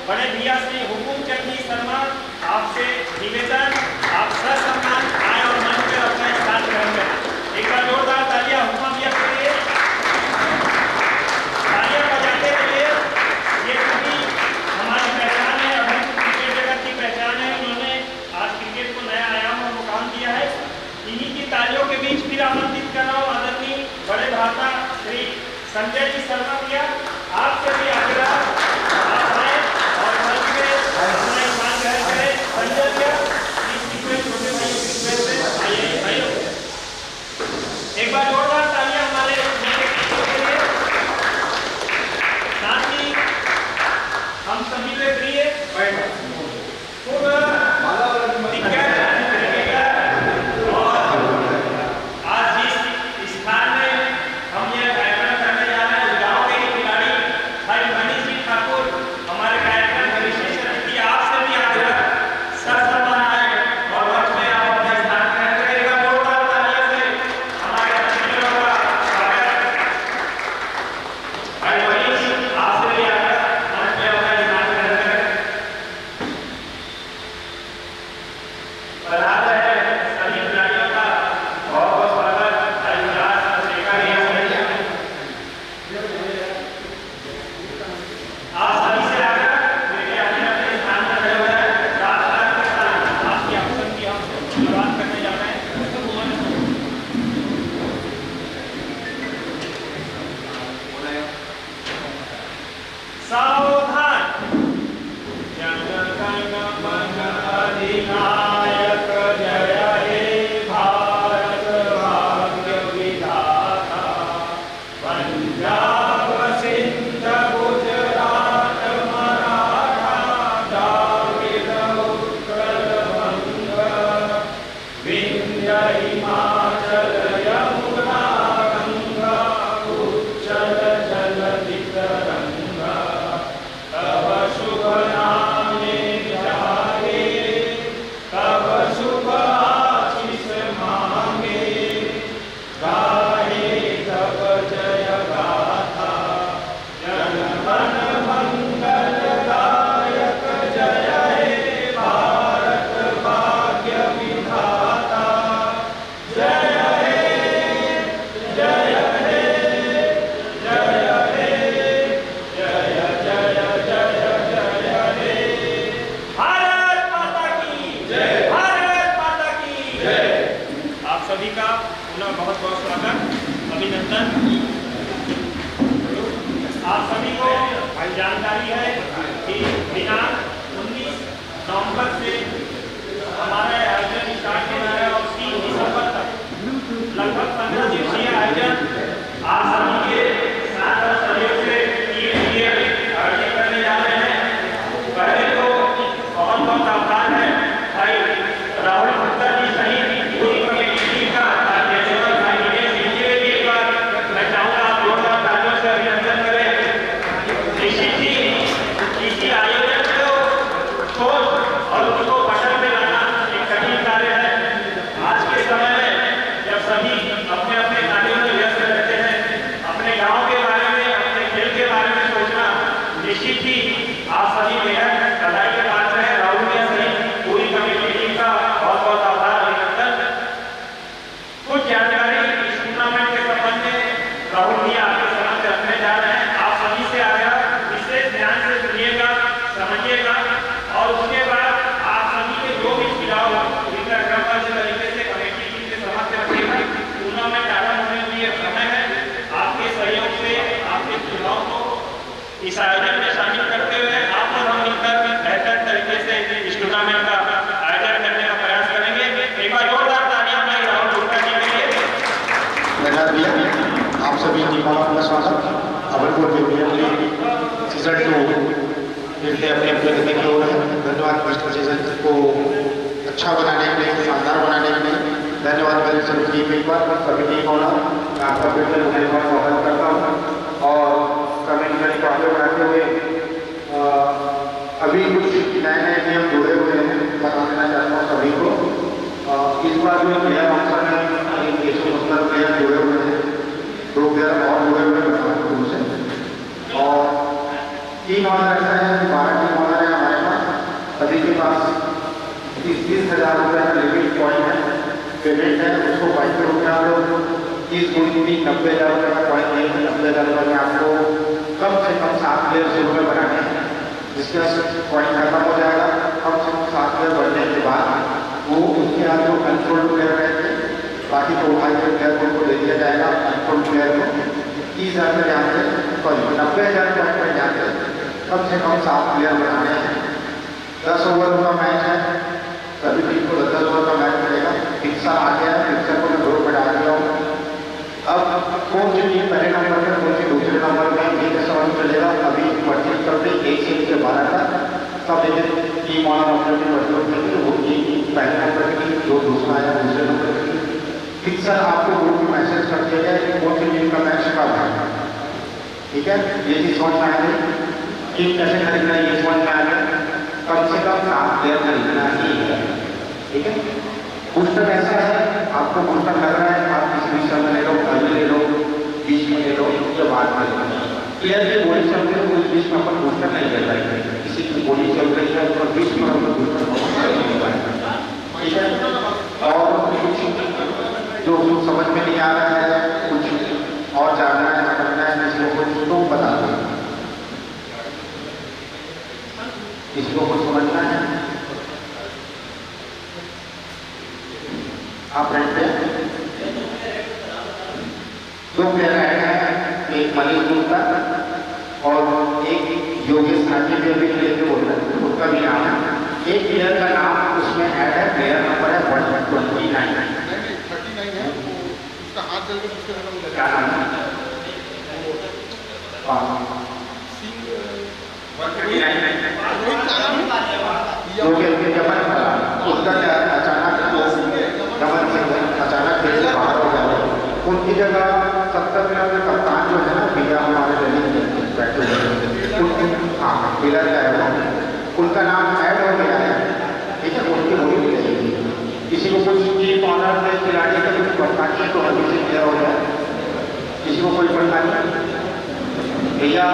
बड़े भैया श्री हुकुम चंद जी शर्मा, आपसे निवेदन आप ससम्मान आए और मंच पर अपना स्थान ग्रहण करें। एक बार जोरदार तालियां हुकुम भैया के लिए, तालियां बजाते रहिए। ये सभी हमारी पहचान है, अभी क्रिकेट जगत की पहचान है। उन्होंने आज क्रिकेट को नया आयाम और मुकाम दिया है। इन्हीं की तालियों के बीच फिर आमंत्रित कर रहा हूँ आदरणीय बड़े भ्राता श्री संजय जी शर्मा भैया, आपसे भी आग्रह आप आए और मंच पे अपना स्थान ग्रहण करें। संजय भैया इस रिक्वेस्ट छोटे भाइयों की रिक्वेस्ट है, आइए भाइयों एक बार जोरदार तालियां हमारे के लिए। साथ ही हम सभी से प्रिय सभी का पुनः बहुत बहुत स्वागत, अभिनंदन। आप सभी को जानकारी है कि दिनांक 19 नवंबर से हमारा आयोजन स्टार्ट होना है और 3 दिसंबर तक लगभग 15 दिवसीय आयोजन आप सभी के साथ और सहयोग से आयोजित करने जा रहे हैं। पहले तो बहुत बहुत आभार है भाई राहुल गुप्ता जी सहित इस आयोजन में शामिल करते हुए आप और हम मिलकर बेहतर तरीके से इस टूर्नामेंट का आयोजन करने का प्रयास करेंगे। एक बार जोरदार तालियां भाई राहुल गुप्ता जी के लिए। धन्यवाद भैया, आप सभी टीमों का स्वागत। अमरपुर प्रीमियर लीग सीजन 2 फिर से अपने प्रगति की ओर है। धन्यवाद फर्स्ट सीजन को अच्छा बनाने के लिए, शानदार बनाने के लिए धन्यवाद मेरी सभी टीम मेंबर, सभी टीम ओनर, आपका फिर से धन्यवाद स्वागत करता हूँ। और कमेंट को आगे बढ़ाते हुए अभी कुछ नए नियम जुड़े हुए हैं, बता देना चाहता हूँ सभी को। इस बार जो प्लेयर ऑप्शन है 170 प्लेयर जुड़े हुए हैं, 2 प्लेयर और जुड़े हुए हैं से। और टीम ऑनर ऐसा है, 12 टीम ऑनर 10,000 रुपये का लिमिट कॉइन है, पेमेंट है, उसको 22 रुपये आप 30 गुणी 90,000 रुपये का कॉइन देंगे। 90,000 रुपये में आपको कम से कम 7 प्लेयर शुरू में बनाने हैं, जिसका कॉइन खत्म हो जाएगा। कम से कम 7 प्लेयर बनने के बाद वो उसके बाद जो कंट्रोल प्लेयर रहेंगे, बाकी तो 5 प्लेयर को दे दिया जाएगा। कंट्रोल प्लेयर को 30,000 रुपये यहाँ से 90,000 रुपये में यहाँ से कम से कम 7 प्लेयर बनाने हैं। 10 ओवर का मैच है, सभी टीम को 10 ओवर का मैच मिलेगा। फिक्सर आ गया है, फिक्सर को मैं ग्रुप में डाल दिया हूँ। अब कौन सी टीम पहले नंबर पर, कौन सी दूसरे नंबर में, ये कैसे समझ चलेगा। अभी परचेज करते 1 से लेकर 12 तक सब एक टीम वाला नंबर की परचेज करके वो टीम पहले नंबर की, जो दूसरा आया दूसरे नंबर की। फिक्सर आपको ग्रुप में मैसेज कर दिया गया कि कौन सी टीम का मैच कब है, ठीक है। ये चीज समझ में आ गई। टीम कैसे खरीदना है ये समझ में आ गया। कम से कम 7 प्लेयर खरीदना ही है, ठीक है। बूस्टर ऐसा है, आपको बूस्टर लग रहा है, आप किसी भी समय ले लो, घर में ले लो, बीच में ले लो या बाद में ले लो। प्लेयर की बॉडी चल रही है, उस बीच में अपन बूस्टर नहीं ले पाएंगे। किसी की बॉडी चल रही है और बीच में अपन बूस्टर नहीं ले पाएंगे, ठीक है। और कुछ जो समझ में नहीं आ रहा है, कुछ और जानना है, समझना है, किसी को कुछ तो बता दो, किसी को कुछ समझना है। आप रहते हैं 2 प्लेयर आएगा, एक मनीष गुप्ता और एक योगेश नाटी भी अभी लेके बोल रहे हैं, उसका भी नाम है। एक प्लेयर का नाम उसमें ऐड है, प्लेयर नंबर है 129 है, उसका हाथ जल के क्या नाम है, 129 उसका क्या अचानक रमन सिंह अचानक खेल से बाहर हो गया। उनकी जगह 70 मिनट में कप्तान जो है ना भैया हमारे दिल्ली में बैठे हुए, हाँ मिलर का है वो, उनका नाम ऐड हो गया है, ठीक है। उनकी बोली मिलेगी। किसी को कुछ टीम ऑनर में खिलाड़ी का कुछ परेशानी है तो अभी से क्लियर हो जाए। किसी को कोई परेशानी भैया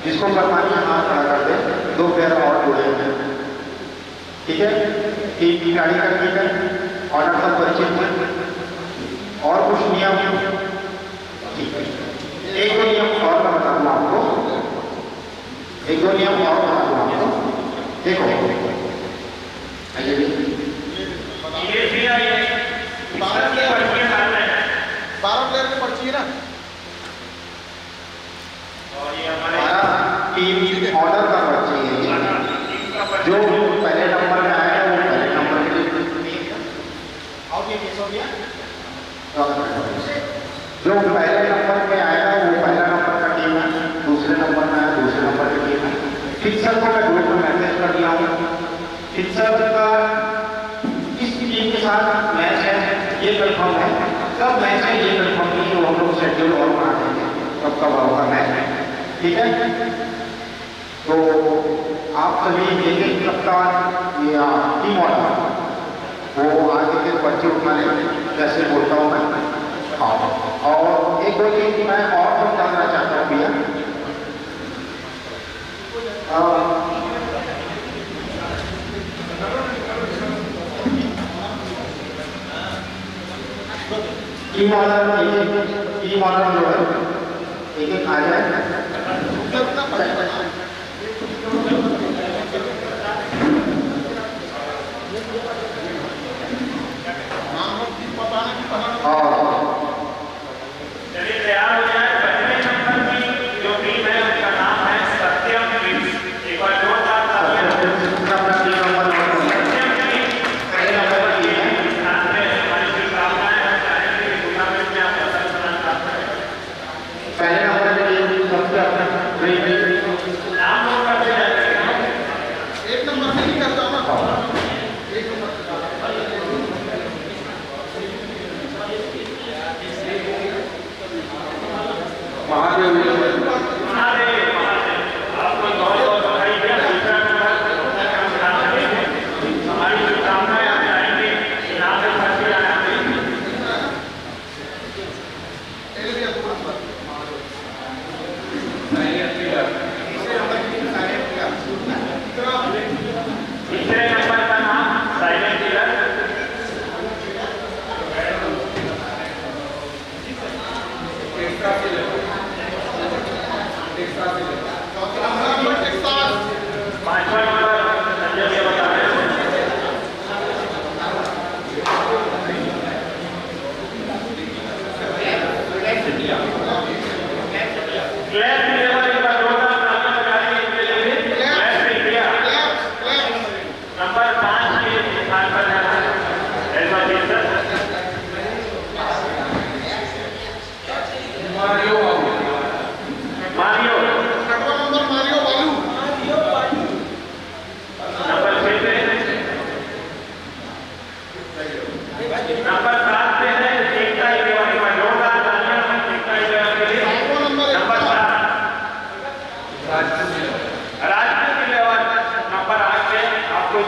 जिसको परेशानी है हाथ खड़ा कर दे। 2 प्लेयर और जुड़े हैं, ठीक है। टीम खिलाड़ी का ठीक है, ऑर्डर तक परिचित है और कुछ नियम, ठीक है। 1-2 नियम और मैं बता दूँ आपको, 1-2 नियम और बता दूँ आपको। देखो आइए भी 12 प्लेयर की पर्ची है ना, और ये हमारे 12 टीम ऑर्डर का पर्ची है। जो पहले नंबर में आया वो पहले नंबर के लिए, जो पहले नंबर में आएगा वो पहला नंबर का टीम है, दूसरे नंबर में आया दूसरे नंबर की टीम है। फिक्सर को मैं ग्रुप में मैसेज कर दिया हूँ। फिक्सर का किस टीम के साथ मैच है ये कंफर्म है, कब मैच है ये कंफर्म नहीं है, वो हम लोग शेड्यूल और बना देंगे कब कब होगा मैच, ठीक है। तो आप सभी एक कप्तान या टीम ऑर्डर वो आगे के पर्चे उठा लें, जैसे बोलता हूँ मैं। हाँ, और एक 2 चीज मैं और समझाना चाहता हूँ भैया। टीम ऑर्डर जो है एक आ जाए। चलिए तैयार हो जाए। पहले नंबर की जो टीम है उसका नाम है सत्यम किंग्स। एक बार जोरदार तालियां। सत्यम किंग्स पहले नंबर पर टीम है। इस नाम में हमारी शुभकामनाएं हम चाहेंगे कि टूर्नामेंट में आप अच्छा प्रदर्शन करें। पहले नंबर की टीम सबसे अपना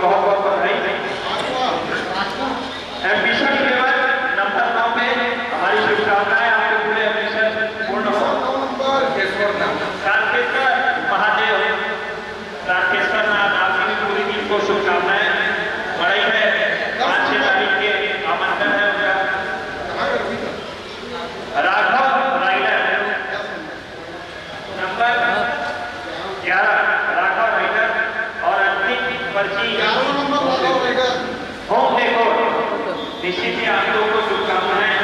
बहुत बहुत बधाई। एम्बिशन लेवल नंबर 9 में हमारी शुभकामनाएं, आपके पूरे एम्बिशन पूर्ण हो। राकेश्वर महादेव, राकेश्वर नाथ, आपकी पूरी टीम को शुभकामनाएं। बड़ाई है 5-6 तारीख के आमंत्रण है उनका। Raghav rider number 11, Raghav rider और अंतिम पर्ची होम देखो। निश्चित ही आप लोगों को शुभकामनाएं।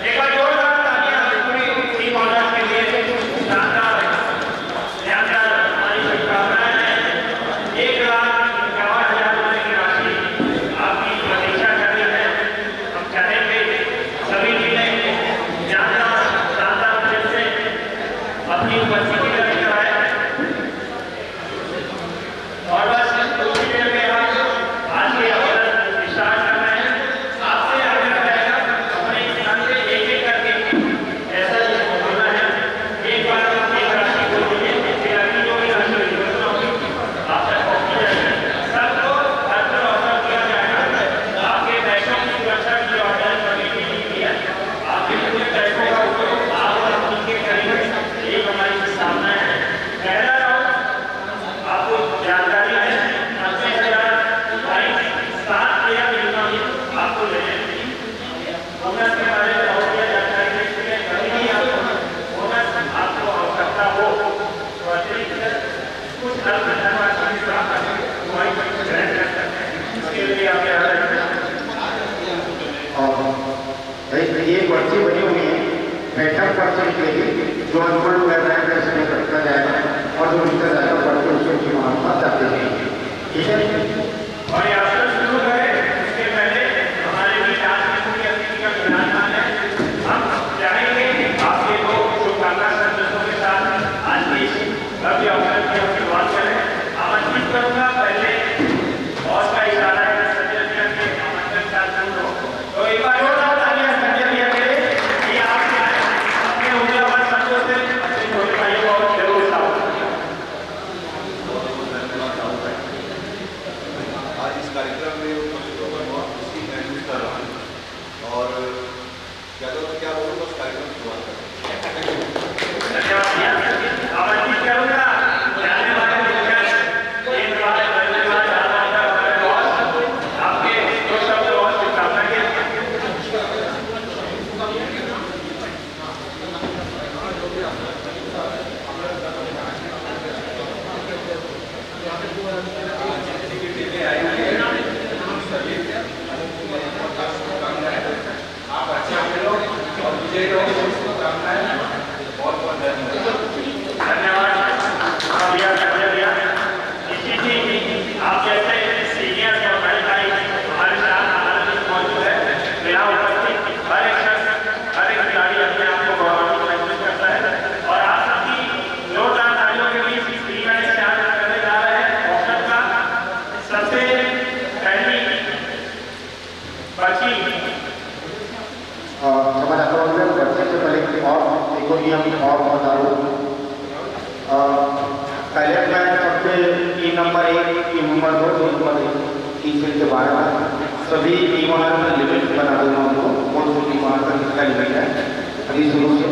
एक बार जोरदार तालियां पूरी टीम ऑनर्स के लिए। शानदार हमारी शुभकामनाएं हैं। 1,51,000 रुपए की राशि आपकी प्रतीक्षा कर रही है। हम चाहेंगे सभी टीमें शानदार से अपनी उपस्थिति लेकर आए और बस कुछ ही देर में हम आज के अवसर स्टार्ट कर रहे हैं। आपसे आग्रह रहेगा अपने स्थान से एक-एक करके ऐसा ही होना है। एक बार एक राशि को दीजिए, फिर अगली जो भी राशि होगी आप तक पहुंची जाएगी। सबको भरपूर अवसर दिया जाएगा। आपके पैसों की सुरक्षा की ऑर्डर कमेटी ने की है। आपके पूरे पैसों का उपयोग आप और उनके करेंगे, ये हमारी सामना है। पहला राउंड आपको जानकारी है 7 प्लेयर आपको लेने बोनस के बारे में और क्या जानकारी देते हैं। कभी भी आपको बोनस आपको आवश्यकता हो तो अतिरिक्त कुछ अल्प धनराशि की प्राप्ति ग्रहण कर सकते हैं। इसके लिए आप क्या और ये पर्ची बनी हुई है बैठक पर्ची के लिए, जो अनफोल्ड कर रहा है इसमें रखा जाएगा और जो लिखा जाएगा पर्ची उसकी मालूमात आते हैं। ठीक है, और ये अवसर शुरू करें इसके पहले हमारे बीच आज की पूरी अतिथि का विराजमान है। हम चाहेंगे आपके दो शुभकामना संदेशों के साथ आज के इस भव्य अवसर की हम शुरुआत करें। आमंत्रित करूंगा पहले और का इशारा है संजय भैया के आमंत्रण का शुरू हो। तो एक बार जोरदार तालियां संजय भैया के लिए। ये आपके आए अपने उम्मीदवार संतोष से अपने छोटे भाइयों को जरूर उठाओ। आज इस कार्यक्रम में उपस्थितों का बहुत खुशी महसूस कर रहा हूँ और क्या बोलूँ, बस कार्यक्रम शुरुआत करें। धन्यवाद भैया। आमंत्रित करूंगा जाने वाले मुख्य आपके दो शब्द और शुभकामना के आप अच्छा खेलो और विजय रहो, शुभकामनाएं। बहुत बहुत धन्यवाद भैया संजय भैया। निश्चित ही आप जैसे सीनियर और बड़े भाई हमारे साथ हमारे बीच मौजूद है। मेरा उपस्थित हर एक शख्स, हर एक खिलाड़ी अपने आप को गौरवान्वित महसूस करता है और आप सबकी जोरदार तालियों के बीच इवेंट स्टार्ट करने जा रहे हैं। अवसर का सबसे पहली पर्ची समझ आता हूँ पर्ची से पहले और देखो कि हम और बता दो। पहले मैं सबसे team number 1, team number 2, team number 3 के बारे में सभी टीम ऑनर में लिमिट बना दूंगा उनको, कौन सी टीम ऑनर का कितना लिमिट है अभी शुरू से।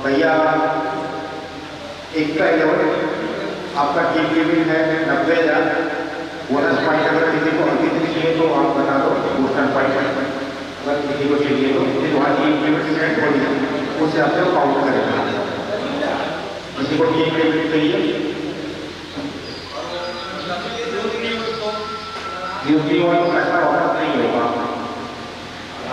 भैया एक का लेवल आपका टीम लिमिट है 90,000। बोनस पॉइंट अगर किसी को अधिक चाहिए तो आप बता दो, बूस्टर पॉइंट अगर किसी को चाहिए तो वहाँ टीम लिमिट सेट हो गई, उस हिसाब से काउंट करेगा। किसी को टीम लिमिट चाहिए ड्यूटी और पैसा वापस नहीं होगा।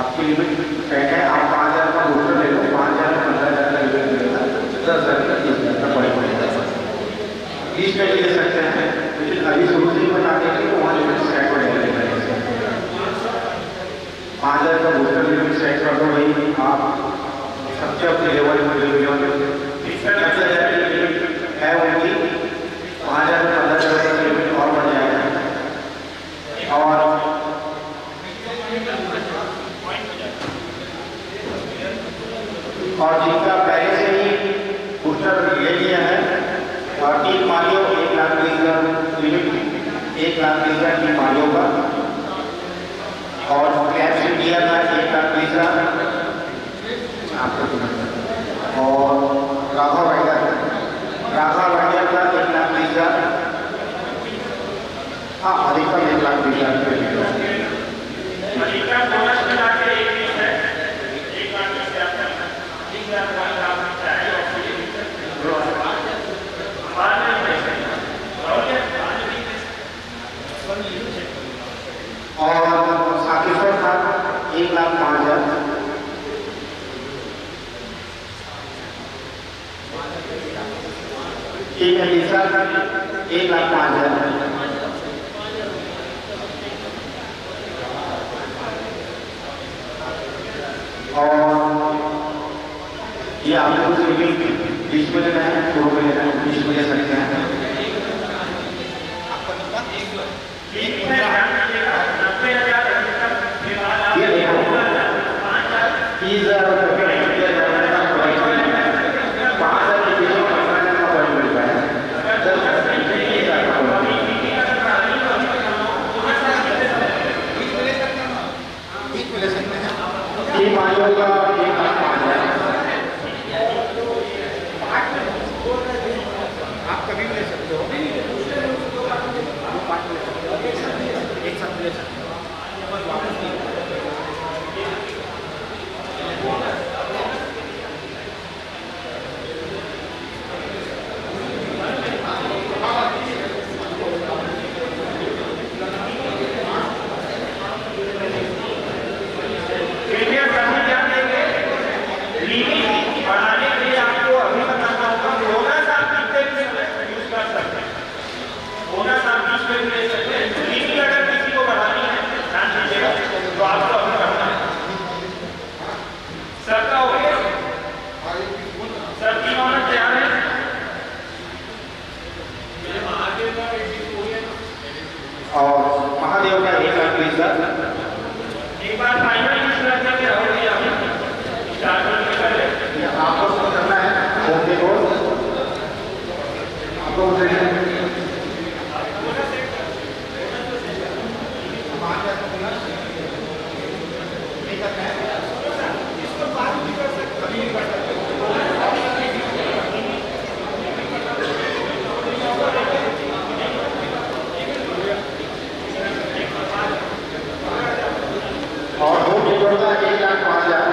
आपकी लिमिट सेट है, आप 5,000 का बूस्टर ले लो, 5,000 में 15,000 का लिमिट मिलेगा, 10,000 का 30,000 का पड़ेगा। 20 में ले सकते हैं, लेकिन अभी शुरू से ही बता दें कि वहाँ लिमिट सेट हो जाएगा। 5,000 का बूस्टर लिमिट सेट कर दो भाई, आप सबसे अपने लेवल में है उनकी 5,000 में 15,000 का लिमिट और बढ़ जाएगा। और जिनका पहले से ही बूस्टर ले लिया है 1 लाख तीसरा टीम मालियों का और कैप्स इंडिया का 1 लाख तीसरा और राघव वाइडर का 1 लाख तीसरा। हाँ अधिकतम 1 लाख तीसरा। अधिकतम बोनस मिला के 21 है, 1 लाख 30,000 और साकेश्वर था 1,05,000। Team Elisa 1,05,000। और ये आप लोगों से भी 20 में लेना है, 2 में लेना है, 20 में ले सकते हैं। ये देखो 30,000 रुपये टीम आयोग का 1,05,000। आप कभी भी ले सकते हो, एक साथ ले सकते हो। और महादेव का 1 लाख तीसरा। एक बार फाइनल करके आपको करना है ओके को आपको और 2 टीमों का 1,05,000।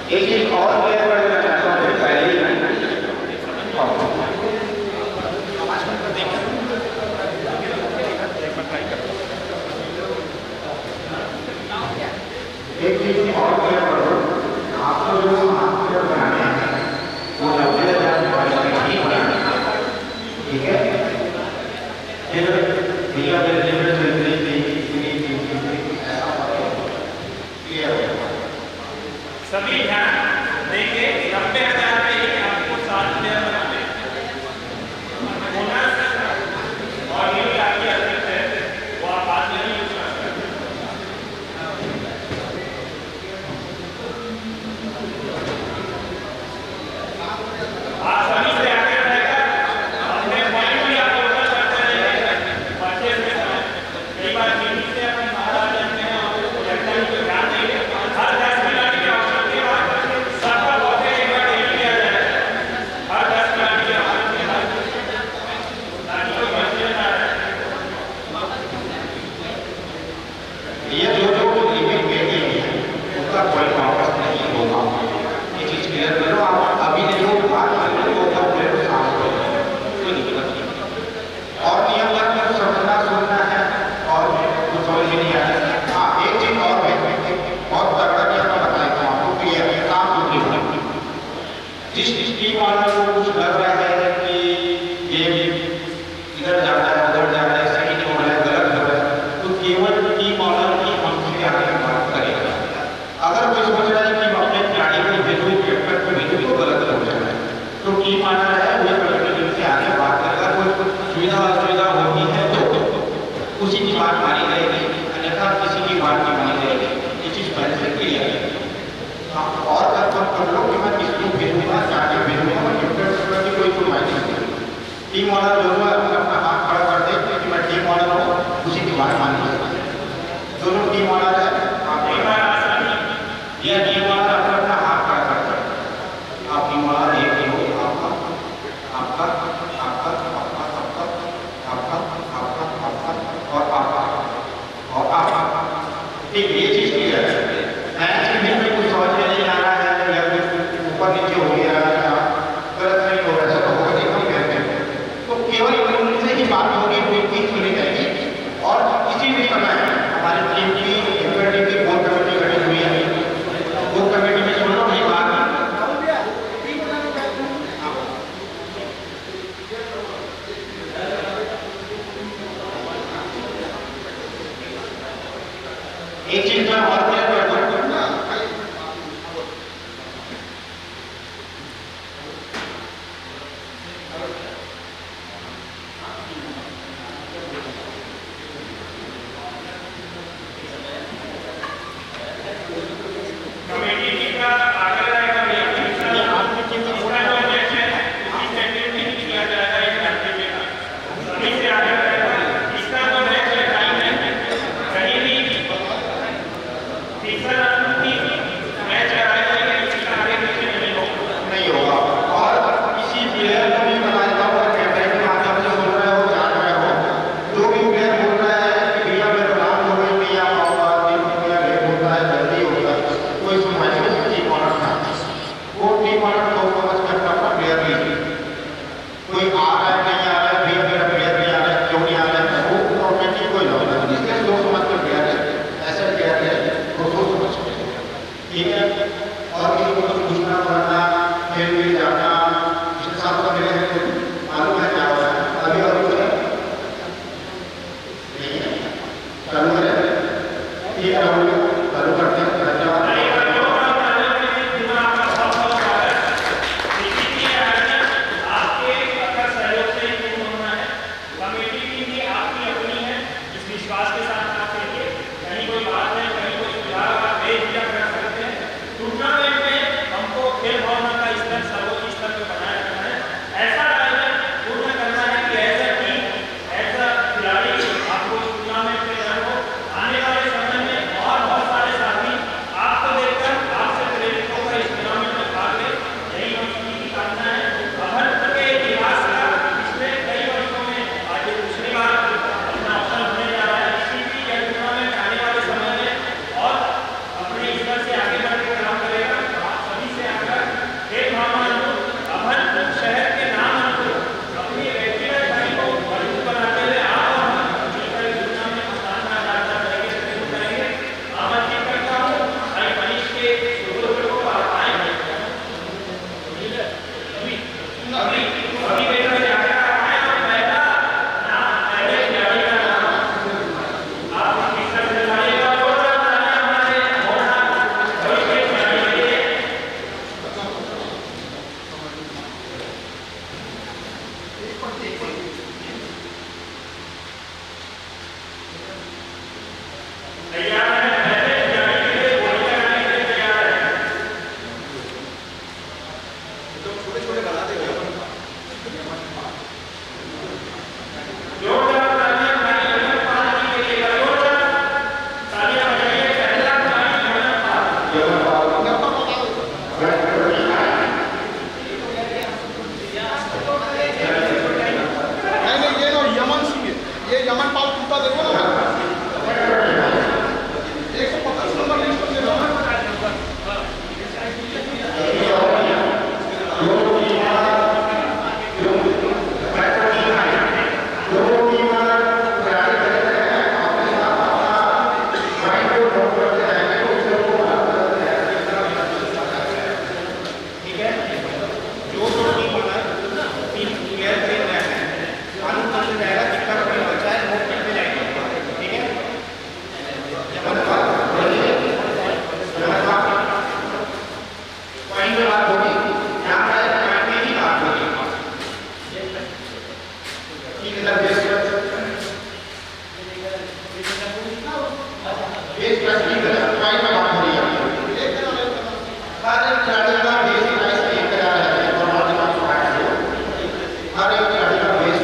एक चीज और क्लियर कर देना चाहता हूँ पहले ही एक चीज और क्लियर कर दो, आपको जो मास्टर बनाने हैं वो 90,000 ही बनाने हैं, ठीक है। फिर क्लियर सभी ध्यान देंगे 90,000 में ही आपको 7 प्लेयर बनाने बोनस और ये भी आपकी अतिरिक्त है वो आप बाद में ही यूज कर सकते हैं। आप सभी से आगे रहेगा अपने पॉइंट भी आप ऊपर करते रहेंगे परचेज में कई बार टीवी से अपन बाहर आ जाते हैं और लगता है कि ध्यान देंगे हर 10 मिनट के ऑप्शन के बाद सबका बहुत एक बार डेली किया जाए हर 10 मिनट के ऑप्शन के बाद ताकि कोई कंफ्यूजन ना रहे। ये जो लिमिट देती है उसका कोई वापस नहीं होगा, ये चीज क्लियर करो। आप अभी देखो बात करें तो उसका प्लेट साफ करो, कोई दिक्कत नहीं। और नियम का समझना सुनना है और कुछ समझ में नहीं आता। हाँ एक चीज और है, बहुत तगड़ा नियम मैं बताता हूँ आपको कि ये काम दूसरी होगी। जिस टीम वालों को कुछ लग रहा है कि टीम ऑनर दोनों अपना हाथ खड़ा कर दे कि मैं टीम ऑनर हूँ, उसी की बात मानी जाए। दोनों टीम ऑनर है, ये टीम ऑनर अपना हाथ खड़ा कर दे। आप टीम ऑनर एक ही हो, आपका आपका आपका आपका आपका आपका आपका आपका और आपका और आपका। ठीक, ये चीज क्लियर है। मैच में कुछ समझ में नहीं आ रहा है या फिर ऊपर नीचे हो गया है, गलत नहीं हो रहा है, ऐसा तो होगा नहीं, हम कहते हैं तो केवल उनसे ही बात होगी, कोई चीज सुनी जाएगी। और इसी भी समय हमारी टीम की टीम की बोर्ड कमेटी गठित हुई है। बोर्ड कमेटी में सुन लो नहीं बात एक चीज मैं और क्लियर कर दूं, कमेटी की का आगे रहेगा भैया, आपकी टीम का पूरा जो मैच है उसकी सेटिंग नहीं किया जाएगा इस घंटे में, सभी से आगे रहेगा। इसका जो मैच है टाइम है कहीं भी तीसरा राउंड की मैच कराया जाएगा, इसका आगे पीछे नहीं होगा। और किसी प्लेयर को भी बता देता हूँ, अगर कैमरे के माध्यम से सुन रहे हो, जान रहे हो, जो भी प्लेयर बोल रहा है कि भैया मेरा नाम हो गया, भैया भैया बोल रहा है जल्दी होगा, कोई सुनवाई नहीं। टीम ऑनर था, वो टीम ऑनर को समझ कर अपना प्लेयर लीजिए। कोई आ रहा है नहीं आ रहा है, भैया मेरा प्लेयर नहीं आ रहा है, क्यों नहीं आ रहा है, वो ऑटोमेटिक कोई ना होगा, इसलिए सोच समझ कर प्लेयर है, ऐसे प्लेयर है वो सोच समझ कर। ठीक है, और किसी को कुछ पूछना पड़ना, खेल में जाना, इसके साथ तो मेरे मालूम है क्या हो रहा है। अभी और कुछ नहीं है, चालू करें, ठीक है, चालू करते हैं। धन्यवाद। आपके अगर सहयोग से ही नहीं होना है, कमेटी की भी आपकी अपनी है, इस विश्वास के साथ आप कहिए, कहीं कोई बात है, कहीं कोई सुधार आप बेझिझक कर सकते हैं। टूर्नामेंट में हमको खेल भावना का स्तर सर्वोच्च स्तर पर बनाए रखना है, ऐसा आयोजन पूर्ण करना है कि ऐसा टीम ऐसा खिलाड़ी आपको इस टूर्नामेंट में न हो। आने वाले समय में और बहुत सारे साथी आपको देखकर आपसे प्रेरित होकर इस टूर्नामेंट में भाग ले, यही हम सभी की कामना है। अभद्र के इतिहास का पिछले कई वर्षों में आज ये दूसरी बार अपना अवसर होने जा रहा है। इसी की यह टूर्नामेंट आने वाले समय में और अपने स्तर से आगे बढ़ के काम करेगा। आप सभी से आकर खेल भावना अभद्र शहर के नाम अनुरूप अपनी व्यक्तिगत छवि को मजबूत बनाते हुए आप और हम मिलकर इस टूर्नामेंट को शानदार यात्रा करेंगे। आमंत्रित करता हूँ भाई मनीष के शुरू को आप आएंगे अभी बेटा जाकर आए और पहला नाम पहले खिलाड़ी का नाम आप इस तरह से बताइएगा। जोरदार तालियां हमारे मोहना भाई के खिलाड़ी के लिए। तैयार है, पहले खिलाड़ी के लिए गोली लगाने के लिए तैयार है। तो छोटे छोटे बना दे भैया। जोरदार तालियां भाई अमन पाल जी के लिए। जोरदार तालियां बजाइए। पहला खिलाड़ी अमन पाल। नहीं, ये नो यमन सिंह है, ये यमन पाल कुत्ता देखो ना, 125 नंबर लिस्ट में देखो। ठीक है, जो टीम बना टीम प्लेयर खेल रहे हैं, मालूम करने जाएगा कितना रन बचा है, वो टीम में जाएगा। ठीक है, पॉइंट में बात होगी, यहाँ पर पॉइंट में ही बात होगी। ठीक है सर, बेस प्लस ठीक है, पॉइंट में बात हो रही है। हर एक खिलाड़ी का बेस प्राइस 1000 है और हर एक खिलाड़ी का बेस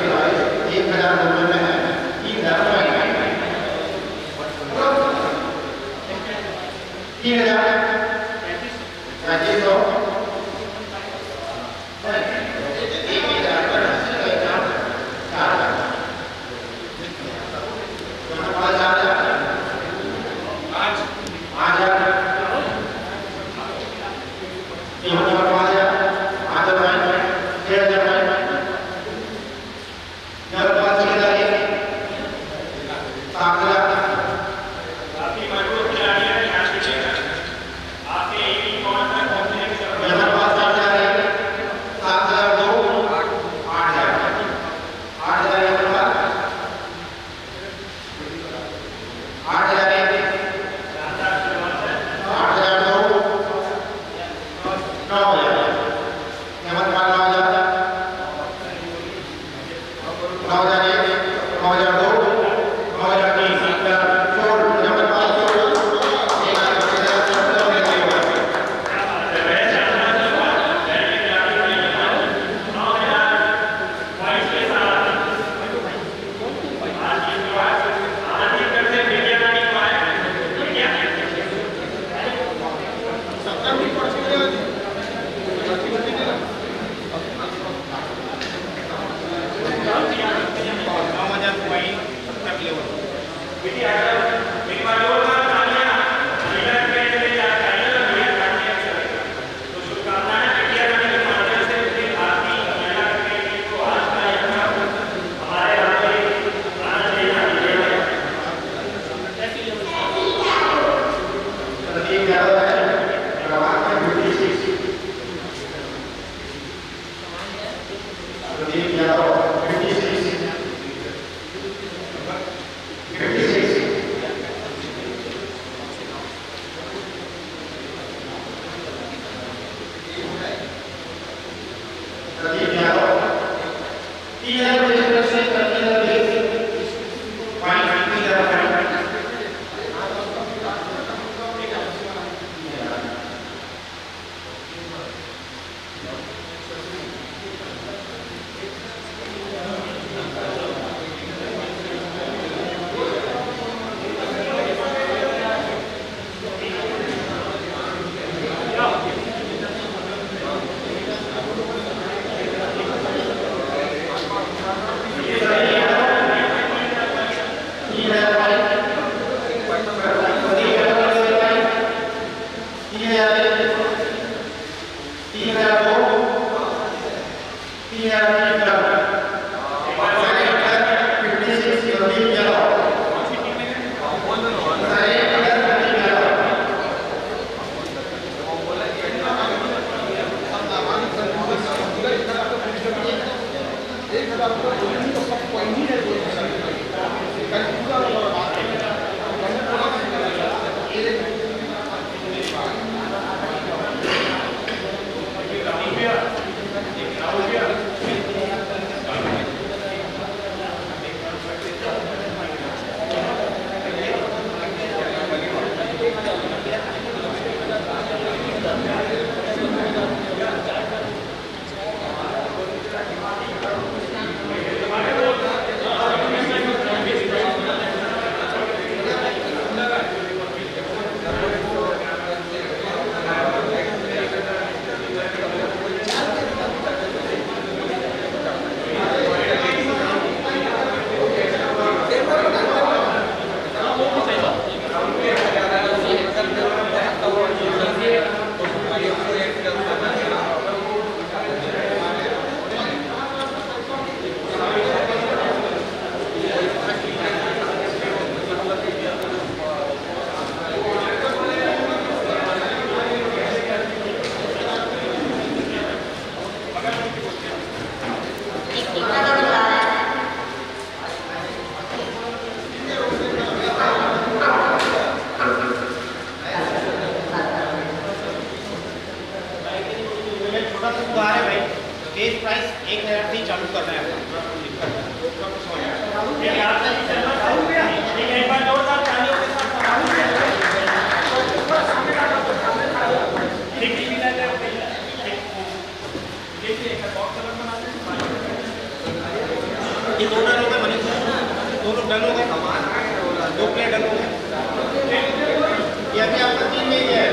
काफी मजबूत खिलाड़ी हैं, ध्यान दीजिएगा। आपके एवी पॉइंट तक पहुंचने की जरूरत है। बेस प्राइस 1000 से ही चालू करना है एक बार जोरदार तालियों के साथ ये दो डन हो गए मनीष, दो लोग डन हो गए, 2 प्लेट डन हो गए। ये अभी आपका 3 में ही है।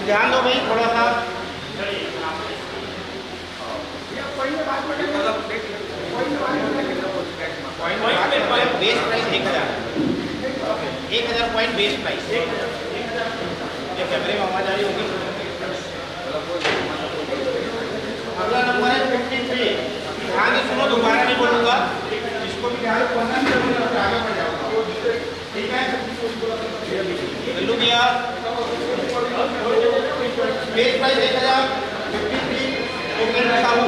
अब ध्यान दो भाई थोड़ा सा। Base price 1000 point base price. ये कैमरे में आवाज आ रही होगी। अगला नंबर है 53। ध्यान से सुनो, दोबारा नहीं बोलूंगा, इसको भी ध्यान से पढ़ना, आगे बढ़ जाऊंगा, ठीक है। हेलो भैया, बेस प्राइस 1000, 53 टोकन साहू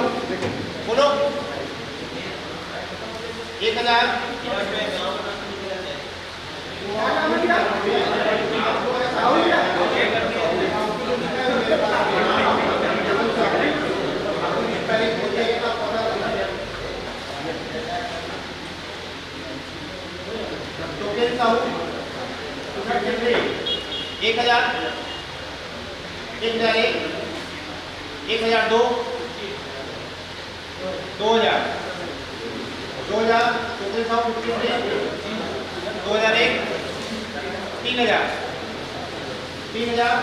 बोलो 1000। टोकन साहू 1000, 1001, 1002, 2000, 2000 टोकन साहू 53, 2001, 3000, 3000,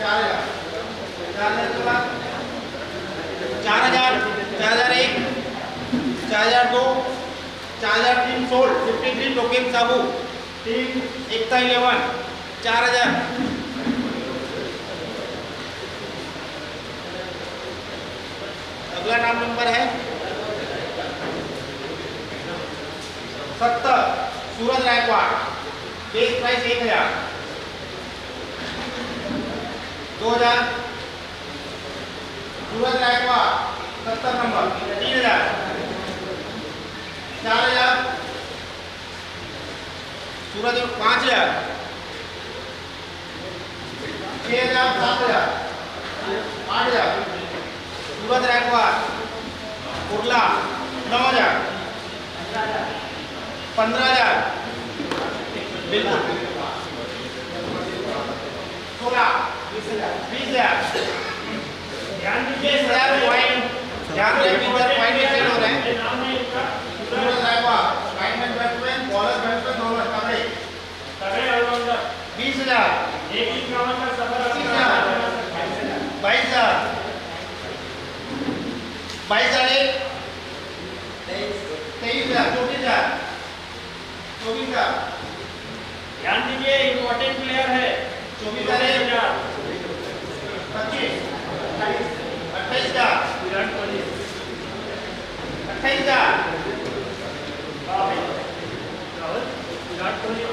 4000, 4000 के बाद 4000, 4001, 4002, 4003 सोल्ड 53 टोकन साबू 3 एकता 11 4000। अगला नाम नंबर है 70 सूरज रायकवाड़, बेस प्राइस 1000, 2000 सूरज रायकवाड़ 70 नंबर 3000, 4000 सूरज 5000, 6000, 7000, 8000 सूरज रायकवाड़ कुर्ला 9000, 15000 बिल्कुल 16, 20000 ध्यान दीजिए 20000 पॉइंट। ध्यान रहे 20000 पॉइंट में सेल हो रहे हैं। नाम है इसका Suraj Raikwad lineman batsman bowler batsman दोनों तगड़े तगड़े ऑलराउंडर 20000, 151 का सफर 22000, 22000, 22001, 23000, 24000, 24000, ध्यान दीजिए इंपॉर्टेंट प्लेयर है 24000, 25, 28000, विराट कोहली 28000, विराट कोहली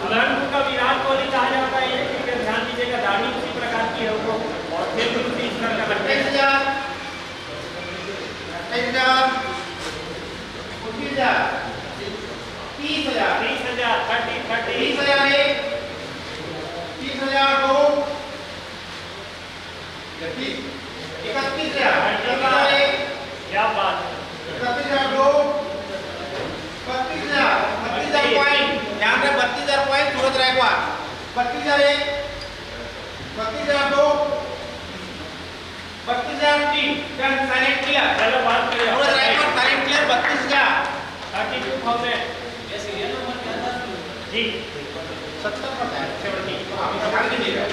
अगर का विराट कोहली कहा जाता है क्योंकि ध्यान दीजिएगा दाढ़ी उसी प्रकार की है वो और खेल भी उसी तरह का लगता है 28000, 28000, 25000, 30000, 30,000 30 30,001, 30,002, 31,001, क्या बात है 31,002, 32,000 पॉइंट। ध्यान रहे 32,000 पॉइंट सूरज रायकवाड़ 32,001, 32,002, 32,003 डन साइलेंट क्लियर। चलो बात करें सूरज रायकवाड़ साइलेंट क्लियर 32,000 32,000 जी 70 पता है 70 आप ध्यान दीजिएगा।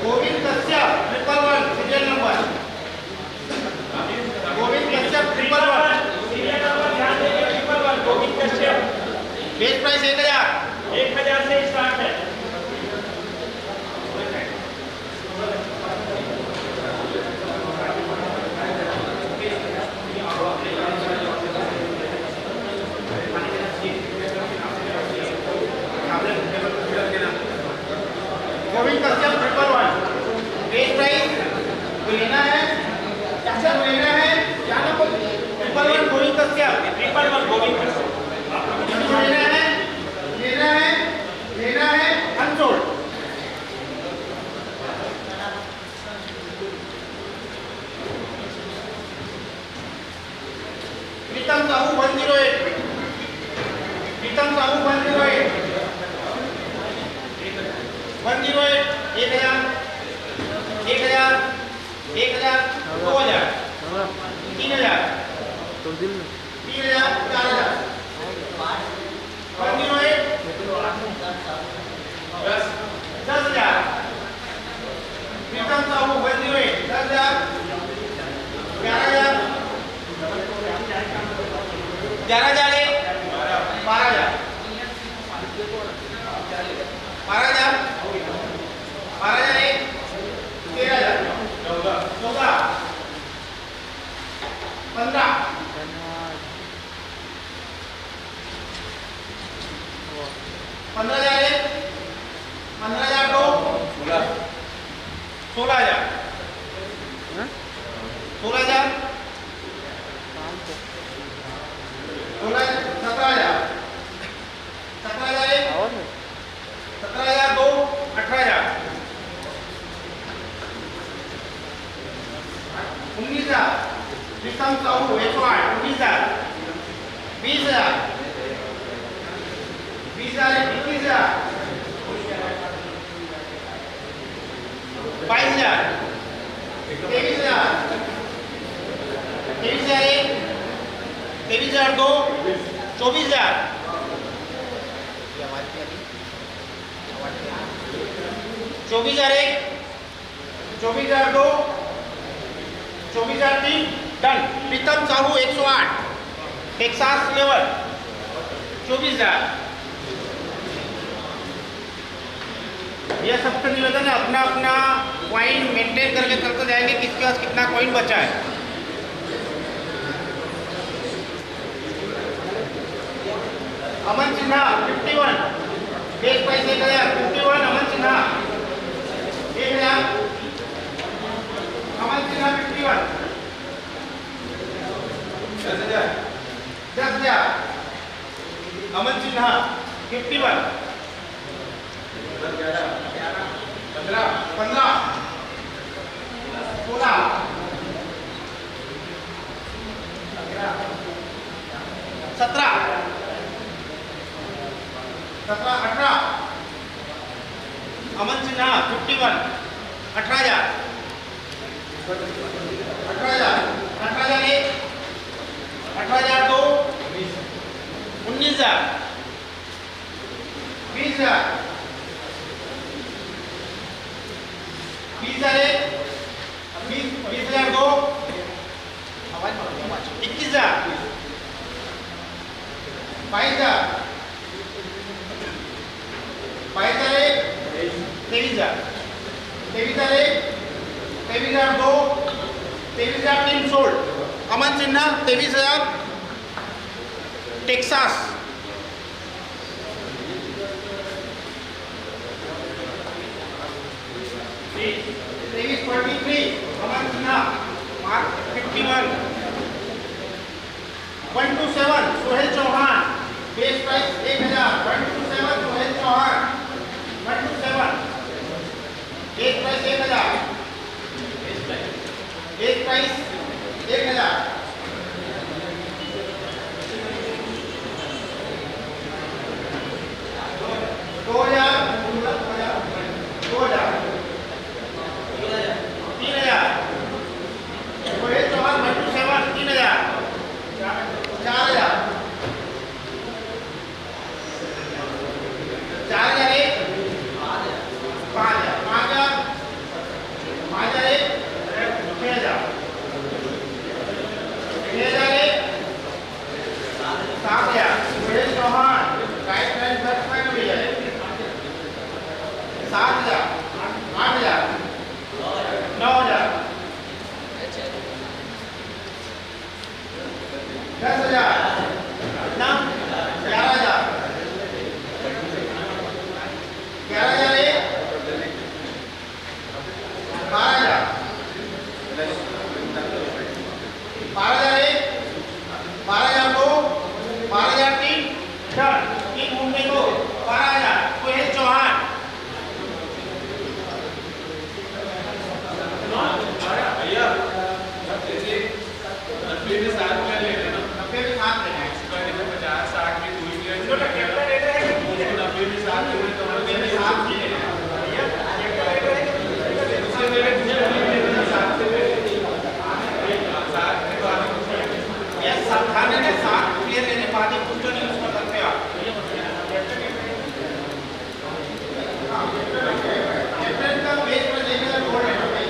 Govind Kashyap 111 serial number, Govind Kashyap 111 serial number ध्यान दीजिए 111 गोविंद कश्यप बेस प्राइस 1000 से स्टार्ट है। गोविंद कश्यप 111 बेस प्राइस कोई लेना है, अच्छा लेना है क्या ना 111 गोविंद कश्यप 111 गोविंद कश्यप किसको लेना है, लेना है, लेना है unsold. Pritam Sahu 108, Pritam Sahu 108, 108, 1000, 1000, 1000, 2000, 3000, 3000, 4000, 15,001, 15,002, 16,000, 16,000, 17,000, 17,001, 17,002, 18,000, 19,000, Vikram Sahu 108, 19,000, 20,000, 20,000, 21,000, 22,000, 23,000, 23,001, 23,002, 24,000, 24,001, 24,002, 24,003, done. Pritam Sahu 108, Texas level 24,000। यह सबका निवेदन है, अपना अपना कॉइन मेंटेन करके चलते जाएंगे किसके पास कितना कॉइन बचा है। अमन सिन्हा 51, बेस प्राइस 1,000, 51 अमन सिन्हा 1,000, अमन सिन्हा 51, 10,000, अमन सिन्हा 51, 15, 16, 17, 18, अमन Sinha 51, 18,000, 18,000, 18,001, 18,002, 19,000, 20,000, 20,001, 20,002, 21,000, 22,000, 22,001, 23,000, 23,001, 23,002, 23,003 sold. Aman Sinha 23,000, Texas 2343, Aman Sinha mark 51, 127 Sohel Chauhan, base price 1,000, 127 Sohel Chauhan, 127 base price 1,000, base price 1,000, 2,000, 2,000, 3,000, Sohel Chauhan 127, 3,000, 4,000, 4,001, 5,000, 5,000, 5,001, 6,000, 6,001, 7,000, Sohel Chauhan right hand batsman भी है, 7,000, 8,000, 9,000, 10,000, कितना 11,000, 11,001, 12,000, 12,001, 12,002, 12,003, डन। एक मुंबई को 12,000 सोहेल चौहान, भैया 90 में 7 में ले लेना, 90 में 7 लेना है, 50 60 में 2 ही जो कैपिटल रेट है 90 में 7 में 90 में 7 ही लेना है भैया, कैपिटल रेट है उससे मेरे 7 से 7 में तो आगे यस सावधान है 7 क्लियर लेने बाद ही कुछ नहीं यूज कर सकते आप। कैपिटल का बेस पर देखना जोड़ लेना भाई,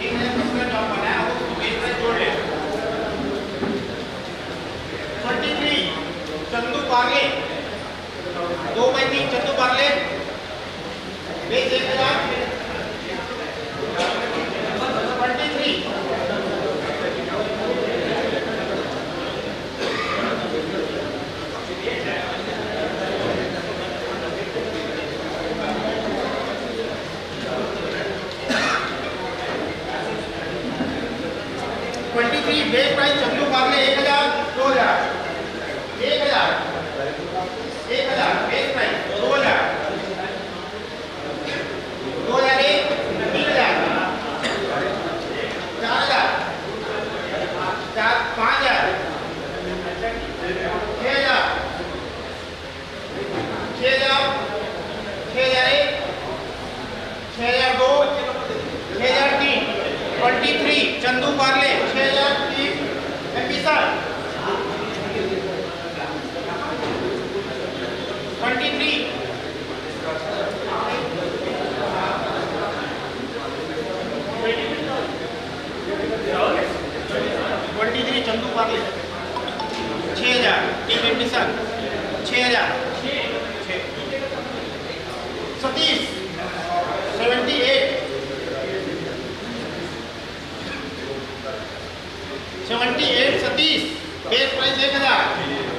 एक ने दूसरा जॉब बनाया वो बेस पर जोड़ लेना। 23 Chandu Parle 2/3 Chandu Parle base 1,000, 23 23 Chandu Parle 6000 team MP sir 23 Chandu Parle 6000 team MP sir 6000 Satish 78 Satish base price 1000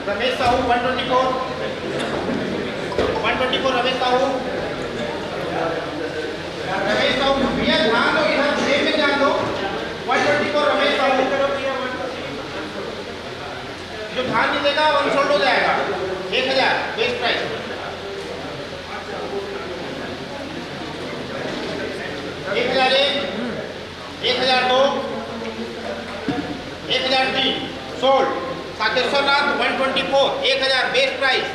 Ramesh Sahu 124 Ramesh Sahu भैया ध्यान दो इधर गेम में ध्यान दो 124 रमेश साहू जो ध्यान नहीं देगा वो इंसल्ट हो जाएगा 1000 best price 1002 1003 sold Sakeshwarnath 124 1000 best price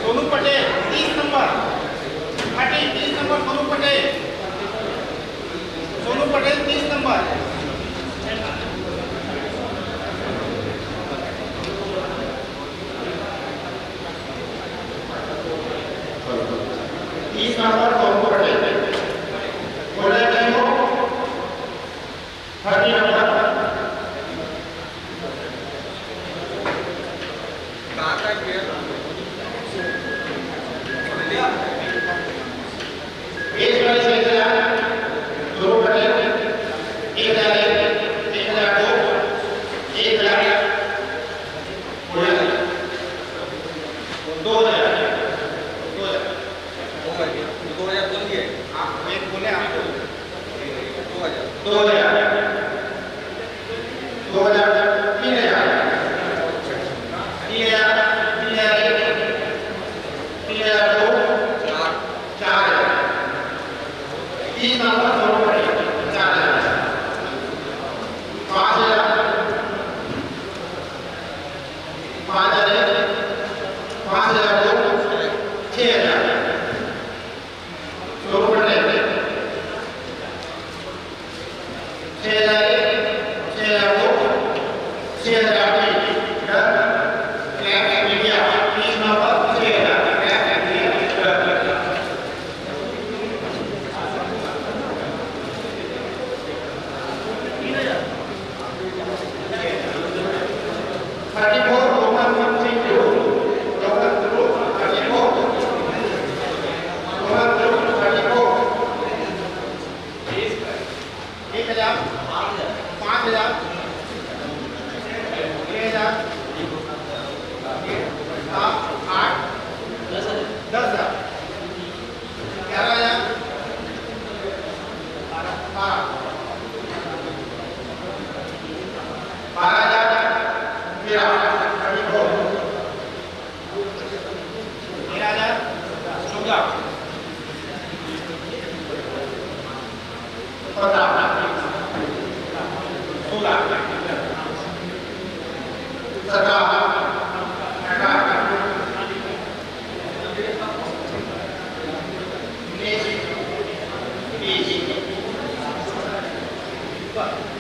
Sonu Patel 30 number 30 number Sonu Patel 30 number सरकार दोनों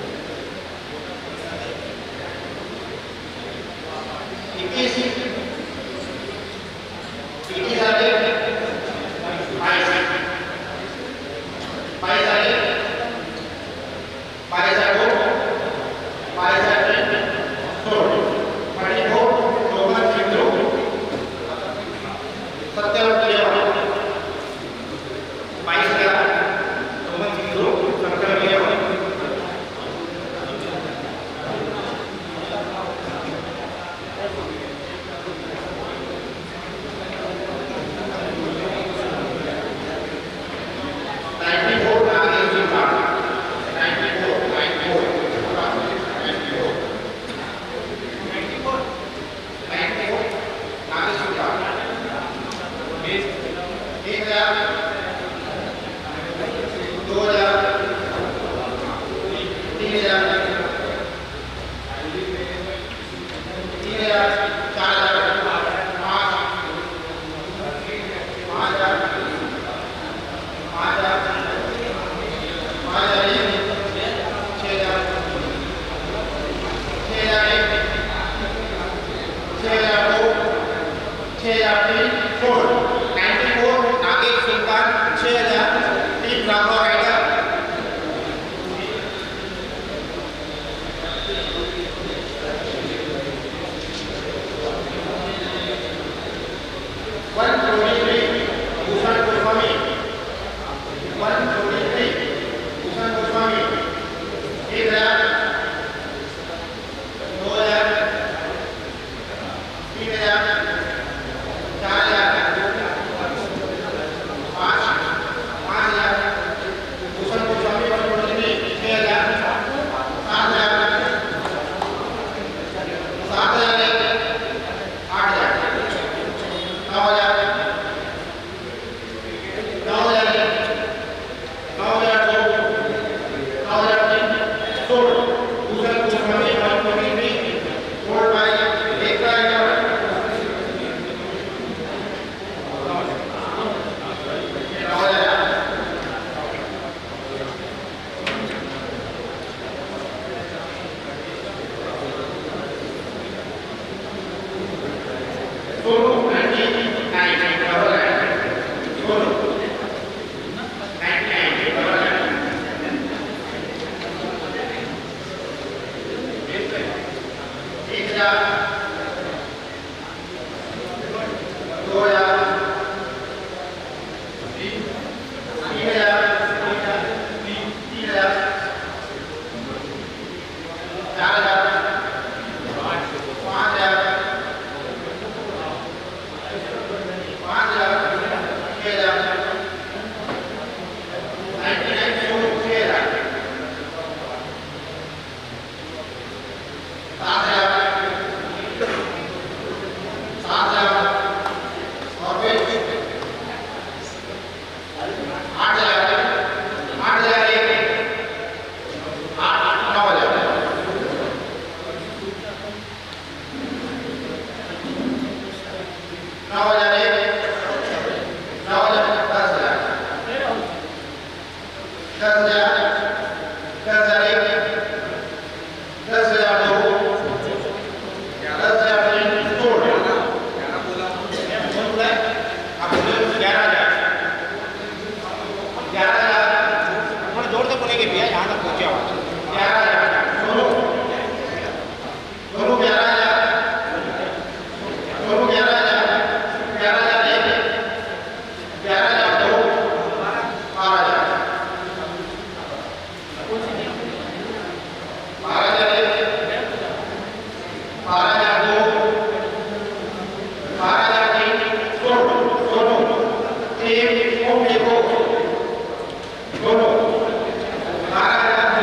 12,000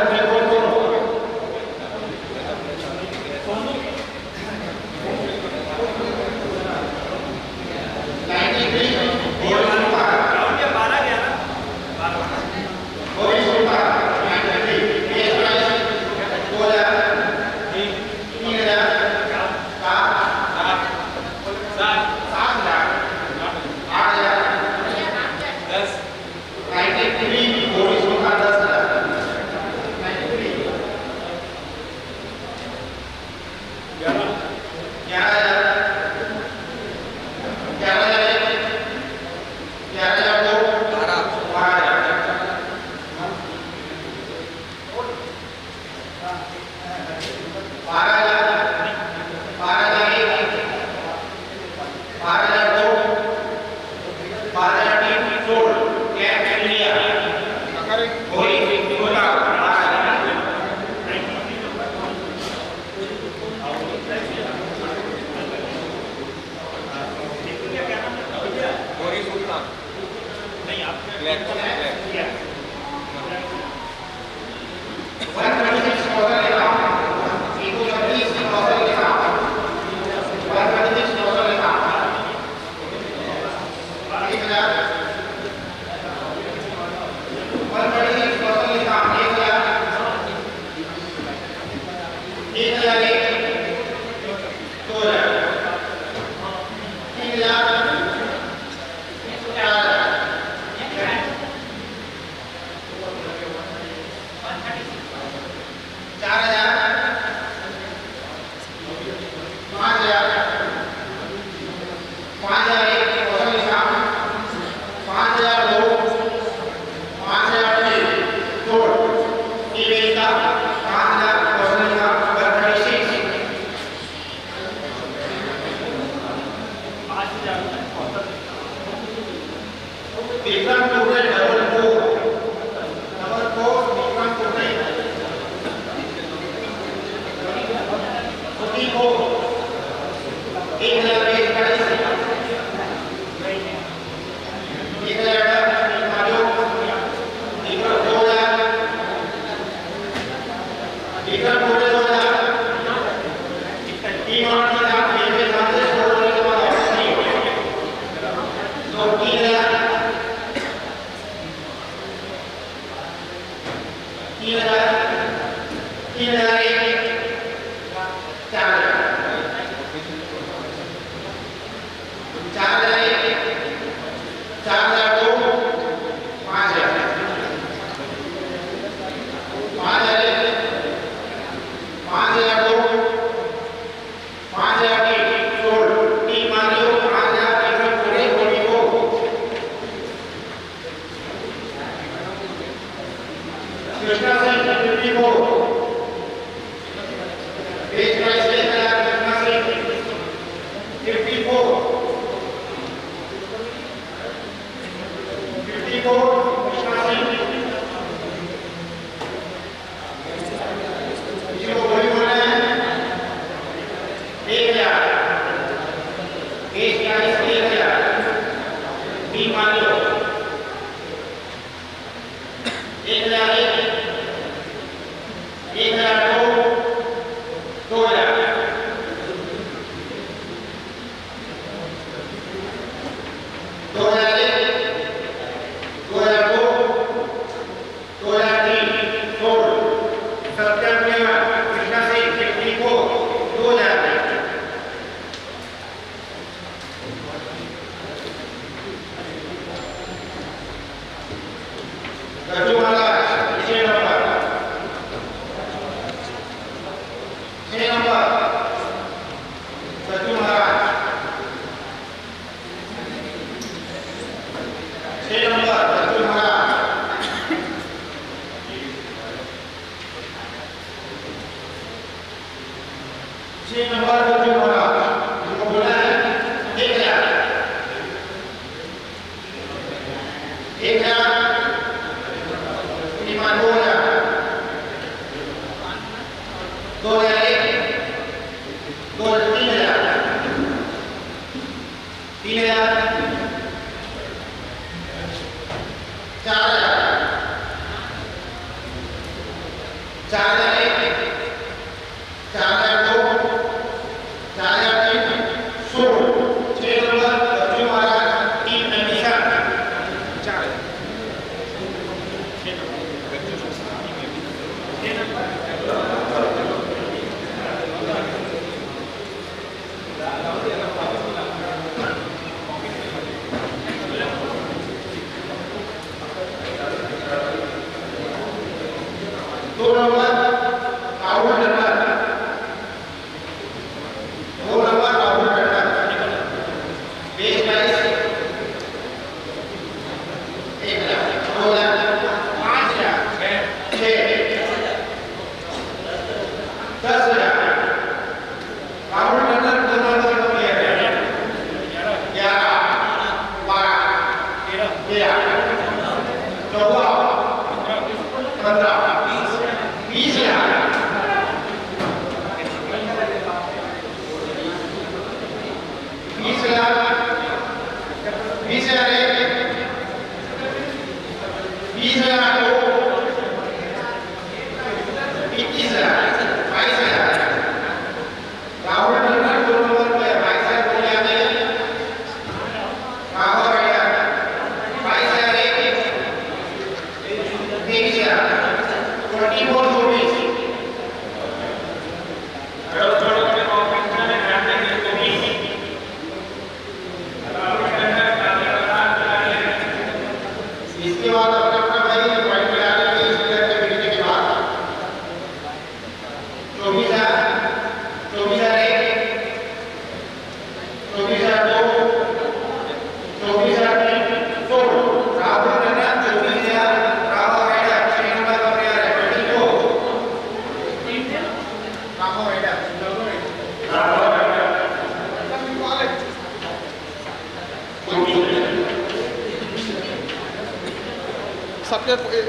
सबसे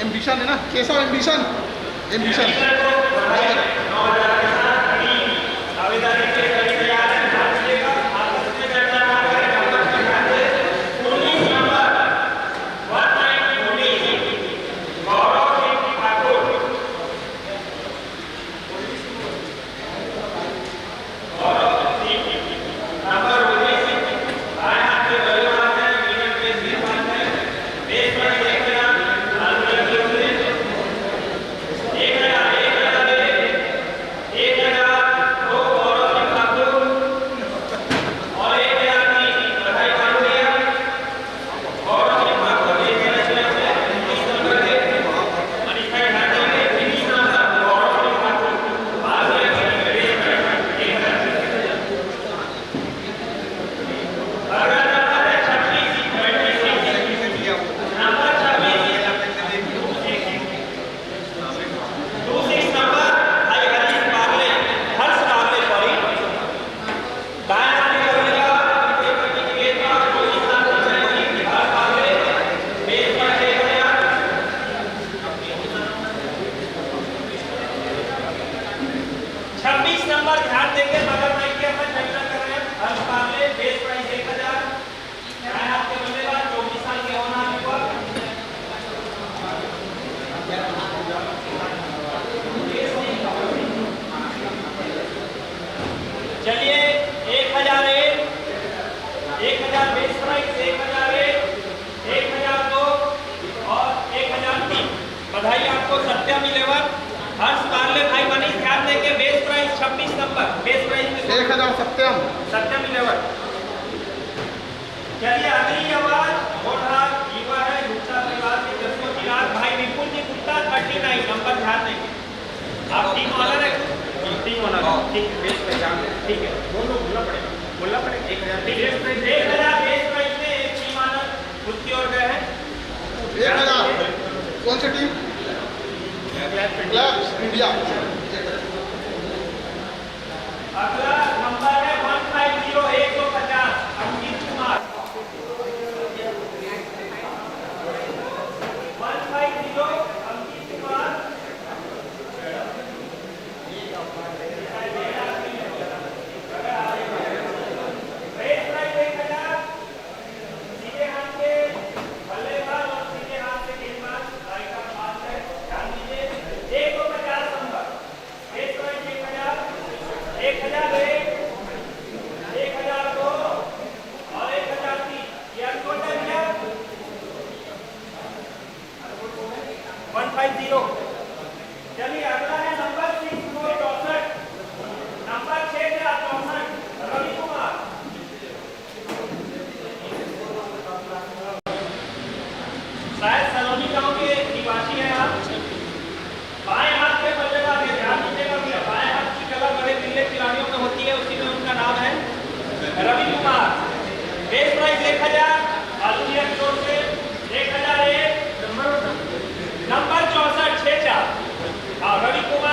एम्बिशन है ना, कैसा एम्बिशन? एम्बिशन चलिए 1001, 1000 बेस प्राइस, 1001, 1002 और 1003। बधाई आपको सत्यम 11 हर्ष पार्ले भाई मनीष ध्यान देंगे। Base price 26 number, base price 1000 सत्यम 11। चलिए अगली आवाज घोड़हार युवा है गुप्ता परिवार के दसों चिराग भाई विपुल जी गुप्ता 39 नंबर ध्यान देंगे। आप टीम ऑनर है, टीम ऑनर ठीक है, बेस पहचान ठीक है, बोलना पड़ेगा 1000 बेस प्राइस में एक टीम ऑनर खुद की ओर गए हैं। 1000 कौन सी टीम? Clubs India. अगला नंबर है 150 अंकित कुमार। 150 अंकित कुमार। Base price 1000। सीधे हाथ के बल्लेबाज और सीधे हाथ से गेंदबाज भाई का पास है, ध्यान दीजिए। 150 नंबर, बेस प्राइस 1000, 1001, 1002 और 1003। ये टोटल है 150। चलिए अगला है नंबर 664, नंबर 664 रवि कुमार। शायद सलोनी गांव के निवासी हैं आप। बाएं हाथ के बल्लेबाज है, ध्यान दीजिएगा भैया। बाएं हाथ की कला बड़े दिल्ली खिलाड़ियों में होती है, उसी में उनका नाम है रवि कुमार। बेस प्राइस 1000, आलूरिया चोट से 1001 नंबर 64 64। हाँ रवि कुमार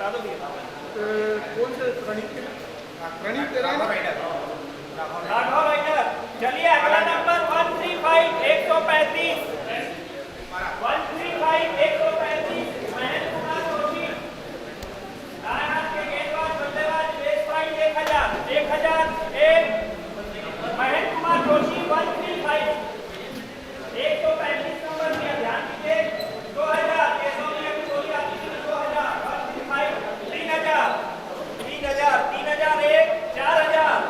बता दो भैया। कौन से प्रणीत तेरा है ना? राघव राइडर। चलिए अगला नंबर 135 135 महेंद्र कुमार जोशी। दाएं हाथ के गेंदबाज बल्लेबाज base point 1000 1001 Mahendra Kumar Joshi 135 135 number दिया, ध्यान दीजिए। 2000 केशवनी अभी बोली आती थी 2000 135 3000 3000 3001 4000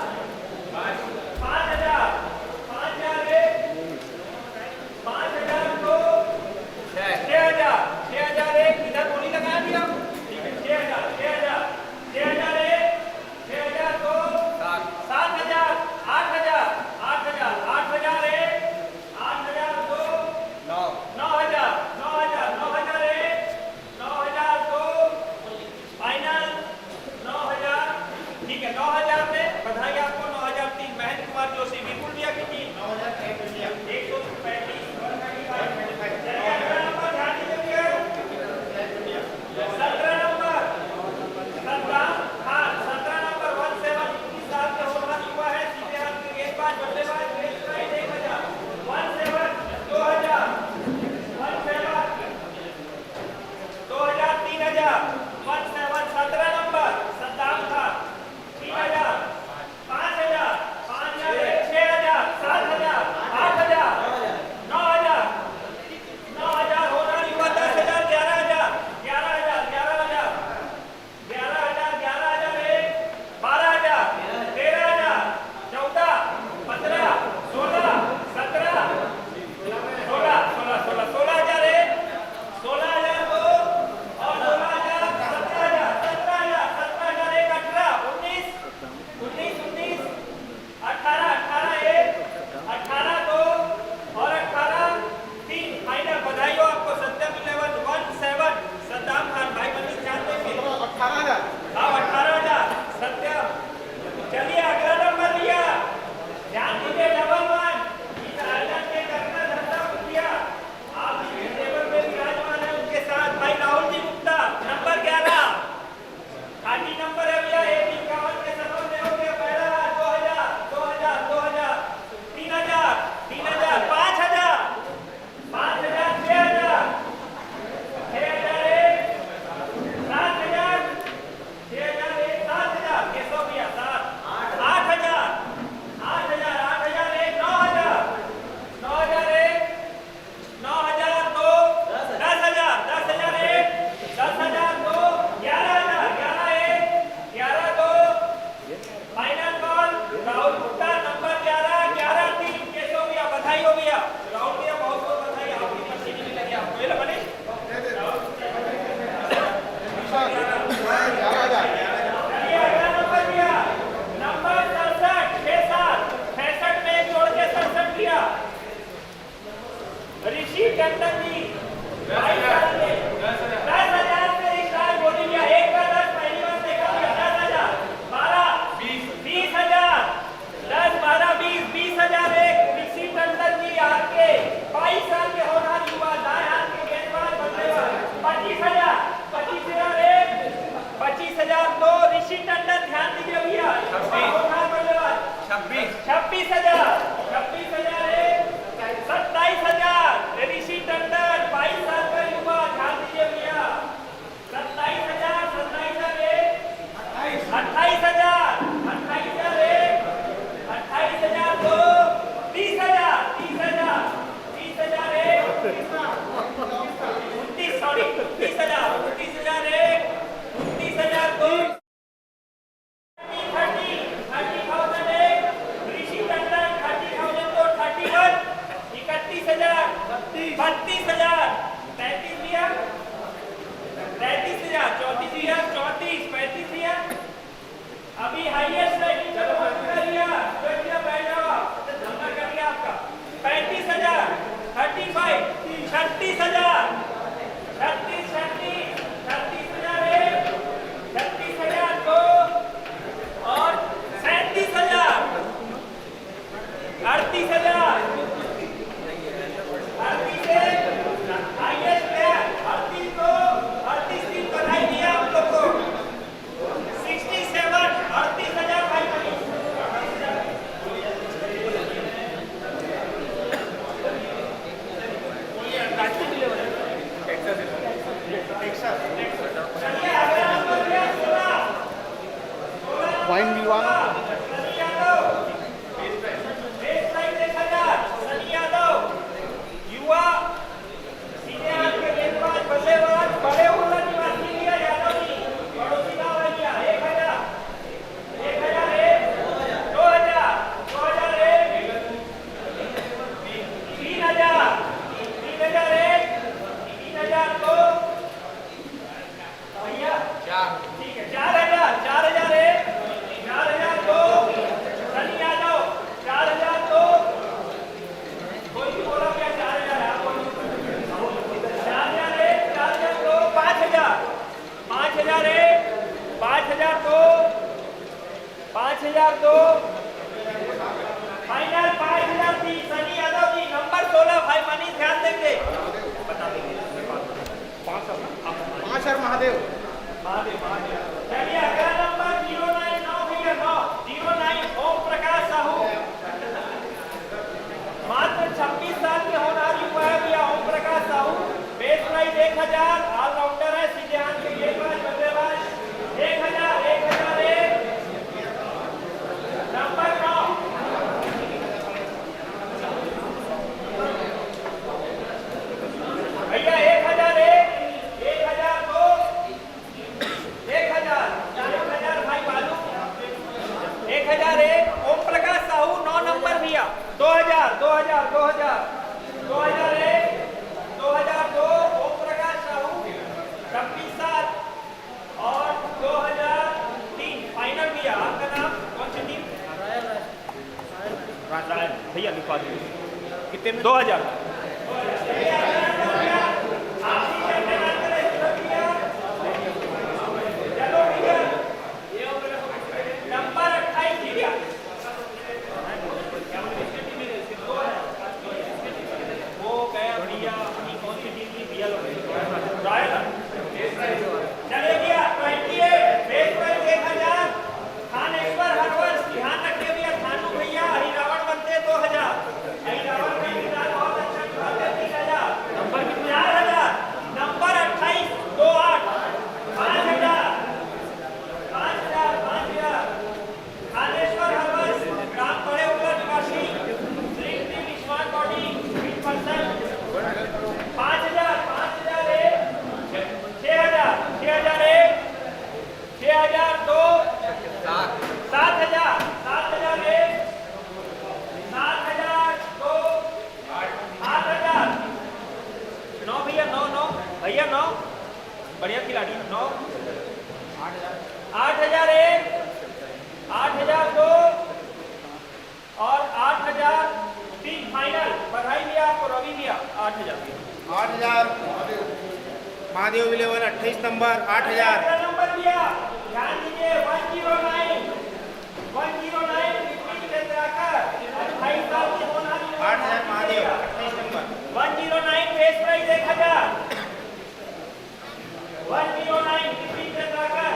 5000 5001 5002 6000 6001 इधर बोली लगा दिया, ठीक है। 6000 6000 6001 6002 7000 8000 8000 8001 8002 9000 9000 9001 9002 फाइनल 9000, ठीक है। 9000 में बधाई आपको। 9003 महेंद्र कुमार जोशी बिल्कुल दिया कि नहीं? 135 चलिए अगला नंबर ध्यान दीजिए। 17 नंबर सद्दाम खान। 17 नंबर 17 21 साल के होनहार युवा है, सीधे हाथ के गेंदबाज बल्लेबाज base point 1000 17 2000 17 2000 3000 17 17 number Saddam Khan 3000 5000 5000 6000 7000 8000 9000 9000 होनहार युवा 10000 11000 11000 11000 11000 11000 1 12000 13000 14 15 16 17 16 16 16000 1 16000 2 और 16000 17000 17000 17000 1 18 19 19 19 18 18 1 18 2 और 18 3 फाइनल। बधाई हो आपको। सत्यम 1117 सद्दाम खान भाई बंदी ध्यान देंगे। 18,000 हाँ 18,000 सत्यम। चलिए अगला नंबर लिया, ध्यान दीजिए। डबल 1 इस आयोजन के करना धंधा किया आप इस टेबल पे विराजमान है, उनके साथ भाई राहुल जी गुप्ता नंबर 11 खाटी नंबर है भैया। 151 के सफर में हो गया पहला 2000 2000 2000 3000 3000 5000 5000 6000 6001 7000 6001 7000 केशव भैया 7 8000 8000 8000 1 9000 9001 9002 10000 10000 1 10002 11000 11001 112 final call Rahul Gupta number 11 113 Keshav भैया। बधाई हो भैया राहुल भैया, बहुत बहुत बधाई। आपकी मशीन भी लगी आपको ये बने 11,000 चलिए अगला नंबर दिया नंबर 67 67 में एक जोड़ के 67 किया ऋषि टंडन जी 22 साल के 10,000 से रिचार्ज बोली गया। एक का 10 पहली बार देखा गया। 10,000 12 20,000 10 12 20 20,000 एक ऋषि टंडन जी आपके 22 साल के होनहार युवा दाएं हाथ के गेंदबाज बल्लेबाज 25,000 25,000 एक 25,000 दो ऋषि टंडन ध्यान दीजिए भैया। होनहार बल्लेबाज 26,000 26,000 एक 27,000 ऋषि टंडन 22 साल का युवा ध्यान दीजिए भैया। 27,000 27,000 एक 28,000 28,000 एक 28,000 दो 30,000 30,000 30,000 एक 29 सॉरी 30,000 29,000 एक 29,000 दो 30,000 एक ऋषि टंडन 30,000 दो 31 31,000 32,000 33 दिया 33,000 34 दिया 34 35 दिया। अभी हाईएस्ट रैंकिंग चलो लिया बैठ जाओ नंबर कर लिया आपका 35,000 35 36,000 36 36,000 एक 36,000 दो और 37,000 38,000 हाईएस्ट है 38 को 38 की बधाई दिया आप लोग को। वाइन मिलवाना। सनी यादव, बेस प्राइस 1000, सनी यादव, युवा सीधे हाथ के गेंदबाज बल्लेबाज बड़े उल्ला निवासी लिया यादव जी, पड़ोसी गांव है लिया 1000, 1001, 2000, 2001, 3000, 3001, 3002, भैया ठीक है 4000, 4001, 4002, सनी यादव 4002, कोई भी बोला क्या 4000 है आप बोलो 4001, 4002, 5000, 5001, 5002, 5002, फाइनल 5003, सनी यादव जी नंबर 16 भाई मनीष ध्यान देंगे बता देंगे 5 महादेव। चलिए अगला नंबर 099 भैया 09 ओम प्रकाश साहू, मात्र 26 साल के होनहार युवा है भैया Om Prakash Sahu, base price 1000, allrounder है सीधे हाथ के गेंदबाज बल्लेबाज 1000, 1001, नंबर 9 भैया 1001, 1002, 1000, 4000 भाई बालू 1001, ओम प्रकाश साहू 9 नंबर भैया 2000, 2000, 2000, 2001, 2002, ओम प्रकाश साहू 26 साल और 2003 फाइनल भैया। आपका नाम कौन सी टीम? रायल भैया लिखवा दीजिए कितने में 2000। नंबर 28 भैया वो गया भैया अपनी कौन सी टीम की भैया रॉयल चले भैया 28 बेस प्राइस 1000, थानेश्वर हर वर्ष ध्यान रखिए भैया थानू भैया अहिरावण बनते 2000, अहिरावण का इंतजार बहुत अच्छा करते 3000, नंबर 4000, नंबर 28 28, 5000, 5000, थानेश्वर हर वर्ष ग्राम बड़े उल्ला निवासी श्री विश्वास बॉडी 20%, 5000, 5001, 6000, 6001, 6002, 7000, 7001, 7002, 8000, 9 भैया 9 भैया 9 बढ़िया खिलाड़ी 9, 8001, 8002 और 8003 फाइनल। बधाई भैया आपको रवि भैया 8000 8000 महादेव विलेवन 28 नंबर 8000। अगला नंबर भैया ध्यान दीजिए 109 विपिन चंद्राकर 28 साल के होनहार युवा 8000 Mahadev 28 number 109 base price 1000, 109 Vipin Chandrakar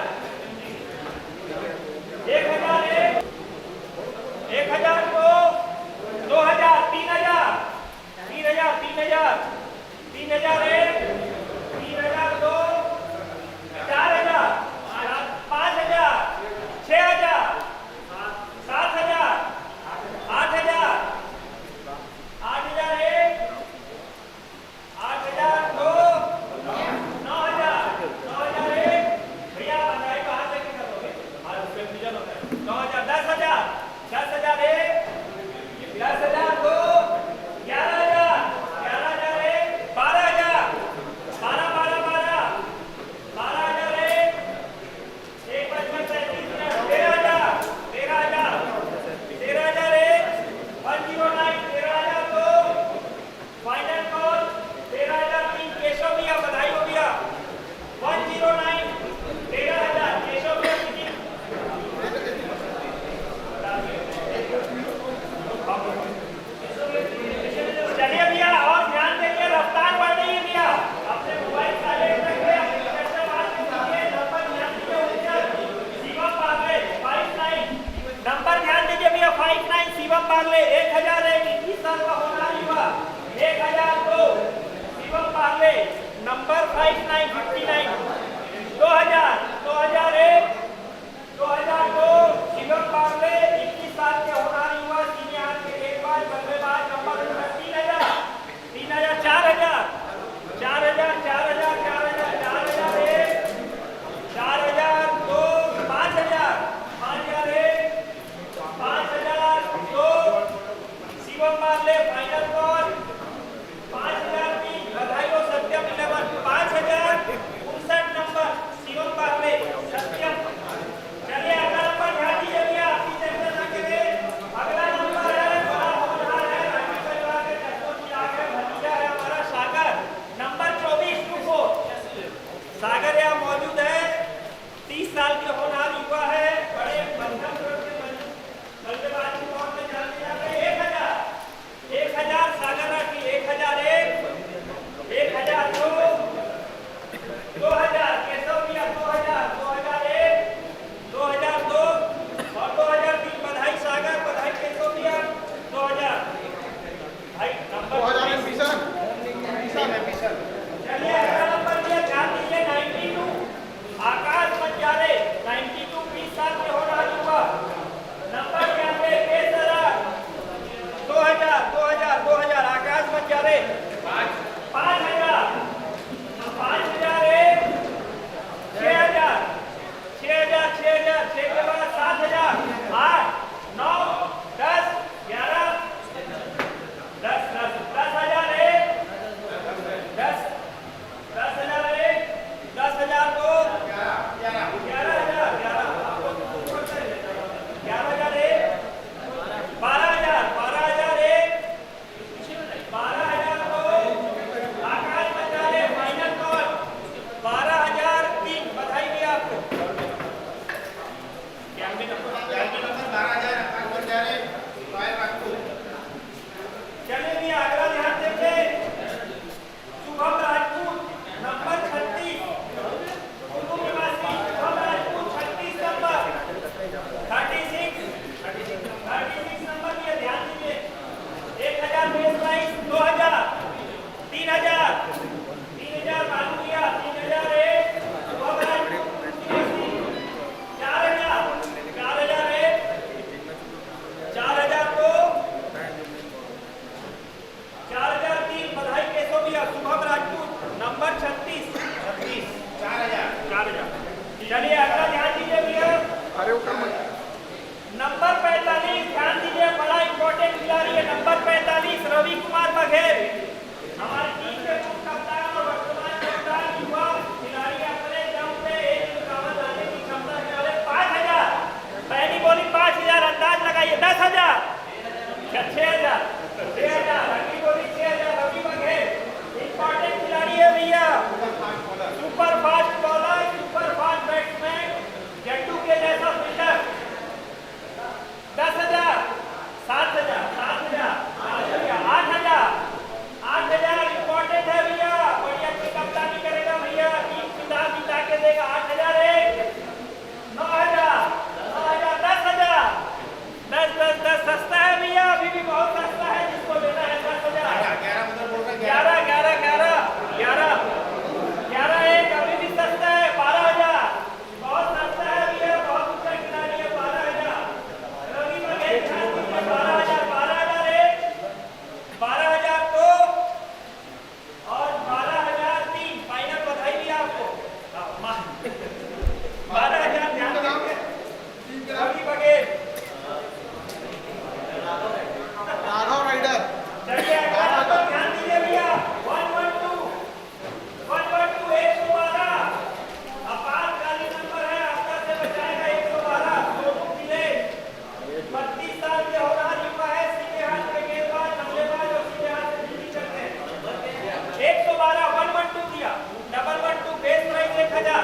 1001, 1002, 2000, 3000, 3000, 3000, 3001, 3002, 4000, 5000, 6000, 7000, 8000, 8001, 8002, 9000, 9001 भैया बताइए कहाँ से कितना दोगे? आज उसमें डिवीजन होता है 9000, 10000, 10001, 10002, 11000, 11001, 12000, 12, 12, 12, 12001, 155, 13000, 13000, 13001, 109, 13002 फाइनल कॉल 13003 केशव भैया बधाई हो भैया 109 13000 केशव भैया कितनी चलिए भैया और ध्यान देंगे रफ्तार बढ़ रही है भैया अपने मोबाइल साइलेंट रखिए अपनी चर्चा बात कीजिए नंबर ध्यान दीजिए शिवम पागले 59 नंबर ध्यान दीजिए भैया 59 शिवम पागले 1001 21 साल का होनहार युवा 1002 शिवम पागले नंबर 59 59 2000 2001 2002 हमारे यहाँ मौजूद है 30 साल के होनहार युवा है, बड़े मध्यम वर्ग के बल्लेबाज के तौर पे जाने जाते हैं। 1000 सागर राठी, 1001, 1002, 2000 केशव भैया, 2000, 2001, 2002 और 2003। बधाई सागर, बधाई केशव भैया, 2000। भाई नंबर 2000 मिशन चलिए अगला नंबर दिया, ध्यान दीजिए 92 आकाश बंजारे, 92 20 साल के हो रहा युवा। नंबर क्या है? 2000 आकाश बंजारे। 5000 5001, 6000 6000 6 के बाद 7000 8 9 10 11 10 10001 10 10001 10002 11,000 11,001 12,001 12,002 आकाश बंजारे फाइनल कॉल 12,003। बधाई भी आपको। चलिए भी अगला ध्यान देंगे। शुभम राजपूत नंबर 36, कुल्लू निवासी शुभम राजपूत 36 नंबर 36 नंबर दिए, ध्यान दीजिए। 1000 बेस प्राइस, 2000 3000 मालूम किया, 3001 शुभम राजपूत 4000 4001 4002 4003। बधाई केशव भैया, शुभम राजपूत नंबर 36 4000। चलिए अगला ध्यान दीजिए भैया, अरे ऊपर मत नंबर 45 ध्यान दीजिए, बड़ा इंपॉर्टेंट खिलाड़ी है। नंबर 45 रवि कुमार बघेल, हमारी टीम के पूर्व कप्तान और वर्तमान कप्तान युवा खिलाड़ी, अपने दम पे एक मुकाबला लाने की क्षमता रखने वाले। 5000 पहली बॉलिंग 5000, अंदाज लगाइए। 10,000 6,000 अगली बॉलिंग 6,000 रवि बघेल, इंपॉर्टेंट खिलाड़ी है भैया, super fast bowler, super fast batsman, Jattu के जैसा फील्डर। 10,000 7,000 7,000 8,000 इंपॉर्टेंट है भैया, बड़ी अच्छी कप्तानी करेगा भैया, टीम जिता के देगा। 8,001 9,000 10,000 10 सस्ता है भैया, अभी भी बहुत सस्ता है, जिसको लेना है 10,000 11 एक अभी भी सस्ता है। 12,000 बहुत सस्ता है भैया, बहुत ऊंचा खिलाड़ी है। 12,000 रवि बघेल, 12,000 12,001 12,002 और 12,003 फाइनल। बधाई भी आपको। 12,000 ध्यान देंगे रवि बघेल। राघव राइडर चलिए अगला नंबर ध्यान दीजिए भैया, 112 112 आपातकालीन नंबर है, आपका से बचाएगा। 112 सोनू खिले, 32 साल के होनहार युवा है, सीधे हाथ के गेंदबाज, बल्लेबाज और सीधे हाथ से फील्डिंग करते हैं। 112 112 दिया, 112 बेस प्राइस 1,000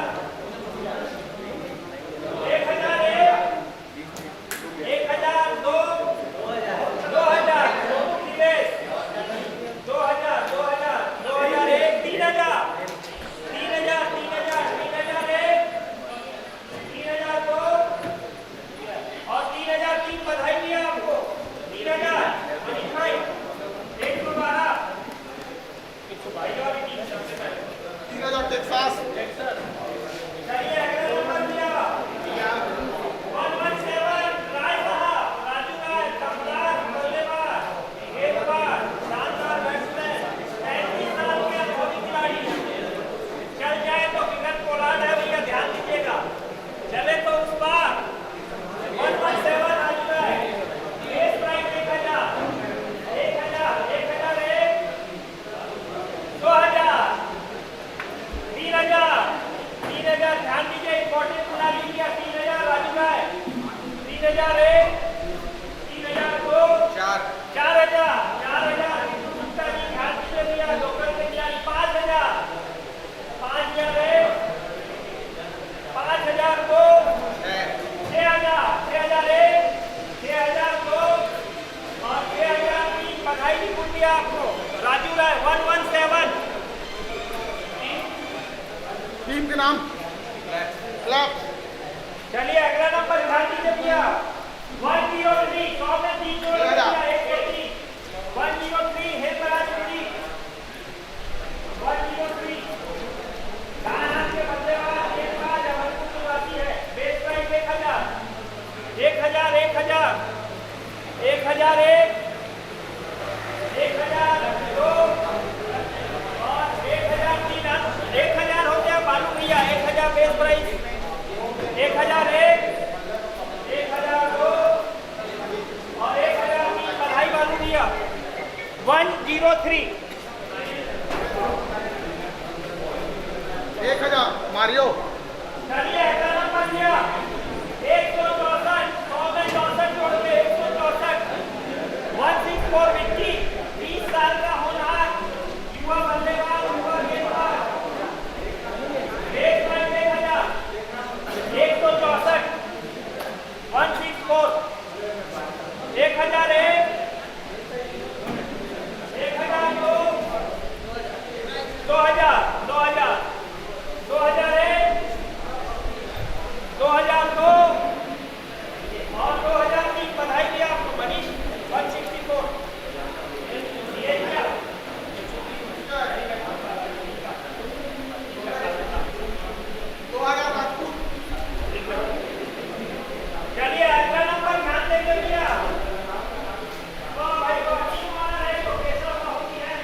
1,001 1,002 2,000 सोनू खिले 2,000 2001 3,000 3,001 3,002 और 3,003। बधाई भी आपको। 3,000 मनीष भाई 112 भाई और टीम सबसे पहले 3000 टेक्सास चलिए अगला नंबर दिया 117 राय साहब, राजू राय, कप्तान, बल्लेबाज, गेंदबाज, शानदार बैट्समैन, 35 साल के अनुभवी खिलाड़ी। चल जाए तो विकट पोलार्ड है भैया, ध्यान दीजिएगा, चले तो उस पार। 117 राजू राय, बेस प्राइस 1,000 1,001 2,000 3,000 ध्यान दीजिए, इंपॉर्टेंट खिलाड़ी किया। 3,000 राजू राय, 3,001 3,002 4,000 गुप्ता जी ध्यान दीजिए भैया, लोकल के खिलाड़ी। 5,000 5,001 क्लैप। चलिए अगला नंबर ध्यान दीजिए भैया 103 100 में 3 जोड़ दिया 103 103 हेमराज पुरी 103 दान हाथ के बल्लेबाज एक बार जबलपुर निवासी है बेस प्राइस 1000 1000 1000 1001 1002 और 1003 1000 हो गया बालू भैया 1000 बेस प्राइस 1001 1002 और 1003 बधाई बालू भैया 103 1000 मारियो। चलिए अगला नंबर दिया 164 100 में 64 जोड़ के 164 164 विक्की 20 साल का होनहार युवा बल्लेबाज युवा गेंदबाज एक पॉइंट 1000 164 164 1001 1002 2000 2000 2001 2002 और 2003 बधाई दिया आपको मनीष 164 ये क्या चलिए अगला नंबर ध्यान देंगे भैया तो भाई को अच्छी मार है तो कैसा होती है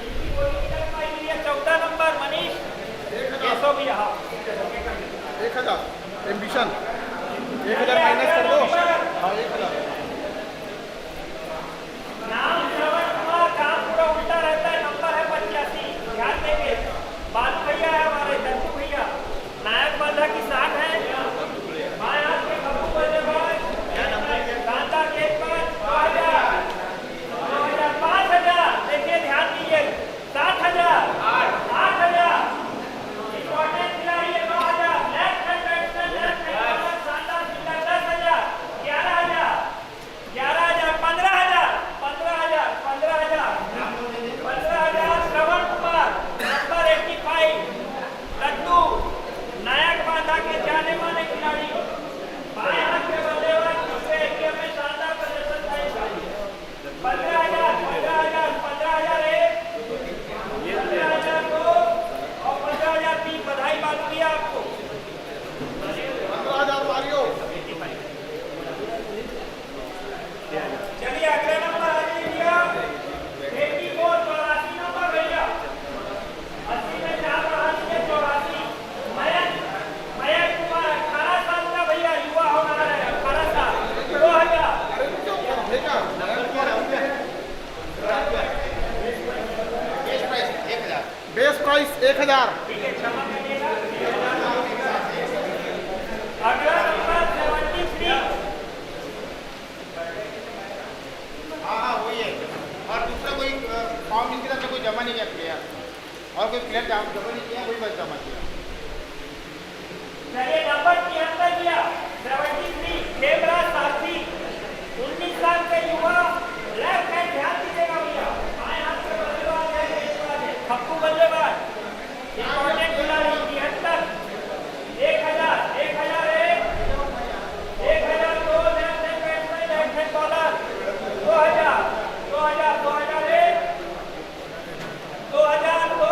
इसकी बोली तक पाई है 14 नंबर मनीष कैसो भी रहा 1000 एम्बिशन 1000 माइनस कर दो। हाँ 1000 नाम श्रवण कुमार काम पूरा उल्टा रहता है नंबर है 85 ध्यान देंगे बालू भैया है हमारे दत्तू भैया नायक बांधा की 60 है बाएं हाथ के खब्बू बल्लेबाज कांता गेंदबाज 2000 5000 देखिए ध्यान दीजिए 70,000 8000 इंपॉर्टेंट खिलाड़ी है 9000 left hand batsman left hand शानदार फील्डर 10,000 11,000 11,000 15,000 15,000 15,000 श्रवण कुमार नंबर 85 लड्डू नायक बांधा के जाने माने खिलाड़ी बाएं हाथ के बल्लेबाज दूसरे एकेएम में शानदार प्रदर्शन था इसका 15,000 15,000 15,001 15,002 और 15,003 बधाई बालू दिया आपको 15,000 मारियो। चलिए अगले नंबर आ भैया 84 नंबर भैया 80 में 4 बढ़ा दिए 84 मयंक कुमार 18 साल का भैया युवा होना है 18 साल 2000 बेस प्राइस 1000। ठीक है क्षमा करिएगा अगला नंबर 73 हाँ वही है। और दूसरा कोई फॉर्म इसकी तरफ से कोई जमा नहीं किया प्लेयर और कोई प्लेयर जमा नहीं किया कोई बस जमा किया। चलिए नंबर 73 दिया 73 खेमराज सारथी 19 साल के युवा लेफ्ट हैंड ध्यान दीजिएगा भैया बाएं हाथ के बल्लेबाज है गेंदबाज है खप्पू बल्लेबाज इंपॉर्टेंट खिलाड़ी 73 1000 1001 1002 left hand batsman left hand bowler 2000 2000 2001 2002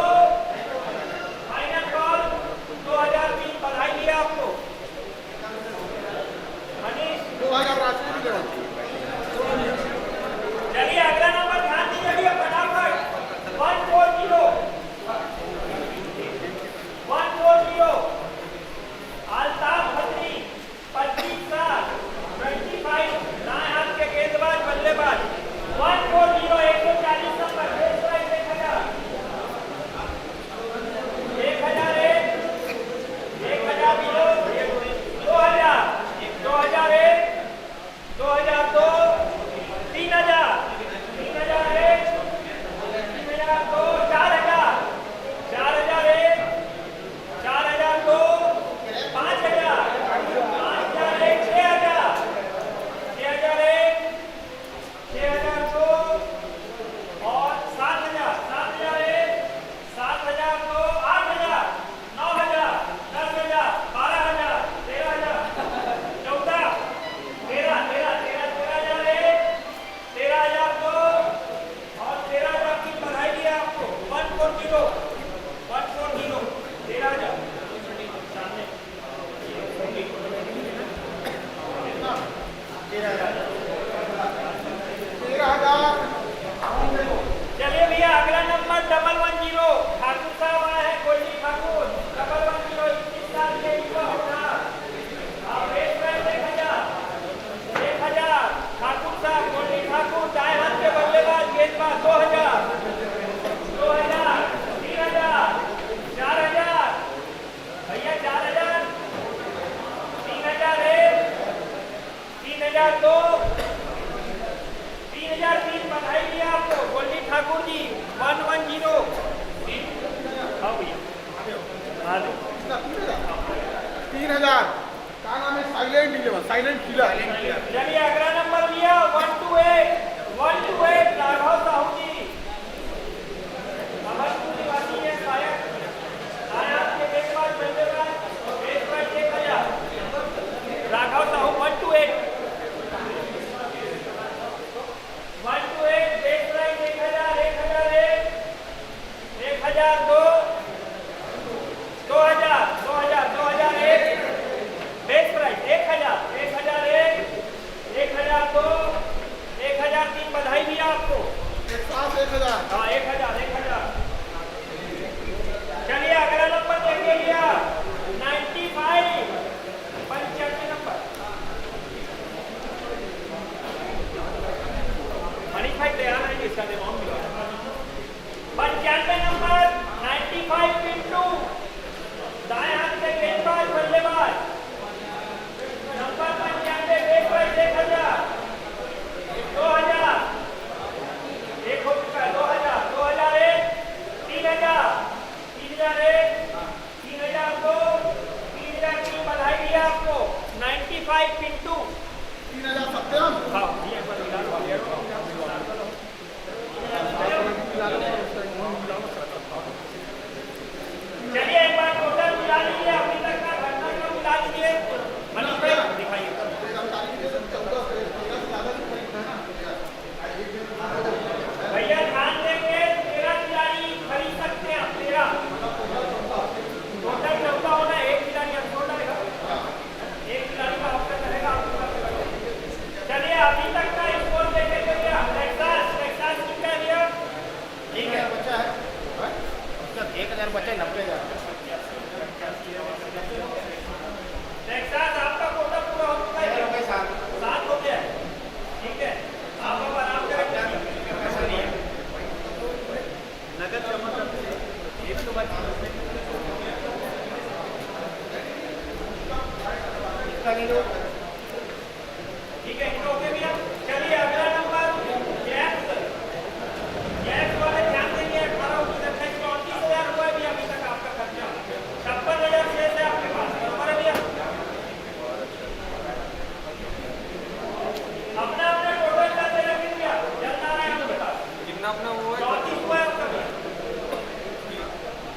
3002, 3003 बधाई दिया आपको गोल्डी ठाकुर जी 110। हाँ भैया हाँ 3000 का नाम है साइलेंट इलेवन, साइलेंट किलर। चलिए अगला नंबर लिया 128 राघव साहू जी अमरपुर निवासी है शायद आए आपके बेसबाज बल्लेबाज बेसबाज 1000 राघव साहू 128 बेसबाज 1000 2001 बेस प्राइस 1000 1001 1002 1003 बधाई दिया आपको। 1000 हाँ 1000 चलिए अगला नंबर देखिए लिया 95 नंबर मनी भाई तैयार है इसका अमाउंट मिला 95 नंबर 95 पिंटू दाएं हाथ से गेंदबाज बल्लेबाज नंबर 95 बेस प्राइस 1000 2000 एक हो चुका है 2000 2001 3000 3001 3002 3003 बधाई दिया आपको 95 पिंटू 3000 सत्यम। हाँ ये पर चलिए एक बार टोटल मिला लीजिए अभी तक का घटना का मिला लीजिए मनीष भाई दिखाइए भैया ध्यान देंगे 13 खिलाड़ी खरीद सकते हैं 13 टोटल 14 होना एक खिलाड़ी अब छोड़ रहेगा एक खिलाड़ी का ऑप्शन रहेगा चलिए अभी तक का स्कोर देखे भैया टेक्सास कितना दिया ठीक है बच्चा है 1000 बच्चा 90000। टेक्सास आपका कोटा पूरा हो चुका है 7 हो गया ठीक है आप अब आराम करें नगद जमा करते हैं 100 बच्चा इसका ले लो। ठीक है इतना हो गया भैया चलिए अगला नंबर गैस वाले ध्यान देंगे 18 34,000 रुपए भी अभी तक आपका खर्चा 56,000 शेष है आपके पास बराबर है भैया अपना टोटल कर दे रखें भैया चलना रहा है आपके पास कितना अपना हुआ 34 हुआ है आपका भैया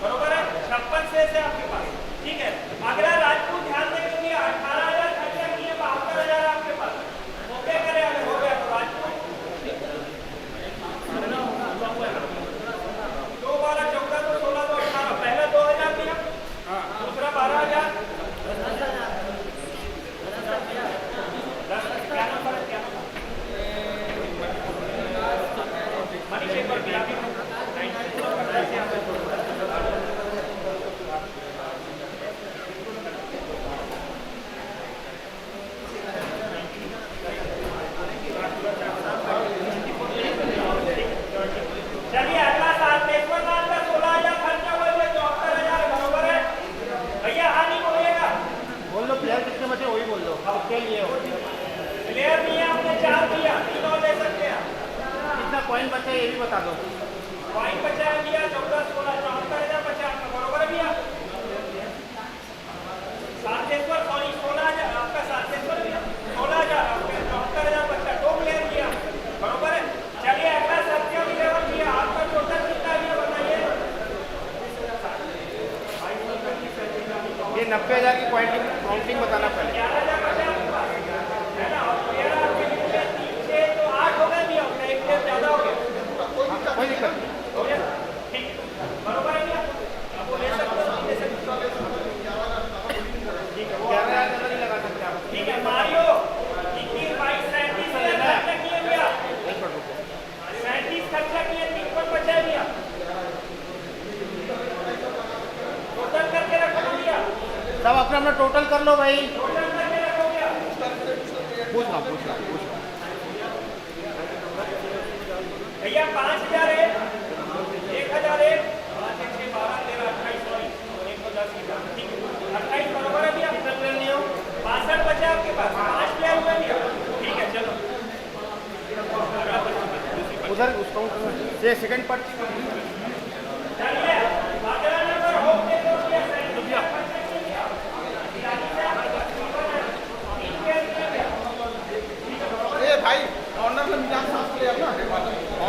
बराबर है 56 शेष है आपके पास ठीक है अगला राजपूत ध्यान देंगे भैया 18,000 खर्चा किए 72,000 आपके पास ओके करे अगर हो गया तो राजपूत 2 12 14 तो 16 तो 18 पहला 2,000 दिया दूसरा 12,000 क्या नंबर है क्या मनीष एक बार मिला भी चलिए अगला साल पेशवर नाम का 16,000 खर्चा हुआ है 74,000 बराबर है भैया हाँ नहीं बोलिएगा बोल लो प्लेयर कितने बचे वही बोल दो उसके लिए हो। प्लेयर दिया हमने 4 दिया 3 और ले सकते हैं कितना कॉइन बचा है ये भी बता दो। पॉइंट बचा है भैया 14 16 74,000 बचा आपका बराबर है भैया सातेश्वर सॉरी 16,000 आपका सातेश्वर भैया 16,000 आपका 74,000 बचा 2 प्लेयर दिया बराबर है चलिए अगला सत्यम 11 भैया आपका टोटल कितना भैया बताइए ये 90,000 की काउंटिंग बताना पड़ेगा। 11,000 बचा आपके पास है ना और प्लेयर आपके लिए 3 6 तो 8 हो गए भैया उसका एक प्लेयर ज्यादा हो गया कोई दिक्कत नहीं। हो गया ठीक बराबर है भैया आप वो ले सकते हो नहीं ले सकते ठीक है वो 11,000 नहीं लगा सकते आप। ठीक है मारियो 21 22 37 खर्चा किए भैया 37 खर्चा किए 3 पर बचा भैया टोटल करके रखो भैया सब अपना अपना टोटल कर लो भाई। टोटल करके रखो भैया पूछना भैया 5,000 है 1,000 है 5 6 12 13 28 सॉरी 110 की बात ठीक है 28 बराबर है भैया कितना प्लेयर लियो 62 बचा आपके पास 5 प्लेयर हुए भैया ठीक है उधर उस काउंटर में ये सेकंड पर्ची चलिए अगला नंबर हो के तो ये ए भाई ऑनर का मिजाज साफ किया ना,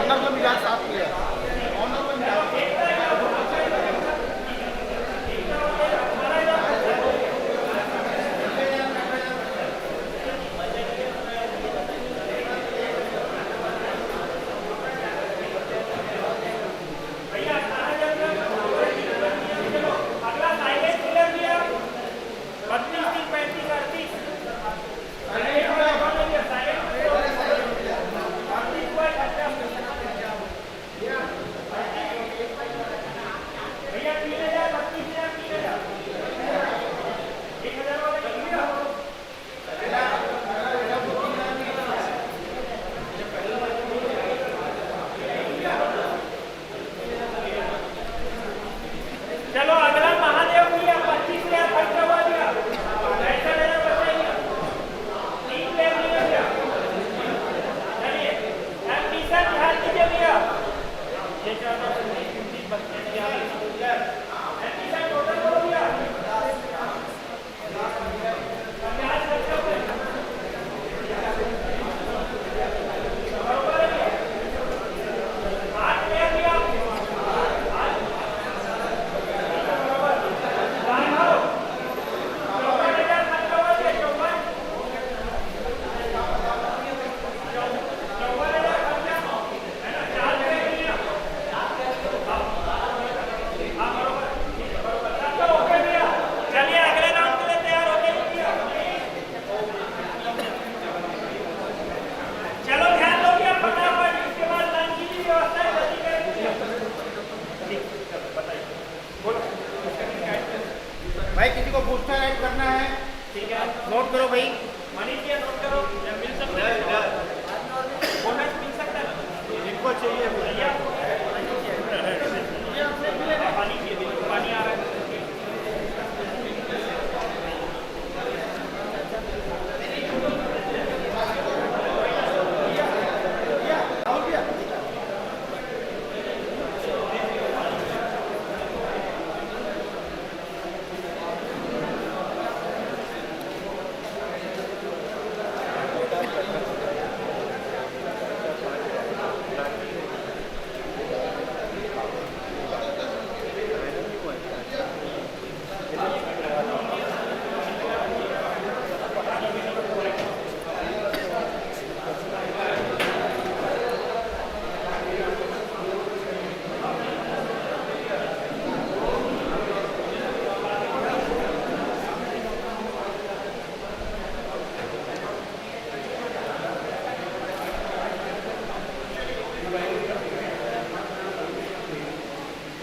ऑनर का मिजाज साफ किया, ऑनर का मिजाज अगला साइलेंस क्लियर दिया 32 35 38 भैया 3000 32,000 3000 1000 वाले चलो अगला महादेव भैया 25,000 खर्च करवा दिया ऐसा मेरा बताइए 3 ले लिया चलिए एडमिशन ध्यान दीजिए भैया ये क्या एडमिशन टोटल करो भैया चलिए अगले राउंड के लिए तैयार हो गए चलो ध्यान दो भैया फटाफट इसके बाद लंच की भी व्यवस्था है जल्दी करें बताइए बोलो भाई किसी को बूस्टर ऐड करना है, ठीक है नोट करो भाई। मनीष ये नोट करो या मिल सकता है बोनस मिल सकता है जिनको चाहिए भैया पानी पानी आ रहा है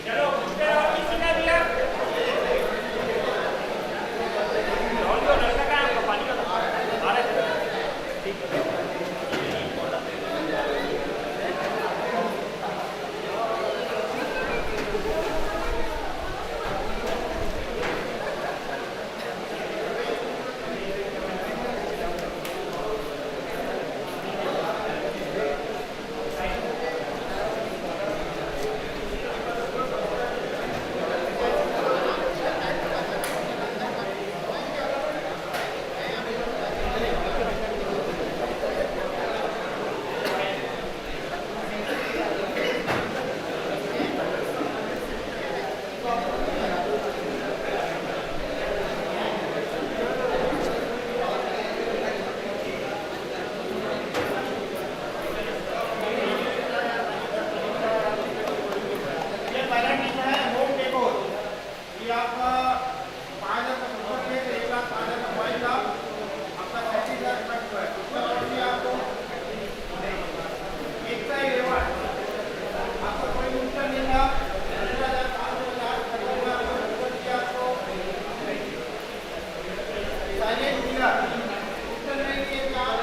चलो उसके और किसी ने दिया और जो लड़का का आपका पानी का आ रहा है ठीक है ये पहला टीम है होम डेकोर, ये आपका 5,000 का सुपर केक, 1,05,000 का मोबाइल का आपका 36,000 का है। उसका और भी आपको एक का ही रिवार्ड आपको कोई नुकसान नहीं था। 15,000 आपको साइलेंट मिला नुकसान नहीं किए कि आप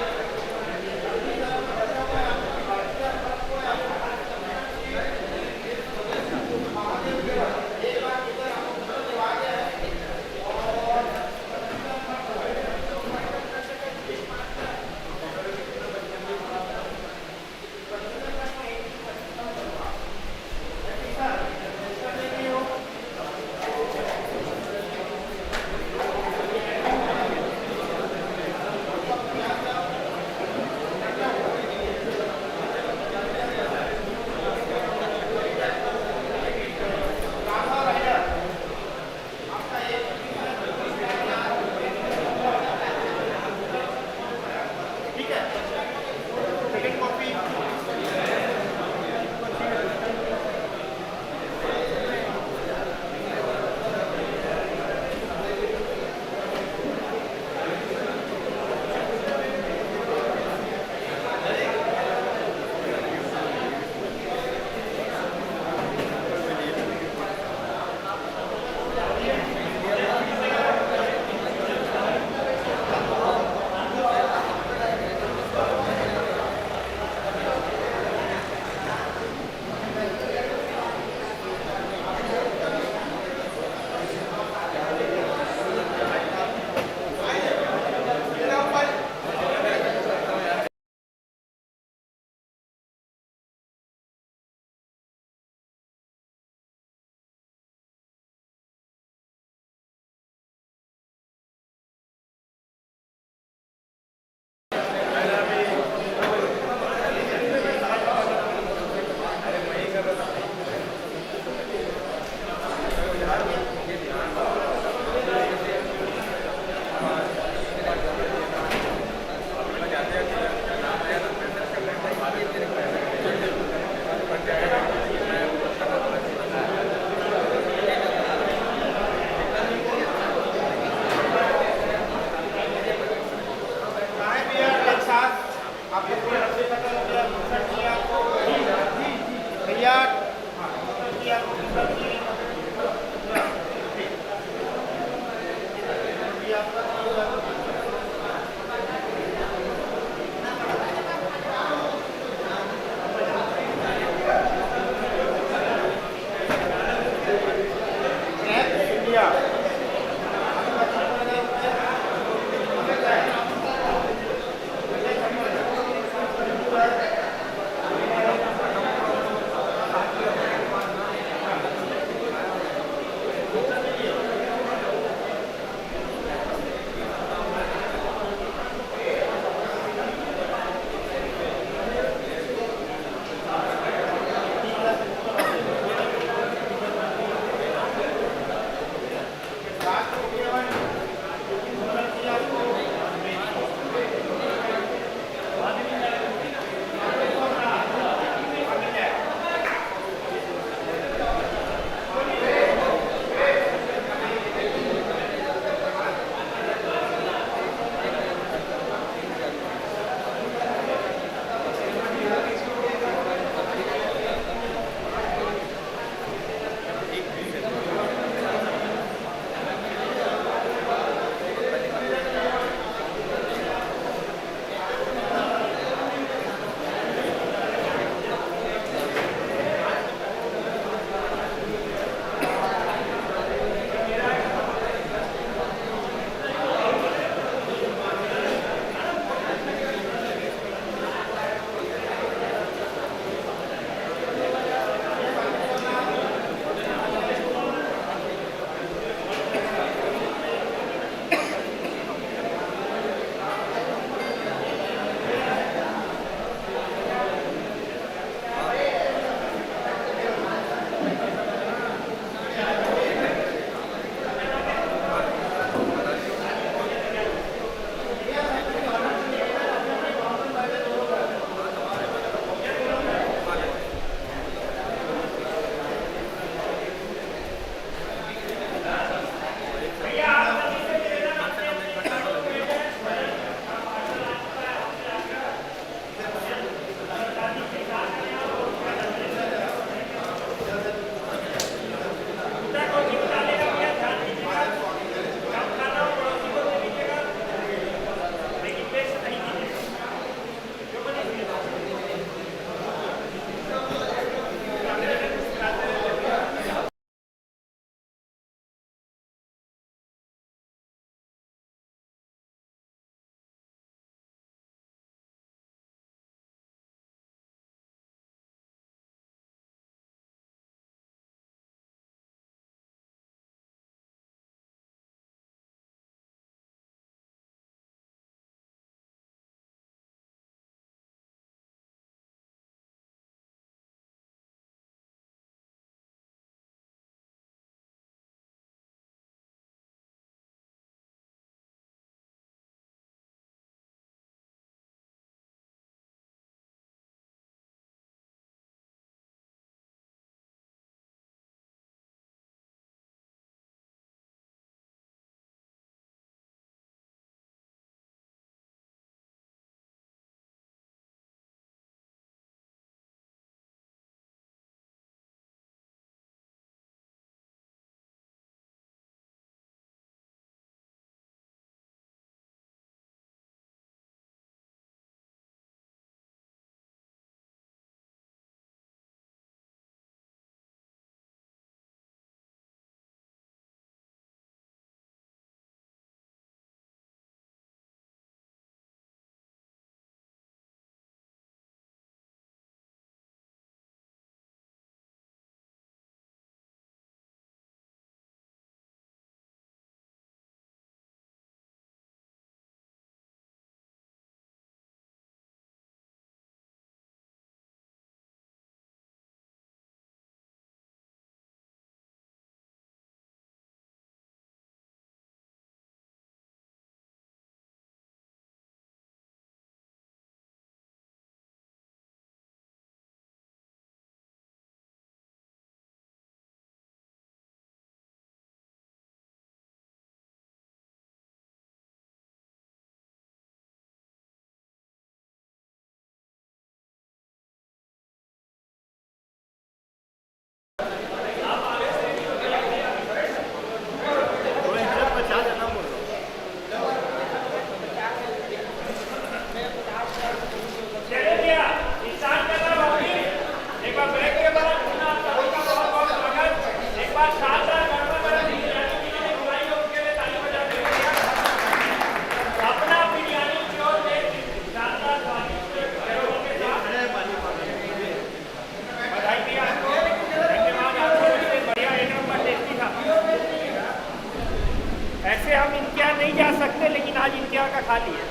खा लिए।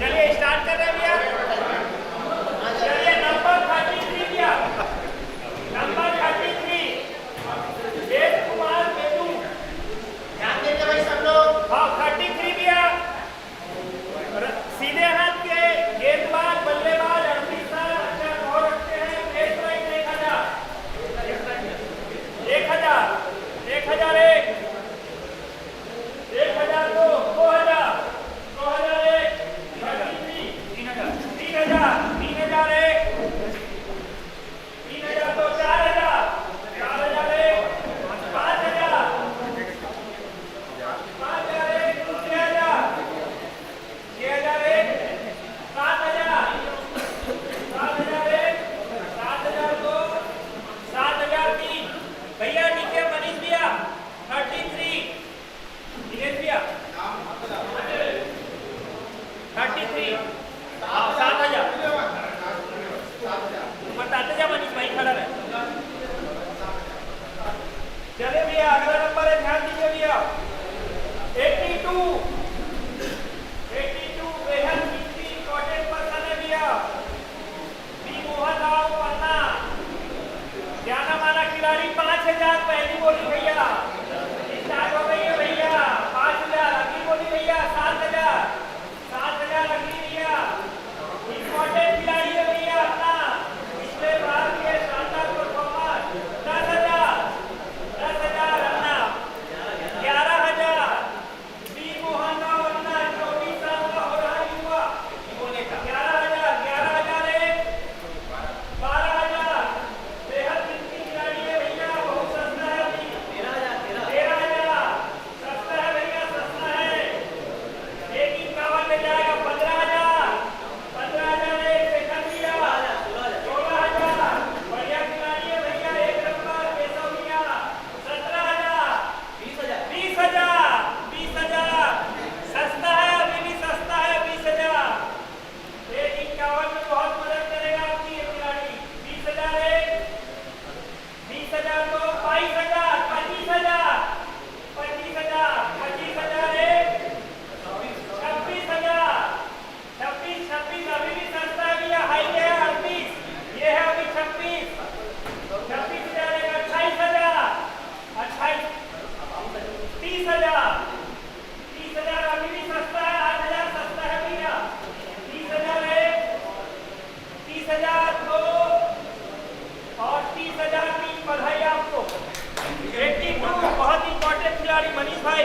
चलिए स्टार्ट कर रहे हैं भैया। चलिए नंबर 33 भैया, नंबर 33 वेद कुमार बेदू। ध्यान देंगे भाई सब लोग। हाँ 33 भैया। सीधे हाथ के गेंदबाज बल्लेबाज 38 अच्छा स्कोर रखते हैं। बेस्ट प्राइस 1000 1000 1001 1002 2000 2001 3000 3000 3001 3002 4000 4001 5000 5001 6000 6001 7000 7001 7002 7003 भैया नीचे मनीष भैया 33 दिनेश भैया 33 7000 बताते जा मनीष भाई खड़ा रहे। चले भैया अगला नंबर है, ध्यान दीजिए भैया 82 बेहद कीमती इंपॉर्टेंट पर्सन है भैया। बी मोहन राव पन्ना जाना माना खिलाड़ी 5000 पहली बोली भैया। स्टार्ट हो गई है भैया 5000 अगली बोली भैया 7000 7000 अगली भैया। इंपॉर्टेंट खिलाड़ी है भैया अपना पिछले बार के शानदार परफॉर्मर 10,000 अन्ना 11,000 बी मोहन राव अन्ना 24 साल का हो रहा युवा 11,000 एक 12,000 बेहद कीमती खिलाड़ी है भैया। बहुत सस्ता है अभी 13,000 सस्ता है भैया, सस्ता है। 151 ले जाएगा 15,000 एक सेकंड भैया 16,000 बढ़िया खिलाड़ी है भैया। एक नंबर केशव भैया 17,000 20,000 सस्ता है, अभी भी सस्ता है 20,000। 151 में बहुत मदद करेगा आपकी ये खिलाड़ी। 20,000 एक 20,000 दो 22,000 25,000 25,000 एक 26,000 26 अभी भी सस्ता है भैया। हाई है 38 ये है अभी 26 26,000 एक 28,000 30,000 अभी भी सस्ता है। 8,000 सस्ता है भैया। 30,000 एक 30,000 दो और 30,000 तीन। बधाई आपको। 82 बहुत इंपॉर्टेंट खिलाड़ी मनीष भाई।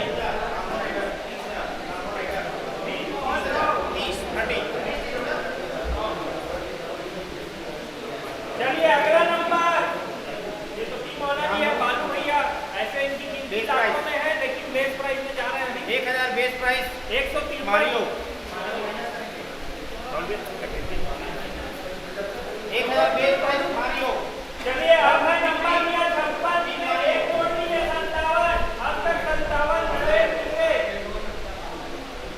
चलिए अगला नंबर ये तो टीम वाला भी है बालू भैया। ऐसे इनकी कीमती लाखों में है लेकिन बेस्ट प्राइस में जा रहे हैं अभी। 1000 best price 103 Mario 1000 best price Mario. चलिए अब है नंबर लिया 56 में एक वोट लिए 57 अब तक 57 खड़े थे।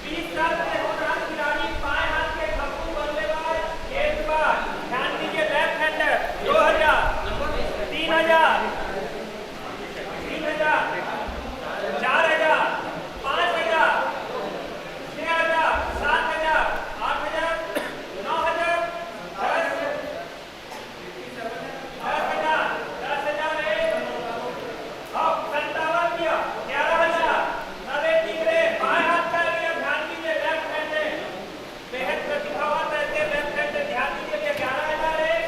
20 साल के होनहार खिलाड़ी बाएं हाथ के खप्पू बल्लेबाज गेंदबाज। ध्यान दीजिए लेफ्ट हैंडर 2000 3000 3000 4000 5000 6000 7000 8000 9000 10,000 एक अब 57 दिया 11,000 नवे टिकरे बाएं हाथ का लिया। ध्यान दीजिए लेफ्ट हैंड बेहद प्रतिभावान रहते हैं लेफ्ट हैंड। ध्यान दीजिए 11,000 एक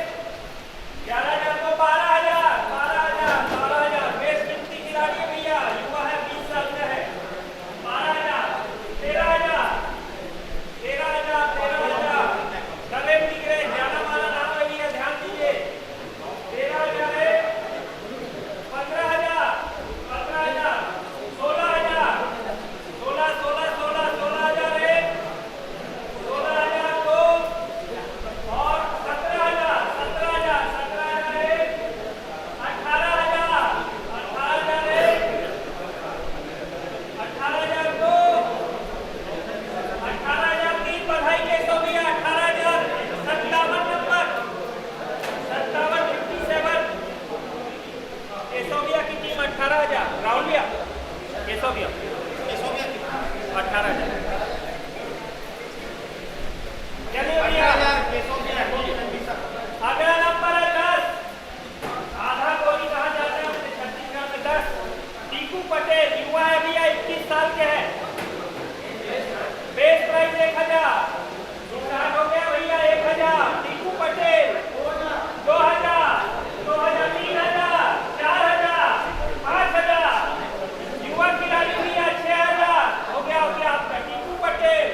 11,000 को 12,000 बेस्ट कीमती खिलाड़ी है भैया। युवा है 20 साल का है। 12,000 13,000 नवे टिकरे जाना माना नाम है भैया। ध्यान दीजिए 13,000 एक 15,000 16,000 16,000 एक 16,000 दो और 17,000 एक 18,000 एक 18,000 दो 18,000 तीन। बधाई के सौ भैया 18,000 57 नंबर 57 केशव भैया की टीम 18,000 राहुल भैया केशव भैया 18,000। चलिए भैया 18,000 केसों में अगला नंबर है 10। आधा कोई कहा जाता है अपने छत्तीसगढ़ में 10। टीकू पटेल युवा है भैया, 21 साल के हैं। बेस प्राइस 1,000 स्टार्ट हो गया भैया। 1,000 टीकू पटेल, 2,000, 3,000, 4,000, 5,000। युवा खिलाड़ी भैया 6,000 हो गया आपका। टीकू पटेल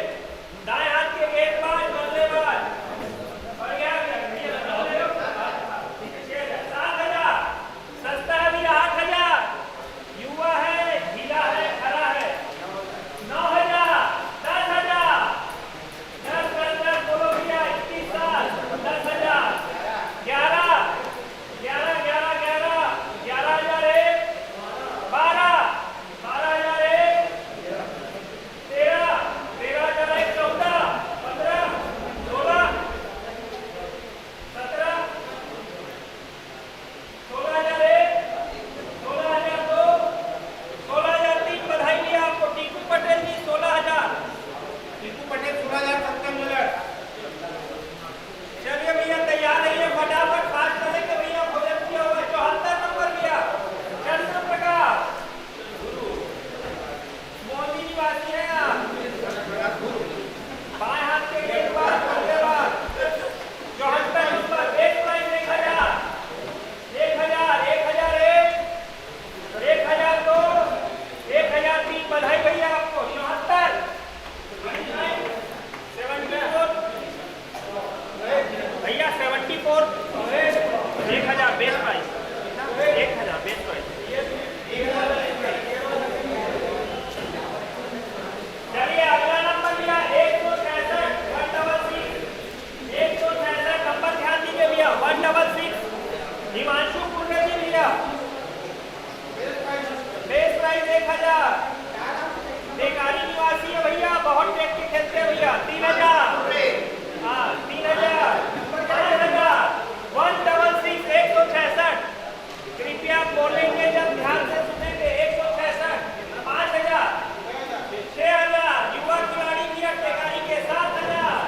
दाएं हाथ के गेंदबाज बल्लेबाज और क्या 7,000। सस्ता है भैया 8,000। युवा है, ढीला है, खरा है। 9,000, 10,000, 10,000 बोलो भैया। 21 साल 10,000। 11,000 1, 12,000 1, 13,000 1, 14,000 15,000 16,000 17,000 16,000 1, 16,000 2, 16,000 3। बधाई भैया आपको टीकू पटेल जी। 16,000 टीकू पटेल 16,070 मिनट। चलिए भैया तैयार रहिए, फटाफट फास्ट करेंगे भैया। भोजन किया हुआ है। 74 नंबर भैया चंद्र प्रकाश मोदी निवासी है आप। बाएं हाथ के गेंदबाज बल्लेबाज। 74 नंबर बेस प्राइस 1,000 1,000 1,000 1, 1,000 2, 1,000 3। बधाई भैया आपको। 74 74 भैया 74 1,000 बेस प्राइस। 1,000 base price. चलिए अगला नंबर भैया 166 नंबर ध्यान दीजिए भैया। 166 हिमांशु कुंडे जी भैया। Base price 1,000। बेकारी निवासी है भैया, बहुत टेक के खेलते हैं भैया। 3,000 हाँ 3,000 5,000 166 166। कृपया बोलेंगे जब ध्यान से सुनेंगे। 166 5,000 6,000। युवा खिलाड़ी भैया टेकारी के 7,000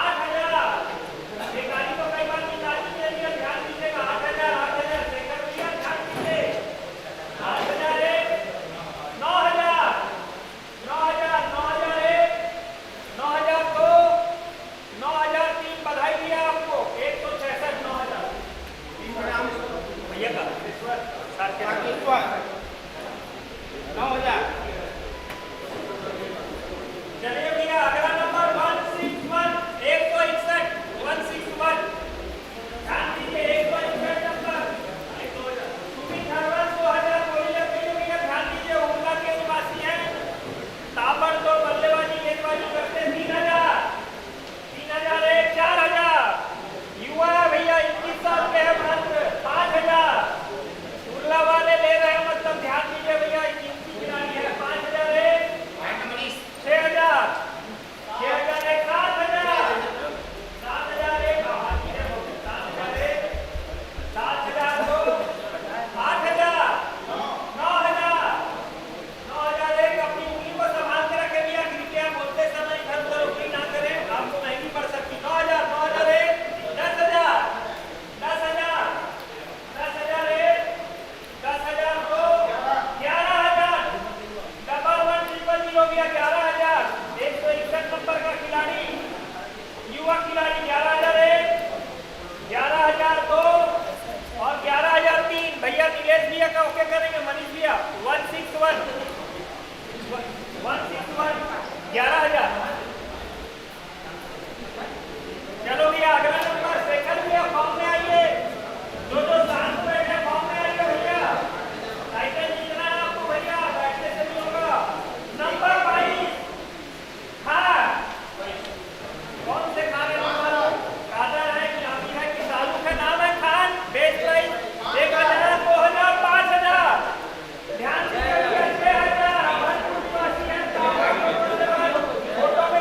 8,000। टेकारी को कई बार निकाली के लिए ध्यान दीजिएगा। 8,000 8,000 शेखर भैया ध्यान दीजिए। 8,000 1, 9,000 9,000 9,000 1, 9,000 2, 9,000 3। बधाई भैया आपको। 166 9,000 भैया का सर के 9,000। चलिए भैया अगला नंबर 161 161 161। ध्यान दीजिए 161 नंबर। सुमित हरवन 2,000 बोलिए भैया। ध्यान दीजिए उनका के निवासी है। ताबड़तोड़ बल्लेबाजी गेंदबाजी करते 3,000 3,000 1, 4,000। युवा है भैया 21 साल के है मात्र। 5,000 उर्ला वाले ले रहे हैं मतलब ध्यान दीजिए भैया। कीमती खिलाड़ी है। 5,000 1, 6,000 6,000 1, 7,000 7,000 1, 7,000 1, 7,000 2, 8,000 9,000 9,000 1। अपनी उंगली को संभाल के रखे भैया। कृपया बोलते समय इधर उधर उंगली ना करें, आपको महंगी पड़ सकती। 9,000 9,000 1, 10,000 10,000 10,000 1, 10,000 2, 11,000 डबल 1 ट्रिपल 0 भैया। 11,000 161 नंबर का खिलाड़ी युवा खिलाड़ी। 11,000 1, 11,000 2 और 11,000 3। भैया निलेश भैया का ओके करेंगे। मनीष भैया 161 11,000। चलो भैया अगला नंबर शेखर भैया फॉर्म में आइए। जो शांत बैठे फॉर्म में आइए भैया। टाइटल जीतना है आपको भैया, बैठने से नहीं होगा। नंबर 22 हाँ कौन से खाने नंबर कादर है कि आमिर है कि तालुक है? नाम है खान। Base price 1,000 2,000 5,000। ध्यान से 6,000 फोटो में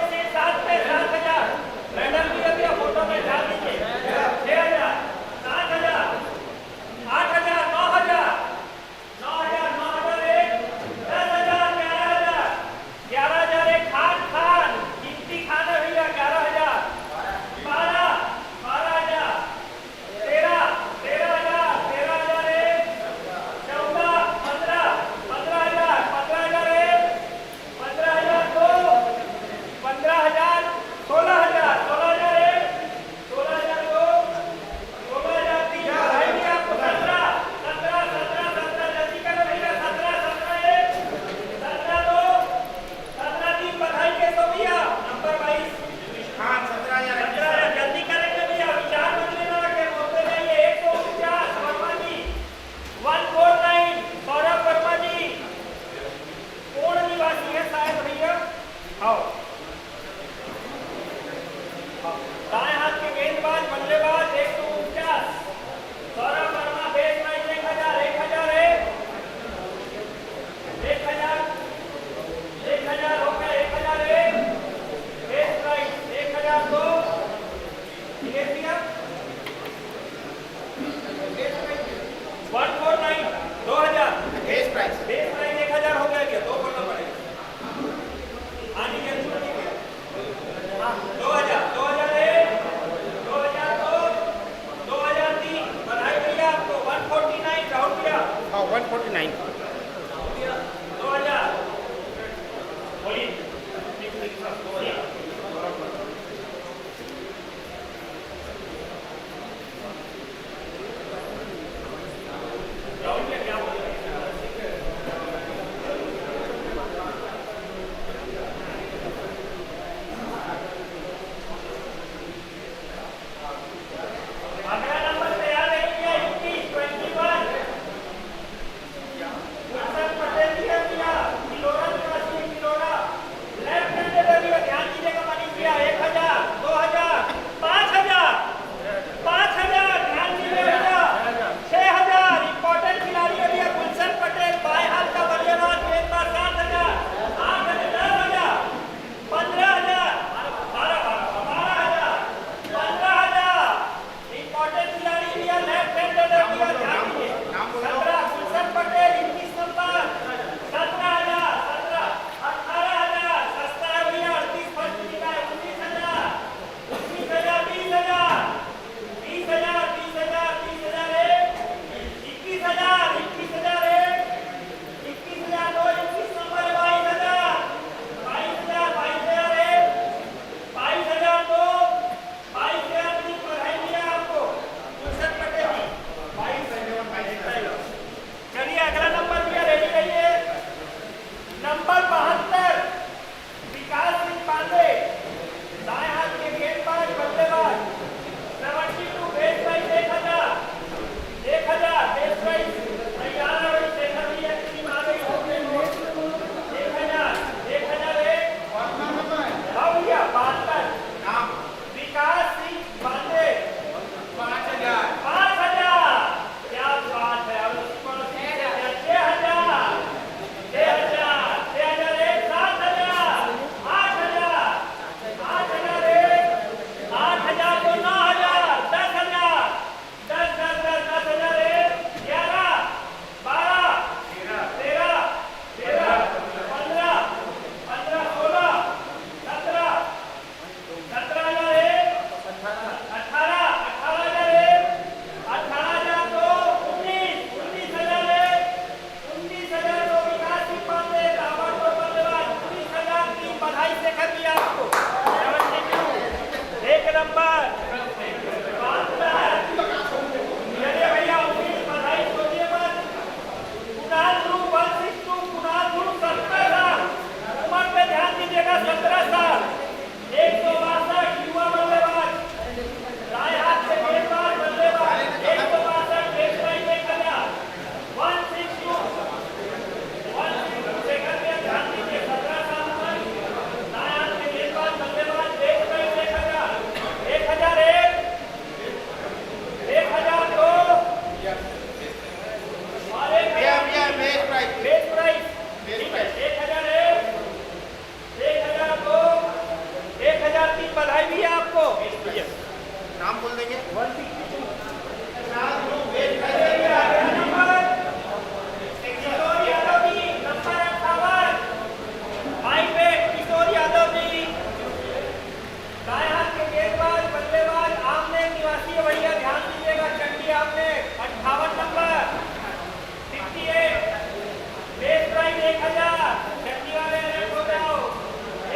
1000 चटनी वाले अलर्ट हो जाओ।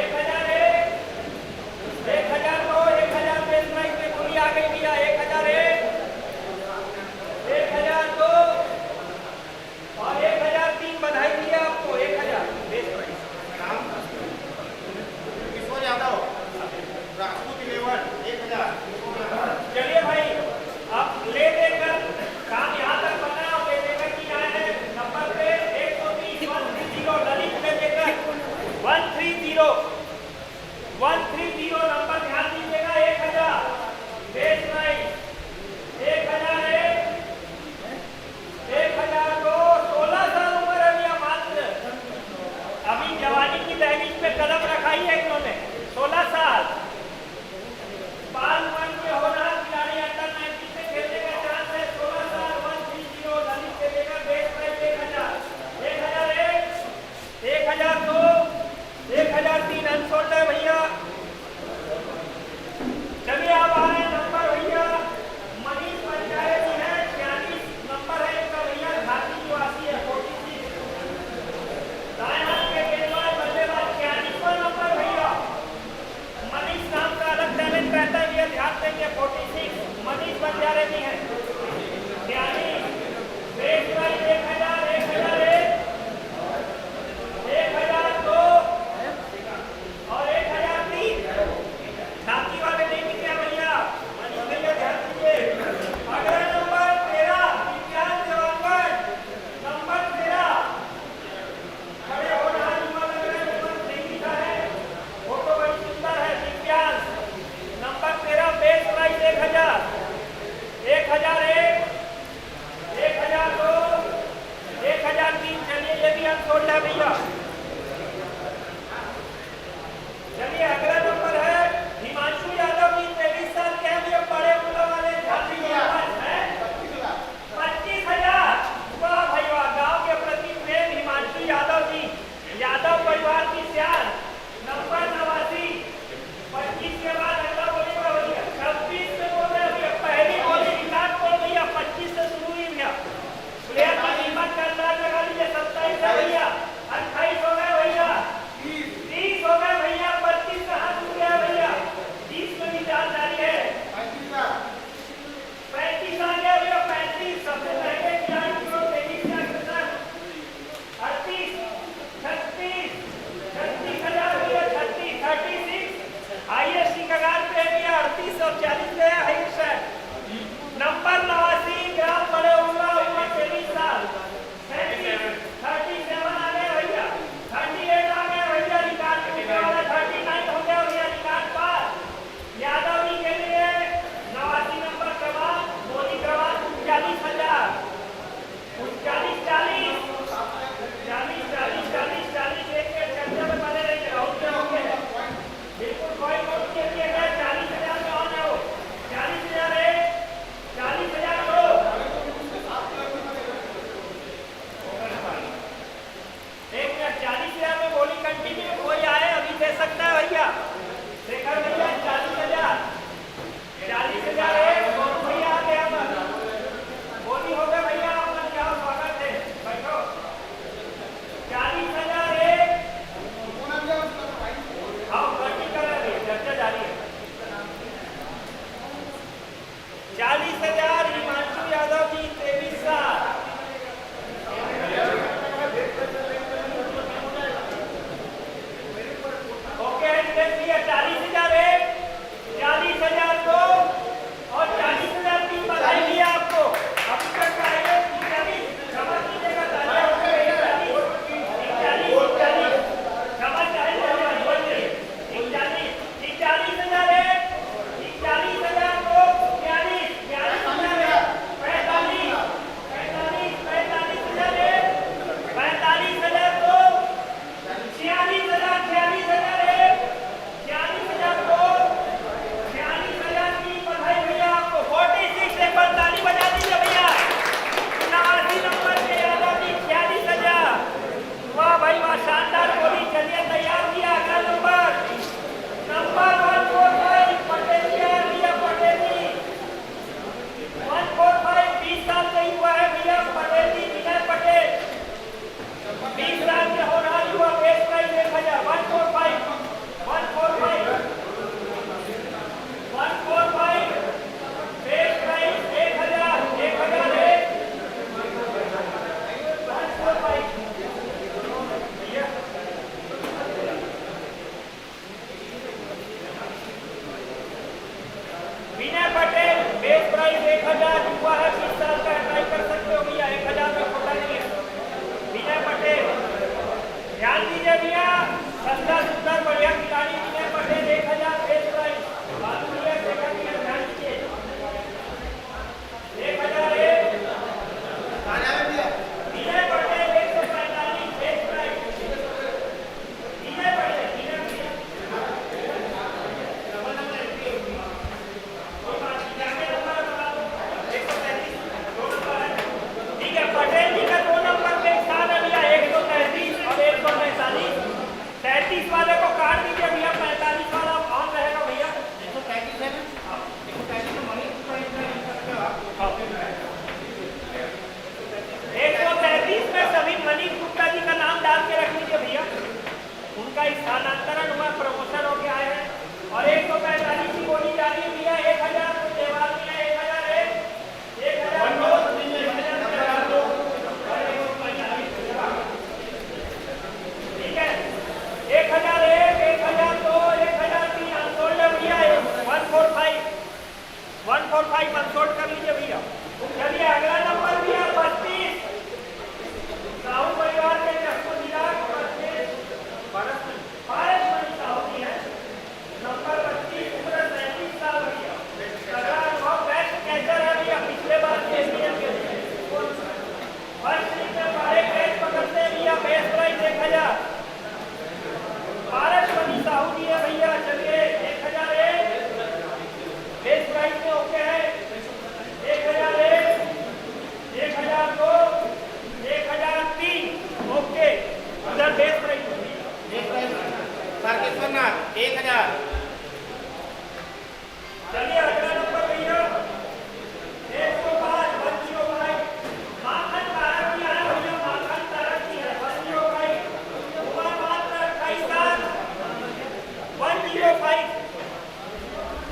1001 1002 1000 बेस प्राइस में पूरी आ गई भैया। 1001 1002 और 1003 बधाई भैया आपको। 1000 बेस प्राइस। किशोर यादव राजपूत 11 1000। चलिए भाई अब ले देकर काम यहाँ तक बनाओ। ले देकर की आए हैं नंबर पे 130 130 ललित ले देकर 130 नंबर ध्यान दीजिएगा। 1000 बेस प्राइस। 1001 1002 16 साल उम्र है भैया मात्र। अभी जवानी की दहलीज पे कदम रखाई है इन्होंने। 16 साल बाल मन के होनहार खिलाड़ी अंडर 19 से खेलने का चांस है। 16 साल 130 ललित के लेकर बेस प्राइस 1000 1001 1002 1003 अनसोल्ड है भैया। चलिए अब आ रहे नंबर भैया मनीष पंचायत जी है। 46 नंबर है इनका भैया। झांसी निवासी है। 46 दाएं हाथ के गेंदबाज बल्लेबाज 46वां नंबर भैया। मनीष नाम का अलग टैलेंट रहता है भैया। ध्यान देंगे 46 मनीष बंजारे जी हैं। 46 बेस प्राइस 1000 1001 1002 और 1003 झांकी वाले नहीं क्या भैया। मनीष भैया ध्यान दीजिए। अगला नंबर 13 विज्ञान देवांगन नंबर 13 खड़े होनहार युवा लग रहे हैं। उम्र 23 का है। फोटो बड़ी सुंदर है। विज्ञान नंबर 13 बेस प्राइस 1000 1001 1002 1003। चलिए ये भी अनसोल्ड है भैया। चलिए अगला नंबर है हिमांशु यादव जी 23 साल के हैं भैया। बड़े उम्र वाले झांसी निवासी हैं। 25,000 वाह भाई वाह। गांव के प्रति प्रेम हिमांशु यादव जी यादव परिवार की शान नंबर 89। 25 के बाद अगला बोलेगा भैया 26 में बोल रहे भैया। पहली बोली रिकॉर्ड बोल भैया 25 से शुरू हुई भैया। प्लेयर की कीमत का अंदाज लगा लीजिए। 27 है भैया। 28 हो गए भैया। 30 हो गए भैया। 32 कहाँ छूट गया भैया। 30 में भी चाल जारी है। 35 आ गया भैया। 35 सबसे महंगे खिलाड़ी को 23 से 38 36 36,000 भैया। 36 हाईएस्ट कगार पे भैया। 38 और 40 पे है हाईएस्ट नंबर 89 ग्राम बड़े उम्र 23 साल 37 आ गए भैया। 38 आ गए भैया। रिकॉर्ड टूटने वाला 39 हो गया भैया। रिकॉर्ड पार यादव जी के लिए 89 नंबर क्रमांक मोदी क्रमांक 39,000 40 एक के चर्चा में बने रहेंगे। होंगे बिल्कुल कोई नोट के लिए 40,000 में ऑन है वो। 40,000 है 40,000 दो। एक मिनट 40,000 में बोली कंटिन्यू। कोई आए अभी दे सकता है भैया। शेखर भैया 40,000 40,000 है। दोनों भैया आ गया बोली हो गए भैया। आप लोग जाओ स्वागत है बैठो। 40,000 है। हाँ प्रैक्टिकल है भैया। चर्चा जारी है। 40,000 हिमांशु यादव जी 23 साल। ओके 40,000 है। प्राइस 1000 हुआ है, 20 साल का अप्लाई कर सकते हो भैया, 1000 में खोटा नहीं है। विनय पटेल, ध्यान दीजिए भैया, सस्ता सुंदर बढ़िया खिलाड़ी विनय पटेल 1000 बेस्ट प्राइस। बात भैया देखा भैया, ध्यान दीजिए 1000 विनय पटेल 145 बेस्ट प्राइस। विनय पटेल ठीक है, पटेल जी का 2 नंबर पे स्थान है भैया 133 और 145। 33 वाले को काट दीजिए भैया, 45 वाला ऑन रहेगा भैया। 135 है ना? 135 तो मनी का इतना नहीं सकते हो आप। 133 में सभी मनीष गुप्ता जी का नाम डाल के रख लीजिए भैया, उनका स्थानांतरण हुआ, प्रमोशन हो गया है। और 145 की बोली जा रही है भैया, 1000 को देवाल में 1001 1002 ठीक है, 1001 1002 1003 अनसोल्ड है भैया, 145 अनसोल्ड कर लीजिए भैया। चलिए अगला नंबर भैया 32 साहू परिवार के जसको निराग पारस मणि साहू जी है, नंबर 32, उम्र 37 साल भैया, तगड़ा अनुभव, बेस्ट कैचर है भैया, पिछले बार चैंपियन के लिए फर्स्ट इनिंग में पहले कैच पकड़ते हैं भैया, बेस्ट प्राइस 1000 पारस मणि साहू जी है भैया। चलिए 1001 बेस्ट प्राइस में ओके है, 1001 1002 1003 ओके, उधर बेस्ट प्राइस तारकेश्वर नाथ 1000। चलिए अगला नंबर भैया 105 105 माखन तारक की है भैया, माखन तारक की है 105, उम्र मात्र 28 साल 105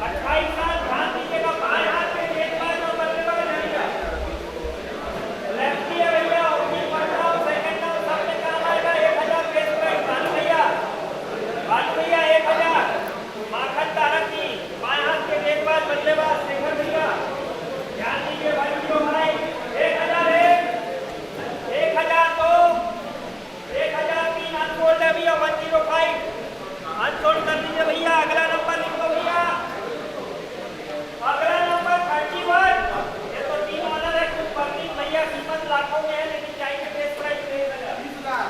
28 साल। ध्यान दीजिएगा, बाएं हाथ पे गेंदबाज और बल्लेबाज है भैया, लेफ्टी है भैया, opening first down second down सब में काम आएगा। 1000 बेस्ट प्राइस भानु भैया 1000 माखन तारक की बाएं हाथ के गेंदबाज बल्लेबाज शेखर भैया, ध्यान दीजिए भाई भाई 1001 1002 1003 अनसोल्ड है भैया, 105 अनसोल्ड कर लीजिए भैया। अगला नंबर लिखो भैया, अगला नंबर 31, ये तो 3 ऑनर है, कुछ परनीत भैया कीमत लाखों में है, लेकिन चाहिए बेस्ट प्राइस 1000।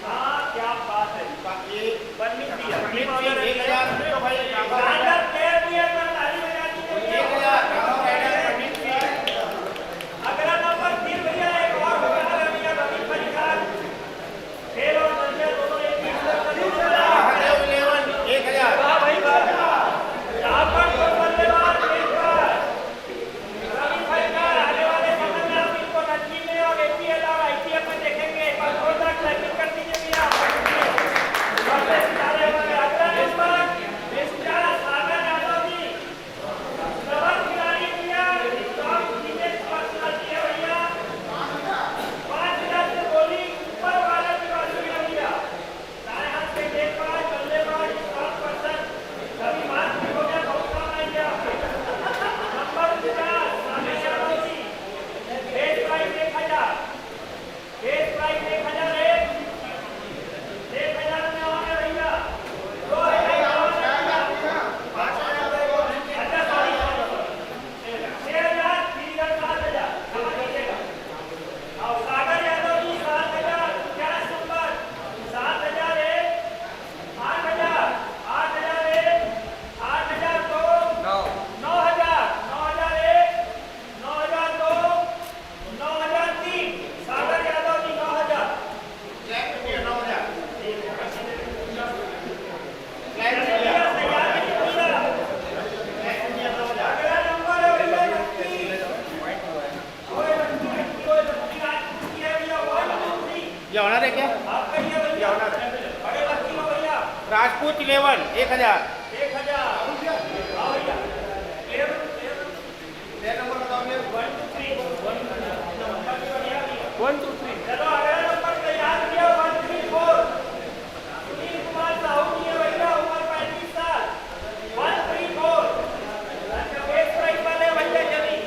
हाँ क्या बात है, ये परनीत भैया 1000 तो भाई शानदार प्लेयर भी है, पर ताली बजा दीजिए भैया। 1000 अगला नंबर फिर भैया एक और होगा भैया, रवि परिहार खेल और दर्जा दोनों एक ही स्तर पर होने वाला है। 1000 वाह भाई वाह, यहाँ पर तो बल्लेबाज एक बार रवि परिहार आने वाले समय में आप इनको रणजी में और APL और IPL में देखेंगे। एक बार जोरदार क्लैपिंग कर दीजिए भैया। अगला नंबर मिस्टर सागर यादव जी, प्रबल खिलाड़ी भैया, टॉप क्रिकेट पर्सनालिटी है भैया, 5000 से बोली ऊपर वाला खिलाड़ी है भैया, दाएं हाथ के गेंदबाज बल्लेबाज टॉप पर्सन सभी मार्क हो गया, बहुत काम आएंगे आपके। नंबर 50 सागर Yadav ji, best price 1000 best price 1001 1000 में और है भैया 2000 अच्छा सॉरी 6000 3000 7000 समझ लीजिएगा। और सागर यादव जी 7000 50 नंबर 7001 8000 8001 8002 9000 9001 9002 9003 सागर यादव जी 9000 तैयार है भैया। अगला नंबर है भैया 31 ओए लक्की राजपूत की है भैया 1 2 3 ये ऑनर है क्या? आप कहिए भैया बड़े लक्की हो भैया राजपूत 11 1000 1000 आओ भैया प्लेयर नंबर बताओ 1 2 3 1 2 3 चलो अगला नंबर तैयार किया 134 सुनील कुमार साहू जी है भैया, उम्र 35 साल 134 अच्छा बेस्ट प्राइस वाले भैया। चलिए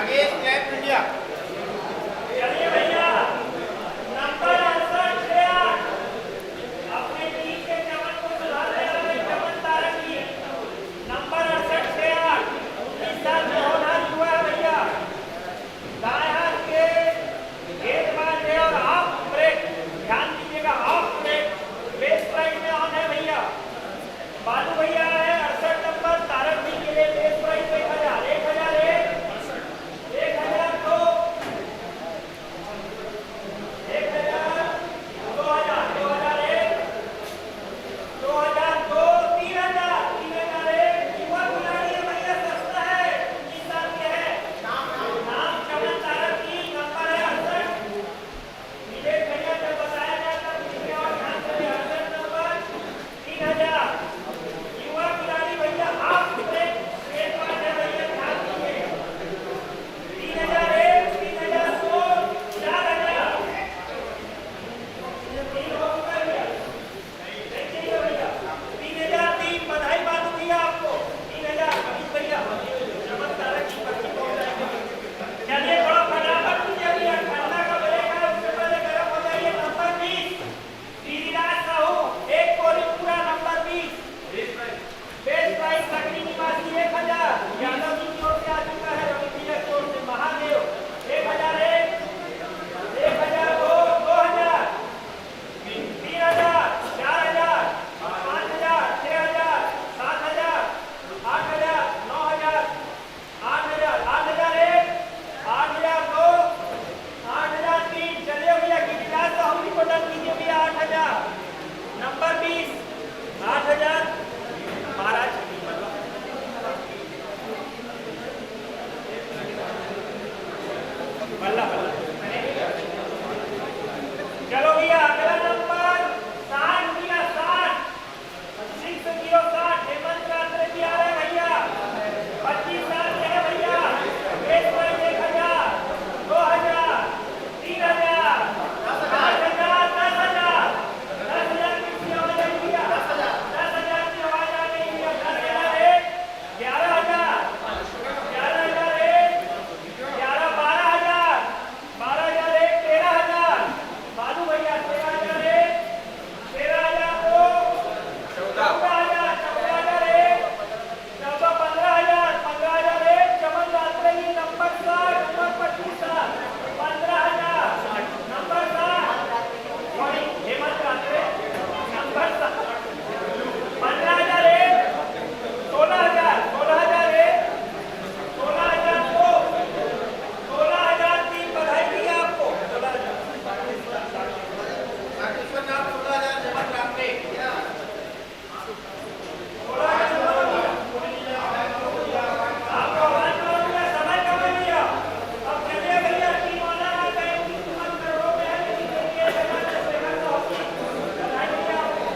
नागेश क्लैप इंडिया। चलिए भैया, नंबर 68 अपने टीम के चमन को सुधार रहे हैं, चमन तारक जी। नंबर 68 19 साल में होनहार हुआ है भैया। दाएं हाथ के गेंदबाज है और ऑफ ब्रेक, ध्यान दीजिएगा, ऑफ ब्रेक बेस प्राइस में ऑन है भैया। बालू भैया है 68 नंबर, तारक जी के लिए बेस प्राइस 1000, 1001, 1002, 1000, 2000, 2001, 2002, 3000, 3001। युवा खिलाड़ी है भैया, सस्ता है, 19 साल के है। नाम चमन तारक जी, नंबर है 68। विजय भैया जब बताया जाता है और ध्यान से 68 नंबर 3000। युवा खिलाड़ी भैया हाफ ब्रेक स्ट्रेट पास है भैया, ध्यान दीजिए। 3001, 3002, 4000। तीन हो चुका है भैया, देखिए भैया 3003। बधाई बालू भैया आपको 3000 भैया, चमन तारक की पर्ची पहुंच जाएगी। चलिए थोड़ा फटाफट कीजिए भैया, ठंडा का ब्रेक है, उससे पहले गर्म हो जाइए। नंबर 20 गिरिराज साहू, एक कोरी पूरा, नंबर 20 बेस प्राइस सकरी निवासी 1000। यादव जी की ओर से आ चुका है, रविंद्र की ओर से महादेव 1001, 1002, 2000, 3000, 4000, 5000, 6000, 7000, 8000, 9000, 8000, 8001, 8002, 8003। चलिए भैया गिरिराज साहू जी को डन कीजिए भैया 8000। नंबर 20 8000 महाराज बल्ला बल्ला। चलो भैया अगला नंबर 60 भैया, 60 60 हेमंत रात्रे जी आ रहे हैं भैया, 25 साल के हैं भैया। बेस प्राइस 1000, 2000, 3000, 5000, 10,000, 10,000 की आवाज आई भैया, 10,000 की आवाज आ गई भैया। 10,001, 11,000, 11,001, 11, 12,000, 12,001, 13,000। बालू भैया 13,001, 13,002, 14,000, 14,001, 15,000, 15,001। Chaman Ratre ji number 60, number 25, 15,000, number 60। Sorry Hemant Ratre number 60, 15,001, 16,000, 16,001, 16,002, 16,003। बधाई भैया आपको 16,000। विश्वनाथ 16,000 जबत रात्रे। आपको आवाज में हो गया, समय कम है भैया। अब चलिए भैया टीम ऑनर आ गए, उनकी कीमत करोड़ों में है, लेकिन देखिए जगह से देखा तो होगी। बधाई भैया आपको।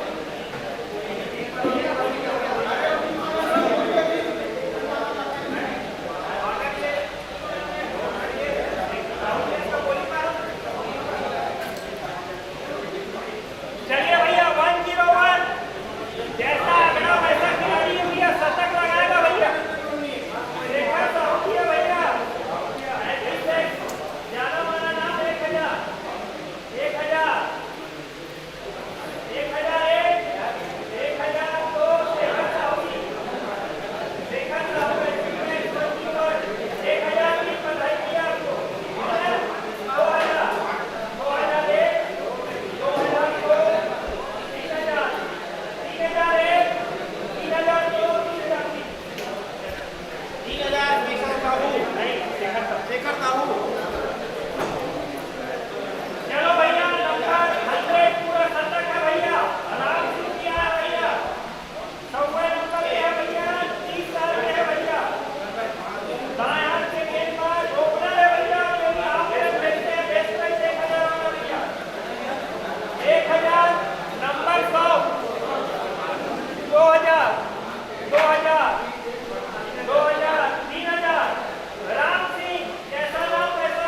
चलिए भैया 101 जैसा अगड़ा वैसा खिलाड़ी है भैया, शतक लगाएगा भैया। देखा तो होती है भैया, ऐसे ज्यादा माना नाम 1000, 1000, 1001, 1002, देखा तो होगी, देखा तो होगी। 1000 की बधाई भैया आपको। 2000, 2001, 2002, 3000, 3001, 3002, 3003। 3,000 शेखर साहू। नहीं देखा तो। शेखर साहू। चलो भैया नंबर 100 पूरा शतक है भैया, आराम से किया है भैया। 100वें नंबर पे है भैया, 30 साल के है भैया। दाएं हाथ से गेंदबाज ओपनर है भैया, मेरी हाफ ब्रेक देखते हैं, बेस प्राइस 1000 होगा भैया। 1000, नंबर 100, 2000, 2000, 2000, 3000। राम सिंह जैसा नाम वैसा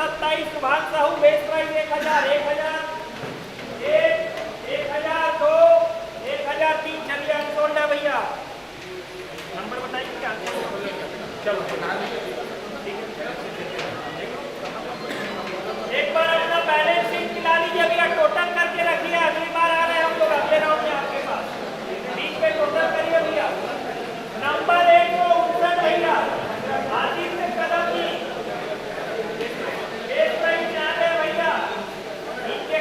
27 सुभाष साहू बेस प्राइस 1000 1000 1002 1003 चलिए अनसोल्ड है भैया। नंबर बताइए क्या? चलो एक बार अपना बैलेंस शीट मिला लीजिए भैया, टोटल करके रखिए। अगली बार आ रहे हैं हम लोग अगले राउंड में आपके पास। बीच पे टोटल करिए भैया। नंबर 159 भैया आदित्य कदम जी बेस प्राइस 90 भैया। नीचे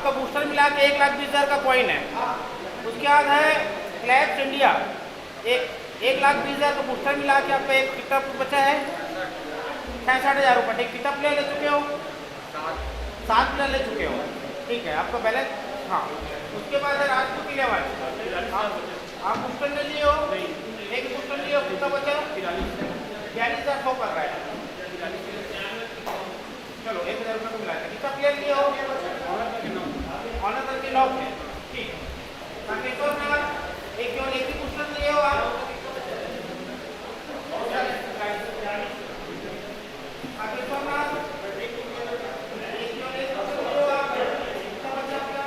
आपका बूस्टर मिला के 1,20,000 का कॉइन है। उसके बाद है क्लैप्स इंडिया, 1,20,000 का बूस्टर मिला के आपका एक कितना बचा है 66,000 रुपये। ठीक, कितना प्लेयर ले चुके हो? 7 प्लेयर ले चुके हो। ठीक है, आपका बैलेंस। हाँ, उसके बाद है राजपूत 11। आप बूस्टर ले लिए हो, एक बूस्टर लिए हो, कितना बचा? 42,100 कर रहा है। चलो 1,000 रुपये को मिला के कितना प्लेयर लिए हो? ऑनर करके 9 प्लेयर। ठीक, काकेश्वर नगर एक केवल एक ही बूस्टर लिए हो आप। काकेश्वर नगर एक केवल एक बूस्टर लिए हो आप। कितना बचा आपका?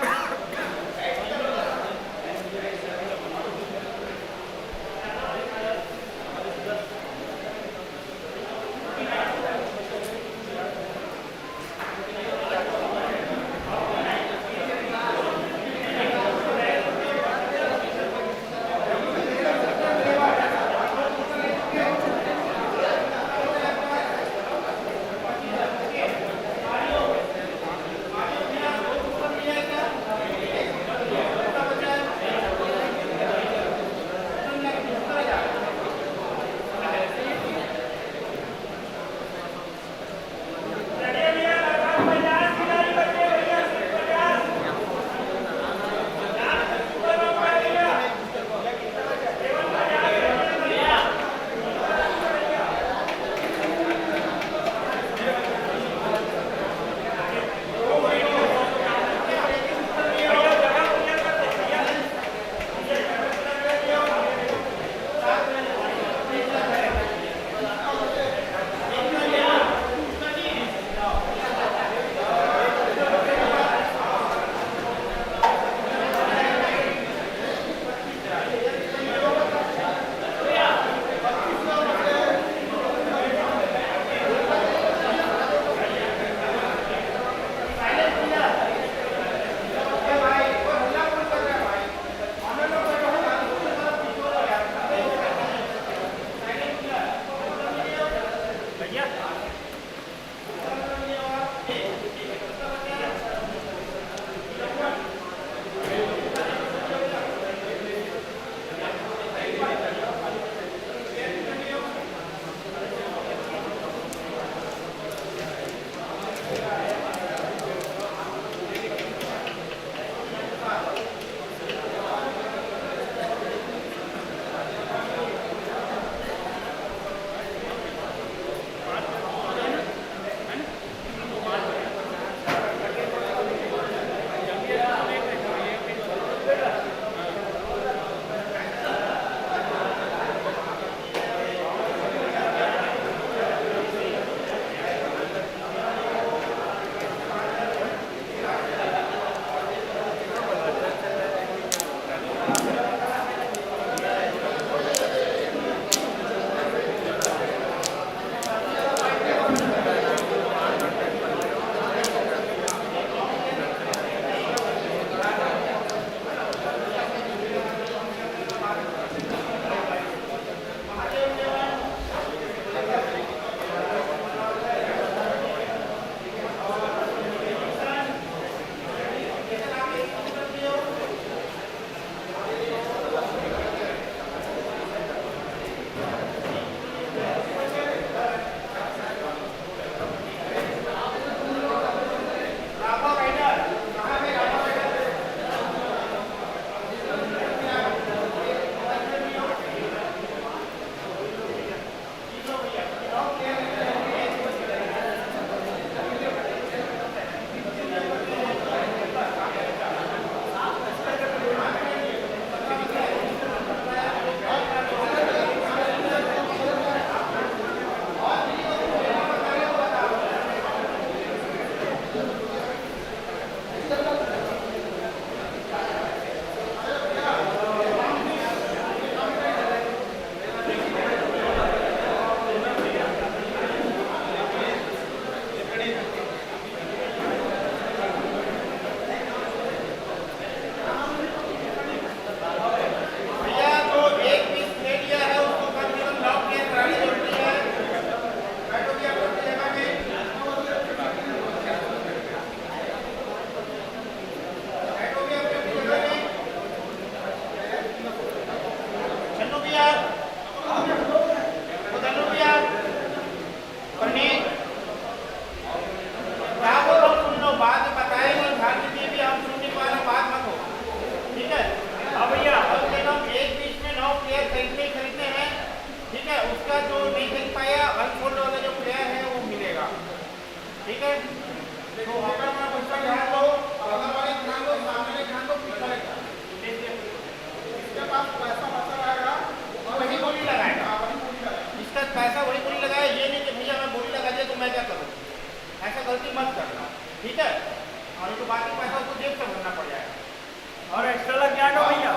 और एक्स्ट्रा लग जाएगा भैया।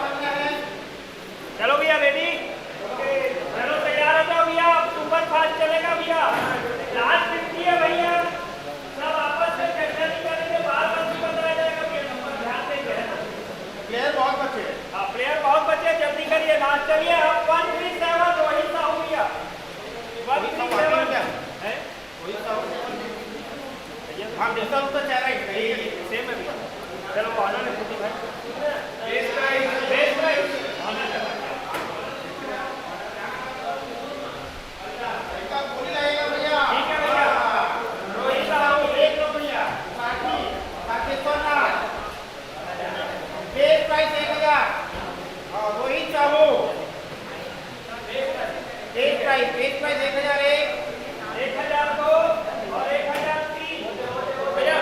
चलो भैया रेडी, चलो तैयार हो जाओ भैया, सुपर फास्ट चलेगा भैया। लास्ट 50 है भैया, सब आपस में चर्चा नहीं करेंगे, बार बार नहीं बताया जाएगा भैया, नंबर ध्यान देंगे। प्लेयर बहुत बचे हैं। हाँ प्लेयर बहुत बचे, जल्दी करिए लास्ट। चलिए अब 137 रोहित साहू भैया, 137 है हाँ डिस्टर्ब तो चेहरा ही सेम है भैया। चलो आना है भाई, बेस प्राइस आना है। गोली लगेगा भैया। ठीक है भैया, रोहित साहू देख लो भैया। साथी सोना base price 1000। Rohit Sahu base price 1001, 1002 और 1003 भैया।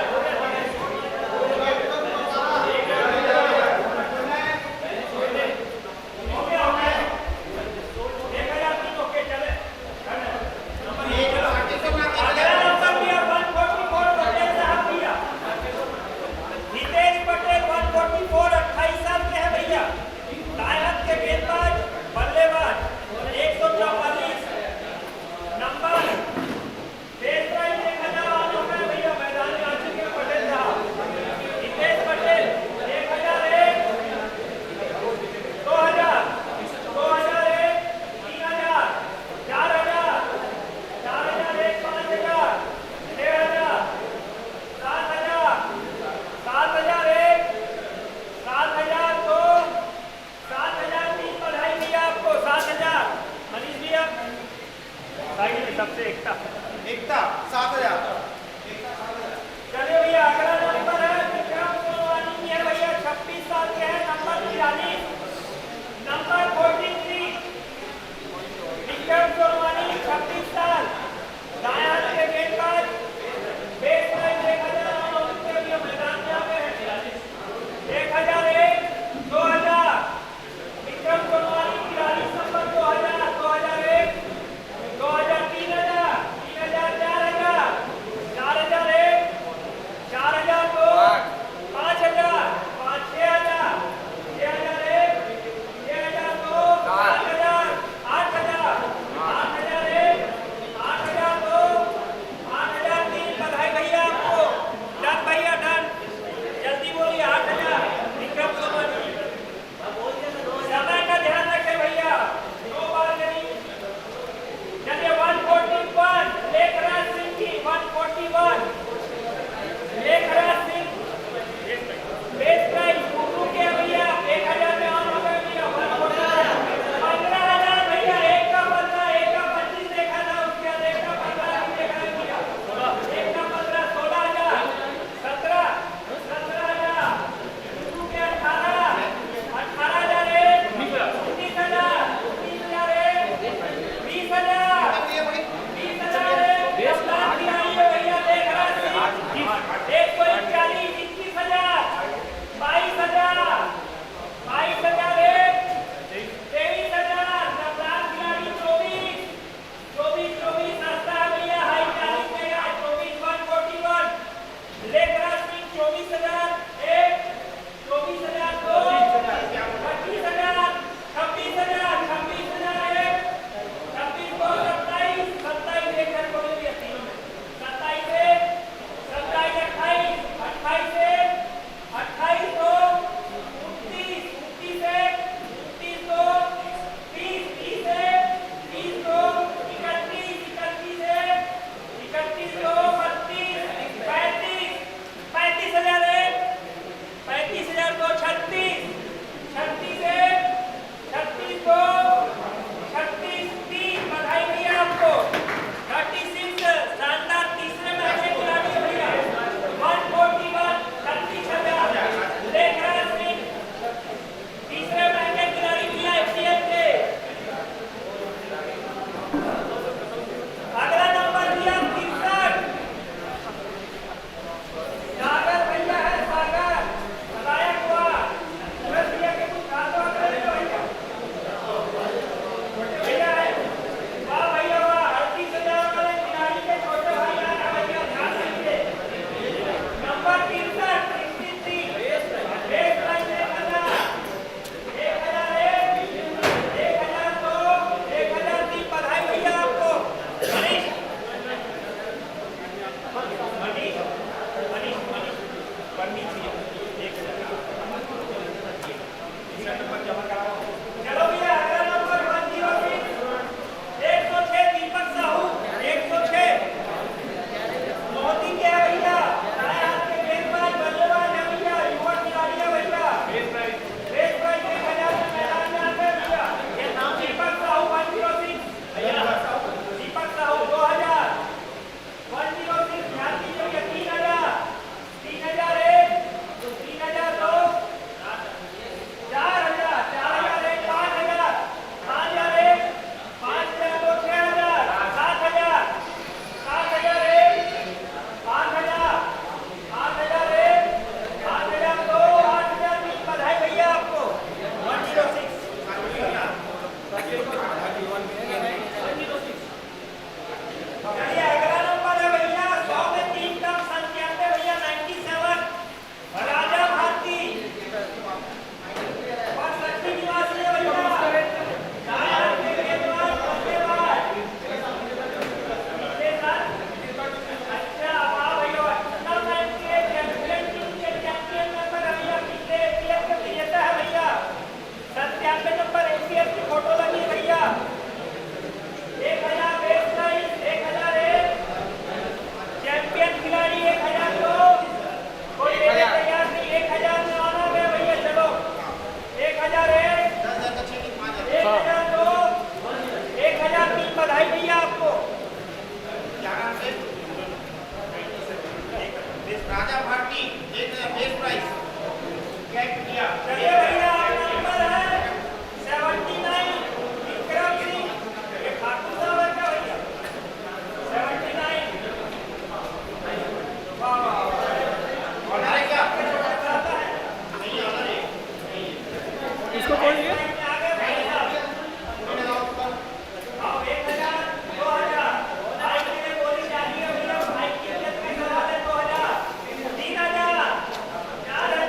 चलिए भैया आपका नंबर है 79 विक्रम सिंह, ये ठाकुर साहब है क्या भैया? 79 वाह ऑर्डर है क्या? इसको बोलिए आगे भैया आओ 1000 2000 भाई के लिए बोली जाती है भैया, भाई की इज्जत में सवाल है 2000 3000 4000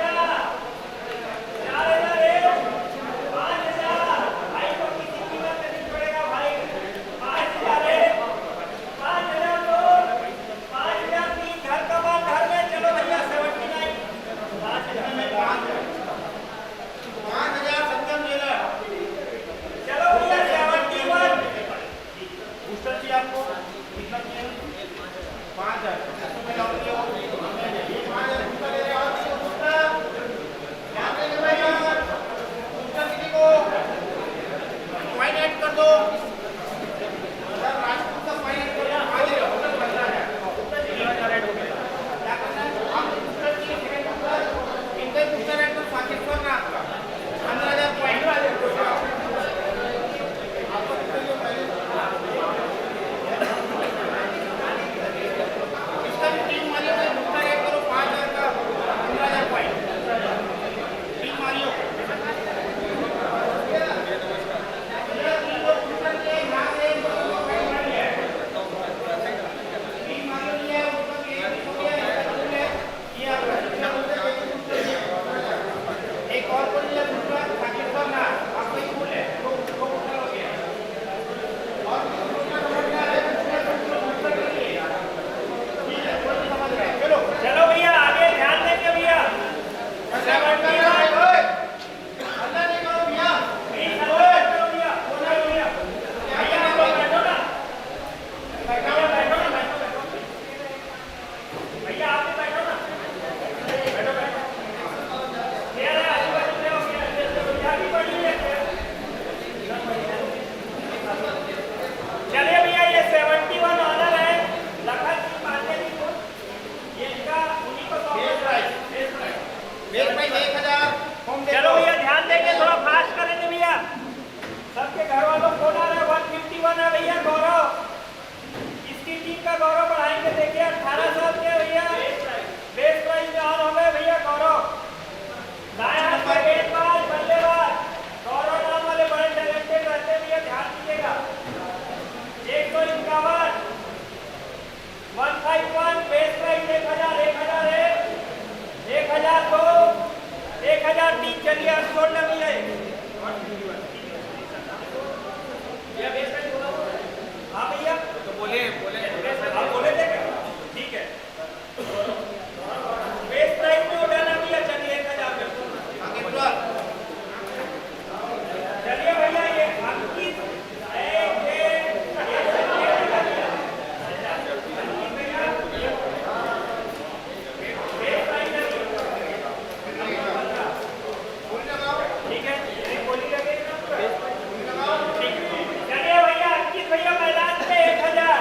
5000 भाई को किसी कीमत में नहीं छोड़ेगा भाई 5000 5000 दो 5000 तीन घर का बात घर में चलो भैया 79 5000 में 5000 सत्यम ज्वेलर। चलो भैया 71 बूस्टर चाहिए आपको? कितना चाहिए? 5000 में लॉक किया हो। 5000 बूस्टर ले रहे हो आप? बूस्टर क्या देंगे भाई? बूस्टर किसी को फाइन ऐड कर दो सर, राजपूत का फाइन ऐड कर दो। 5000 बूस्टर बन रहा है, 3000 ऐड हो गया। क्या करना है आप? बूस्टर चाहिए सेकंड बूस्टर, इनका बूस्टर ऐड कर 2500 ना आपका 15000 पॉइंट आपको इसका भी टीम मारियो का बूस्टर ऐड करो 5000 का 15000 पॉइंट टीम मारियो एक और को लिया बूस्टर ताकि ना आपको ही फुल है तो बूस्टर हो गया और बूस्टर नंबर क्या है? बूस्टर के लिए ठीक है, कोई नहीं समझ रहा है। चलो चलो भैया आगे ध्यान देंगे भैया 71 अल्लाह नहीं करो भैया। चलिए भैया ये 71 ऑनर है लखन सिंह पांडे जी को, ये इनका उन्हीं को बेस प्राइस 1000 होम चलो भैया ध्यान देंगे, थोड़ा फास्ट करेंगे भैया, सबके घर वालों को ना रहे 151 है भैया गौरव, इसकी टीम का गौरव बढ़ाएंगे। देखिए 18 साल के भैया बेस प्राइस में ऑन हो गए भैया गौरव, दाएं हाथ में गेंदबाज बल्लेबाज गौरव नाम वाले बड़े टैलेंटेड रहते हैं भैया, ध्यान दीजिएगा। 151 151 बेस प्राइस 1000 1001 1002 1003 चलिए अब छोड़ ना भैया ये बेस प्राइस बोला हाँ भैया तो बोले आप बोले थे क्या? ठीक है बेस प्राइस में उठाना भैया, चलिए 1000 में आगे बढ़ो। चलिए भैया ये 21 ठीक है एक गोली लगेगी ना ठीक है। चलिए भैया 21 भैया मैदान पे 1000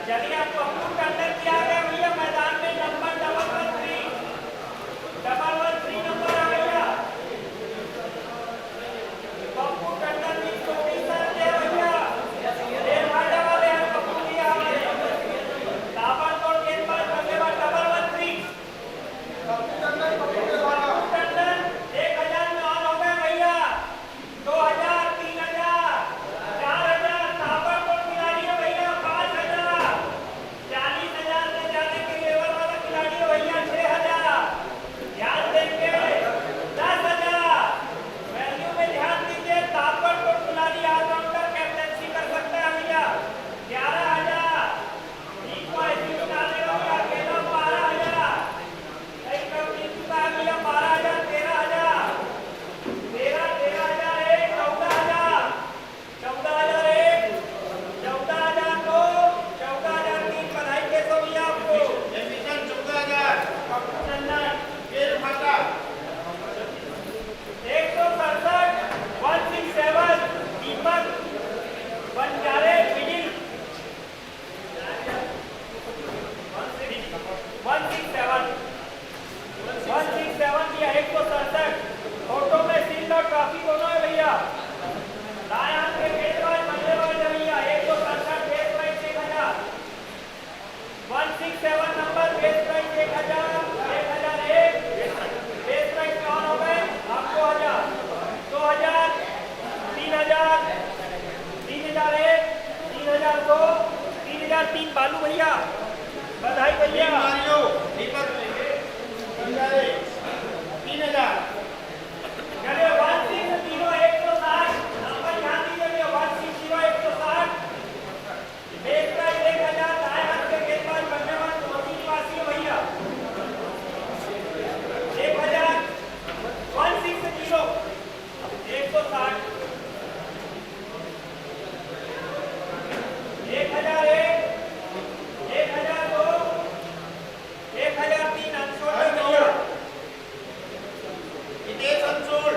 चलिए आप पप्पू टंडन की आ गए भैया मैदान में नंबर 113 नंबर आ गया पप्पू टंडन की छोटी सर है भैया ये भाजा वाले हैं पप्पू जी हमारे ताबड़तोड़ गेंदबाज बल्लेबाज 113 पप्पू टंडन 1000 में ऑन हो गए भैया 2000 3000 4000 ताबड़तोड़ खिलाड़ी है भैया 5000 40,000 से जाने के लेवल वाला खिलाड़ी है भैया 6,000 ध्यान देंगे 10,000 वैल्यू में ध्यान दीजिए ताबड़तोड़ खिलाड़ी ऑलराउंडर कैप्टनसी कर सकता है भैया 11,000 इनको ऐसी डालेगा भैया अकेला 12,000 एक कम चुका है भैया 12,000 13,000 13,000 एक 14,000 14,001 14,002 14,003 बधाई के सो भैया आपको मिशन 14,000 पप्पू टंडन खेल भागा 167 167 दीपक बंजारे मिडिल 167 दिया 167 फोटो में सील और ट्रॉफी दोनों है भैया दाएं हाथ के गेंदबाज बल्लेबाज है भैया 167 base price 1,000 167 number base price 1,000 1,001 base price में ऑन हो गए आपको 1,000 2,000 3,000 3,001 3,002 3,003 बालू भैया बधाई भैया मारियो दीपक बंजारे 3,000 चलिए 160 160 नंबर ध्यान दीजिए 160 160 बेस प्राइस 1,000 दाएं हाथ के गेंदबाज बल्लेबाज मोदी निवासी है भैया 1,000 160 160 1,001 1,002 1,003 अनसोल्ड है भैया हितेश अंशोल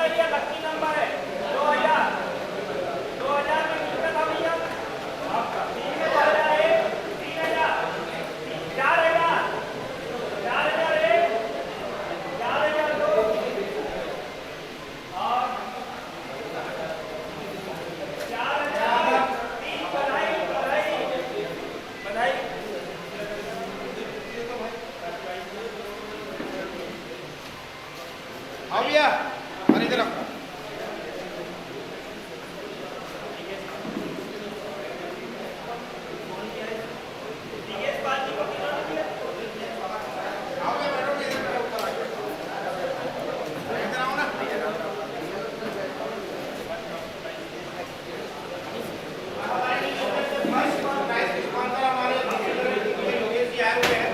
है भैया, लकी नंबर है 2000 2000 में कितना था भैया आपका? 3001 3000 4000 4001 4002 और 4003। बधाई बधाई बधाई। आओ भैया, और इधर आओ। दिनेश बाजी को किन्होंने दिया? आओ भैया, बैठो इधर, बैठो ऊपर आके। इधर आओ ना। स्पॉन्सर हमारे योगेश जी आए हुए हैं।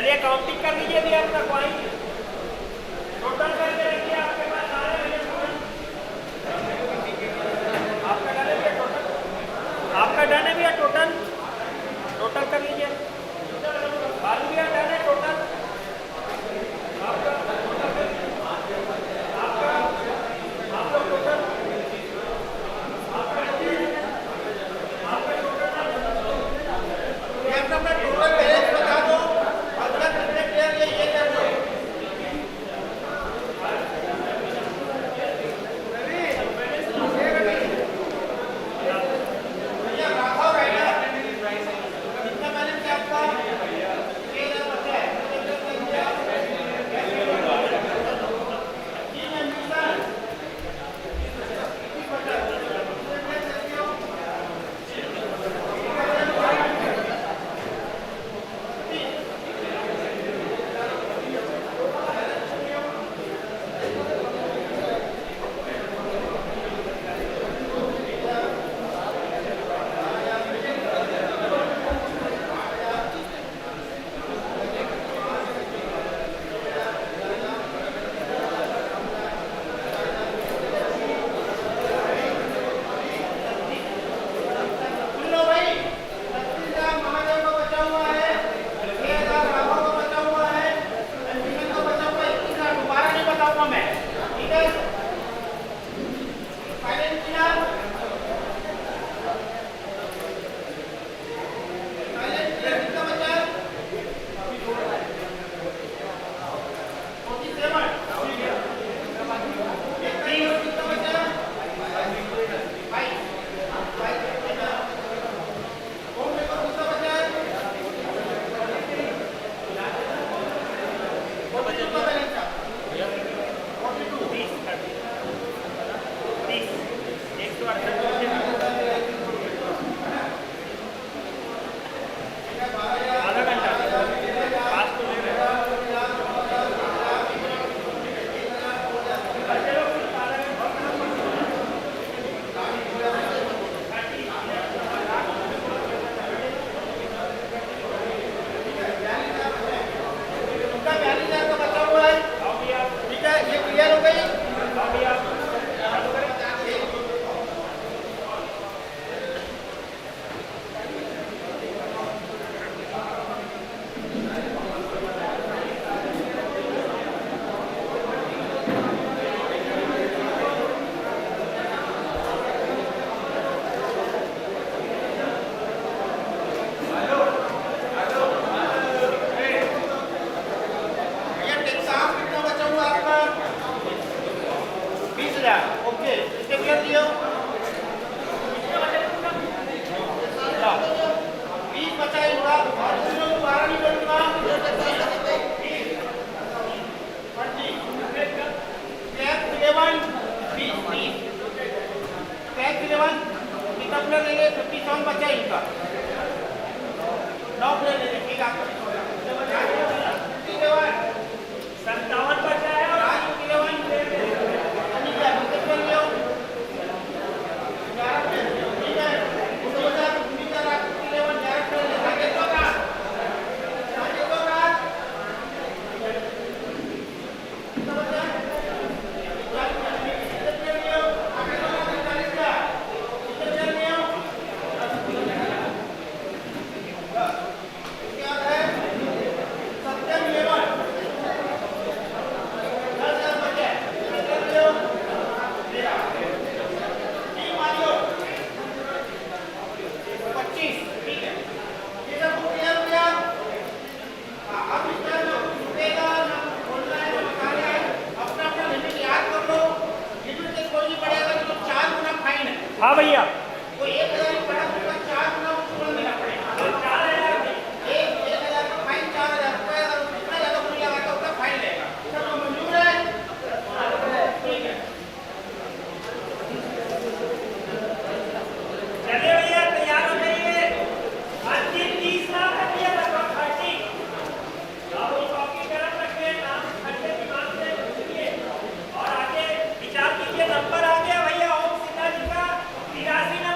चलिए काउंटिंग कर लीजिए भी आपका पॉइंट टोटल करके रखिए आपके पास सारे भैया आपका डन है भैया टोटल आपका डन है भैया टोटल टोटल कर लीजिए बालू भैया डन है टोटल आपका आपका आप लोग टोटल ये अपना टोटल बैलेंस बता दो और क्या कितने प्लेयर ये कर दो। भैया राघव है ना कितना बैलेंस है आपका 6,000 बचा है जी मंजू सर सुन लो भाई 25,000 महादेव को बचा हुआ है 6,000 राघव को बचा हुआ है अंजुमन को बचा हुआ है 21,000 दोबारा नहीं बताऊंगा मैं ठीक है फाइनेंशियल कितना बचा है 47 कितना बचा है कौन मेरे को कितना बचा है वो बचा कितना बैलेंस था 30 आधा घंटा पास तो ले रहे उनका 42,000 का बचा हुआ है आओ भैया ठीक है ये क्लियर हो गई आओ भैया चालू करें ये टेक्सास कितना बचा हुआ है आपका 20,000 ओके इसके क्लियर दियो 20 बचा है इनका और इसमें दोबारा नहीं बोलूंगा 11 कितना प्लेयर ले लेंगे 57 बचा है इनका 9 प्लेयर ले लेंगे ठीक है आपका 57 बचा है और राजू 11 अनिता कितने प्लेयर लियो 11 प्लेयर ठीक है उसके बाद अनिता राजू 11 प्लेयर ले आगे तो का कितना बचा है कितने प्लेयर लियो आगे तो 40 का कितने प्लेयर लियो क्या है सत्यम 11 10,000 बचे कितने प्लेयर लियो मेरा ठीक मानियो 25 ठीक है ये सब क्लियर हो गया अब इस तरह जो रुकेगा ना बोलना है ना बताना है अपना अपना लिमिट याद कर लो लिमिट से कोई नहीं पड़ेगा तो 4 गुना फाइन है हाँ भैया कोई 1,000 नहीं पड़ा तो 4 गुना उसको देना पड़ेगा 1,000 का फाइन 4,000 रुपये अगर जितना ज़्यादा मूल्य लगाता उतना फाइन लेगा सब मंजूर है ठीक है चलिए भैया तैयार हो जाइए आज की 30 लाख का दिया लगभग 30 आप वो कॉपी गरम रखिए नाम ठंडे दिमाग से लिखिए और आगे विचार कीजिए नंबर आ गया भैया ओम सिन्हा जी का 83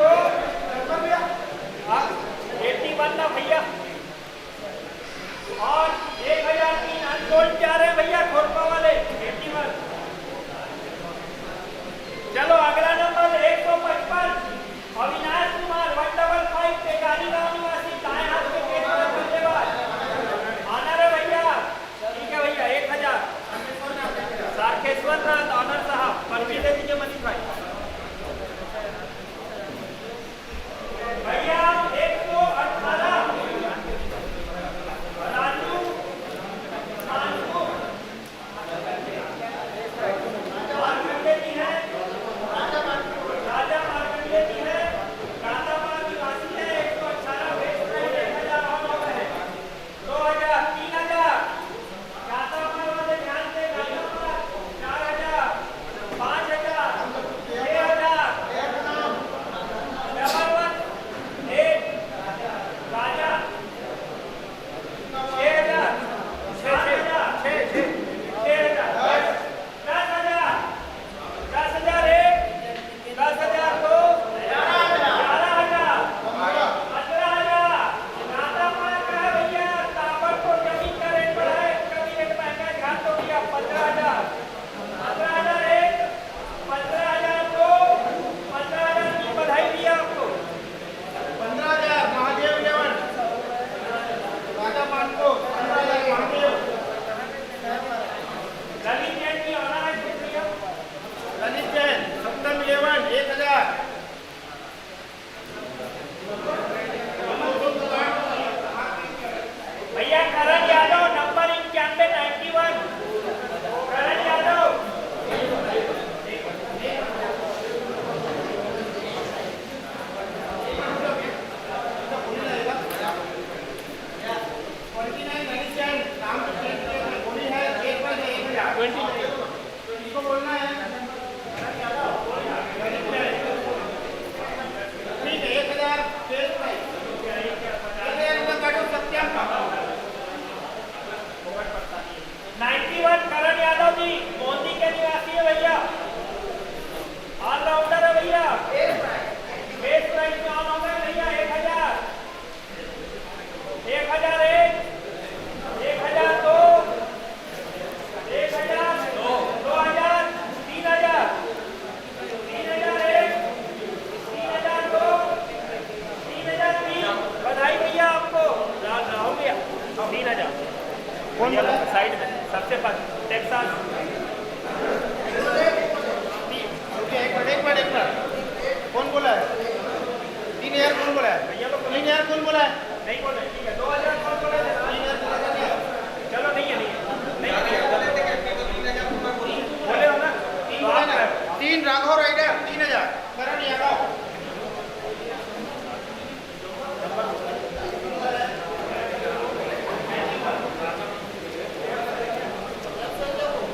2 81 ना भैया, और 1003 अनसोल्ड क्या रहे भैया खोरपा वाले 81। चलो अगला नंबर 155 अविनाश कुमार 155 टेकारी गांव निवासी, दाएं हाथ के पेट वाला बल्लेबाज, ऑनर है भैया। ठीक है भैया 1000। सारखेश्वर नाथ ऑनर साहब, पर्ची दे दीजिए मनीष भाई। भैया 118 राजू मानकू मारकंडे जी हैं, राजा मारकंडे जी हैं, गाताबाद निवासी है। 118 वेस्ट प्राइस 1000 ऑन है। 2000 3000 गाताबाद वाले ध्यान से, गाताबाद 4000 5000 6000 डबल 1 राजा 6000 6000 10,000 10,000 1 10,000 2 11,000 15,000 गाता मार का है भैया, ताबड़तोड़ जमीन का रेट बढ़ा है, कभी रेट महंगा है, ध्यान दो भैया। 15,000 15,000 1 15,000 2 15,000 की बधाई भैया आपको। 15,000 महादेव लेवन राजा मानको 15,000 महादेव। ललित जैन की ऑनर है भैया। ललित जैन सप्तम इलेवन 1,000। भैया करण यादव नंबर 91 करण यादव। ललित जैन नाम तो बोली है, 1,000 इसको बोलना है। ठीक है 1,000 फेस प्राइस 1,000 रुपये काटो सत्याम का। 91 करण यादव जी मोदी के निवासी है भैया, ऑलराउंडर है भैया। बेस प्राइस में ऑन हो गए भैया। 1,000 1,001 1,002 1,000 2,000 3,000 3,001 3,002 3,003 बधाई भैया आपको। हो गया 3,000 कौन बोला? साइड में सबसे फर्स्ट टेक्सास। एक मिनट कौन बोला है? 3,000 कौन बोला है? भैया लोग 3,000 कौन बोला है? नहीं बोले। ठीक है 2,000 कौन बोले? 3,000 बोला था क्या? चलो नहीं है बोले हो ना। तीन बोला ना? 3 राघव राइडर 3,000 करण यादव।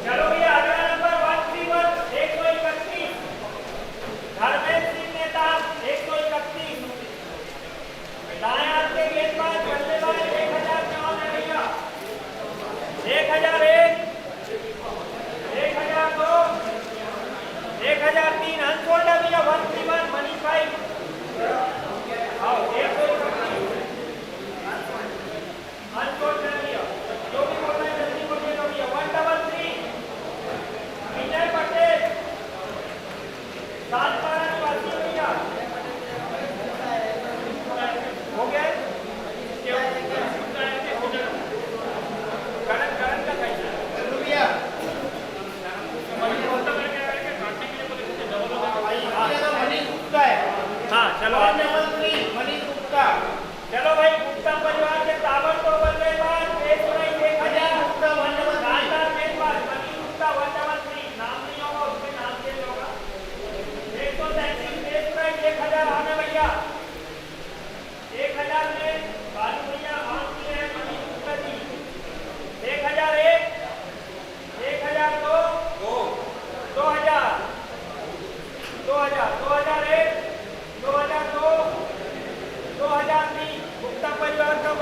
चलो भैया अगला नंबर 131 131 धर्मेंद्र सिंह नेता 131 दाएं हाथ के गेंदबाज बल्लेबाज 1,000 में ऑन है भैया। 1,001 1,002 1,003 अनसोल्ड है भैया। 131 मनीष भाई आओ 131 अनसोल्ड है भैया। जो भी बोल रहे हैं जल्दी बोलिएगा भैया। 133 विजय पटेल 712 निवासी भैया। हो गया करण का कैसा रुपया मनीष गुप्ता है। हाँ चलो मंत्री मनीष गुप्ता। चलो भाई गुप्ता परिवार के ताबड़तोड़ बल्लेबाज 1,000 गुप्ता शानदार गेंदबाज मनीष गुप्ता 133 नाम नहीं होगा उसके नाम से होगा। 133 बेस प्राइस 1,000 आने भैया। 1,000 में बालू भैया ऑन किए हैं मनीष गुप्ता जी। 1,001 1,002 2,000 2,000 2,001 2,002 2,003 गुप्ता परिवार का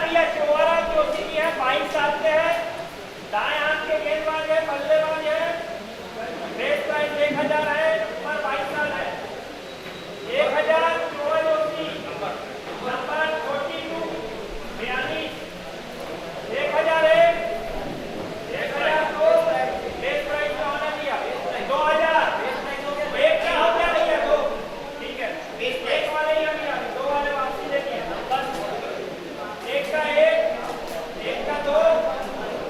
भैया चौवारा जोशी की है, 22 साल के है, दाएं हाथ के गेंदबाज है, बल्लेबाज है, बेस प्राइस 1000 है, उम्र 22 साल है। 1000 चौवारा जोशी, नंबर 42 42, 1001 1002, बेस प्राइस का होना दिया 2000, एक का हो गया भैया, दो ठीक है, एक वाले ही अभी दो वाले वापसी देखिए बस, एक का दो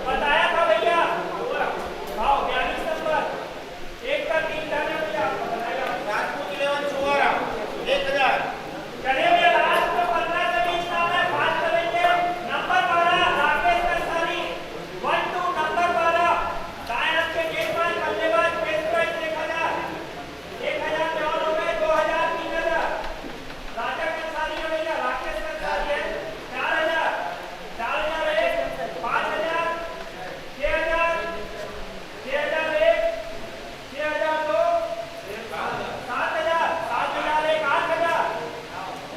बताया था भैया, आओ 42 नंबर, एक का 3 जाने भैया आपको बताया। राजपूत 11 चौवारा 1000। चलिए भैया लास्ट में 15 से 20 नाम है, बात करेंगे। नंबर 12 राकेश कंसारी, 1-2 नंबर 12, दाएं हाथ के गेंदबाज बल्लेबाज, बेस प्राइस 1000 में और हो गए 2000 3000। राजा कंसारी है भैया, राकेश कंसारी है 4000 4001 5000 6000 6001 6002 7000 7001 8000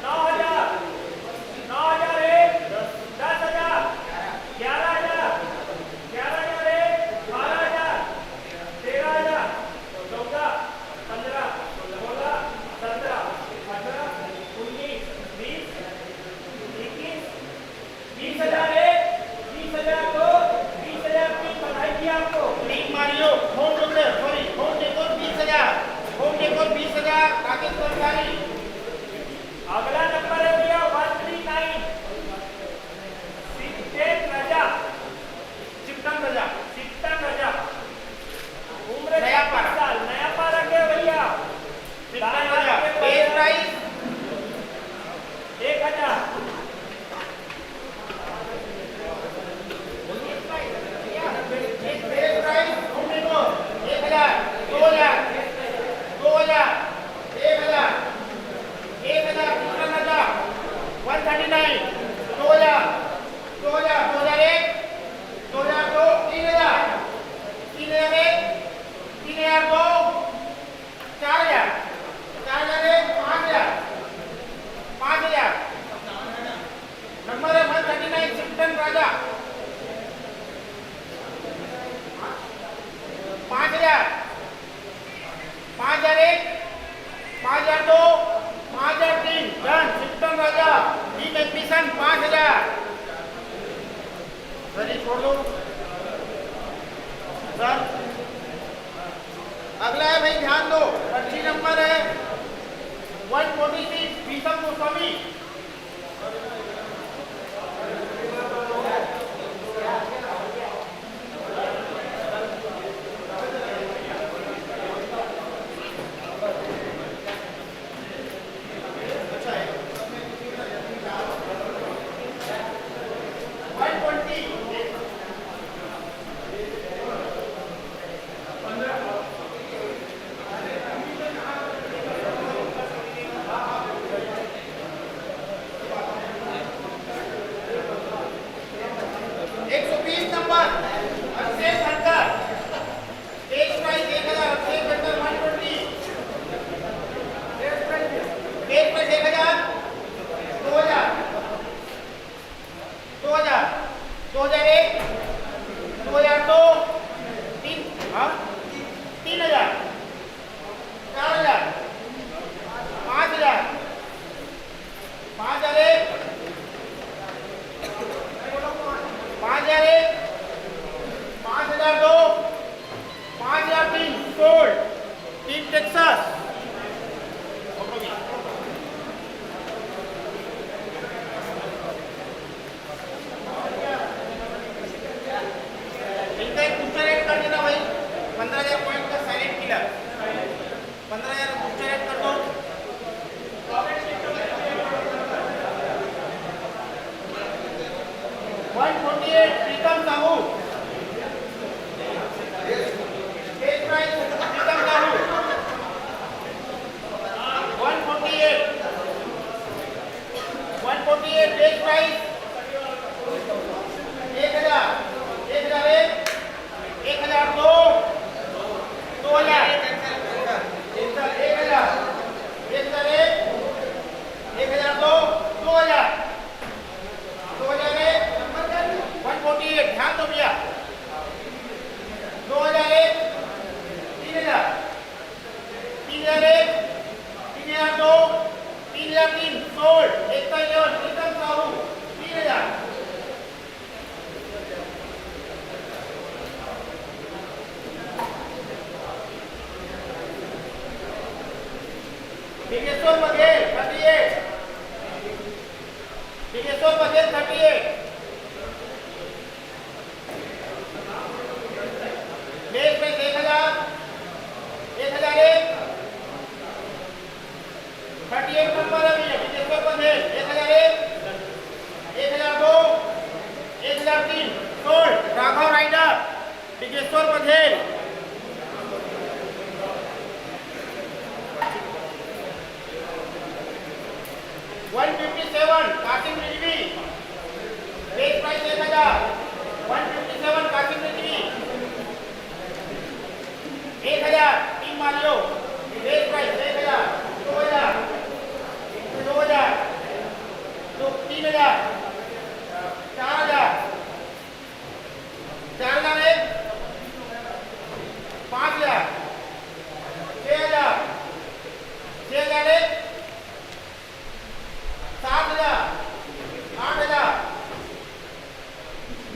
9000 9001 10000 11000 11001 12000 13000 14 15 16 17 18 19 20 21 20001 20002 20003 बधाई दी आपको। Team Mario home decor, sorry home decor 20000, home decor 20000 Rakesh Kansari. अगला नंबर है भैया 139 सिक्सटेन राजा, चिपटन राजा सिक्सटन राजा, उम्र नया 36 पारा। साल, नया पारा के भैया, Chiptan Raja base price 1000 base price home decor 1000 2000 2000 1000 1000 Chiptan Raja 139 2000 2000 2001 2002 3000 3001 3002 4000 4001 5000 5000 number है 139 चिपटन राजा 5000 5001 5002 5003 डन चिपटन राजा डी मैग्नीसन 5000। सर ये छोड़ दो सर। अगला है भाई ध्यान दो, 25 नंबर है 146 भीषम गोस्वामी। 1003 सोल्ड। एकता 11 प्रीतम साहू 3000। दिगेश्वर बघेल 38। दिगेश्वर बघेल 38। बेस में 1000 1001 38 नंबर है भैया। Digeshwar Baghel 1001 1002 1003 sold. Raghav rider Digeshwar Baghel 157 Kasim Rizvi. Base price 1000। 157 Kasim Rizvi 1000। Team मालियो बेस प्राइस 1000। 2000 2000 3000 4000 4001 5000 6000 6001 7000 8000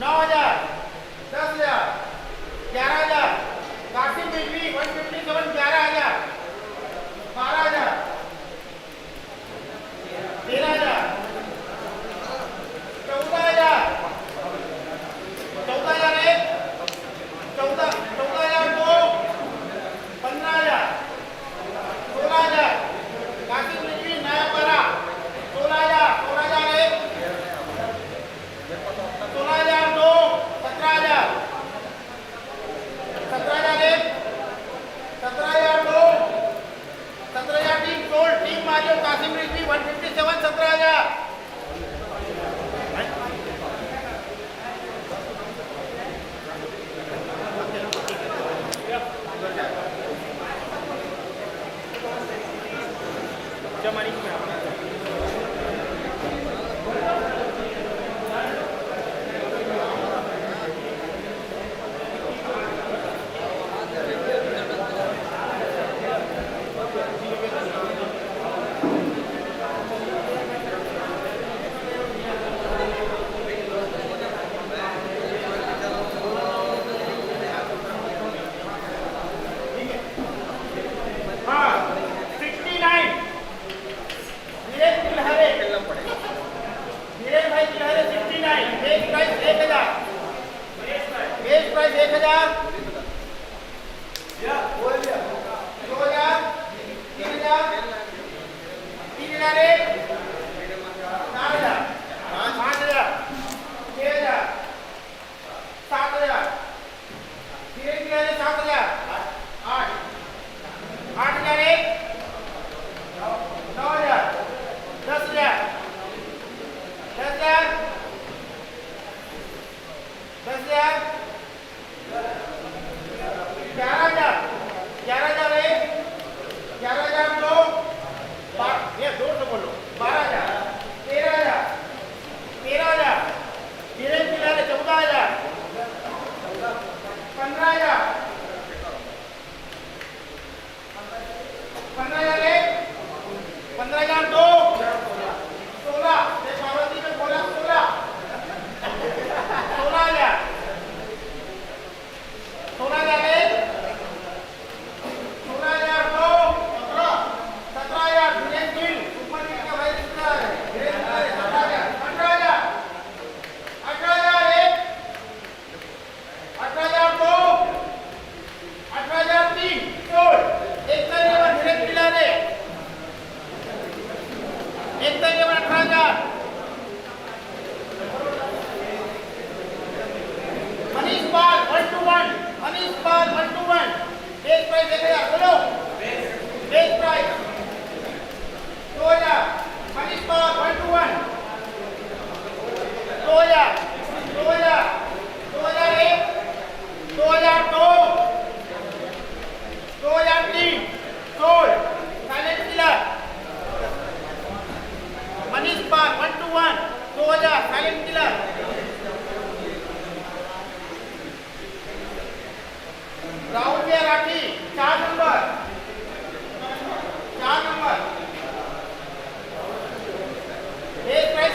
9000 10000 11000 कासिम रिजवी 157 11000 12000 13000 14000 14001 14002 15000 16000 कासिम रिजवी नया पारा 16000 16001 16002 17000 17001 17002 17000 team sold. Team Mario Kasim Rizvi 157 17000।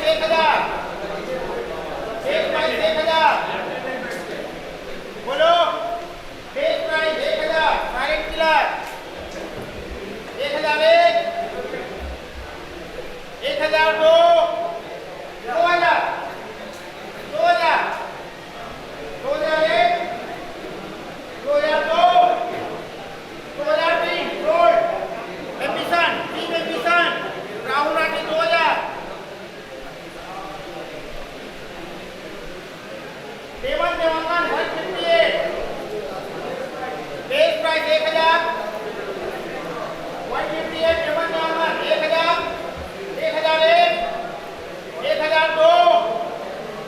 1000 base price 1000 बोलो base price 1000 silent killer 1001 1002 2000 2000 2001 2002 2003 gold ambition team ambition Rahul Rathi 2000 Devan Dewangan 158 base price 1000 158 Devan Dewangan 1000 1001 1002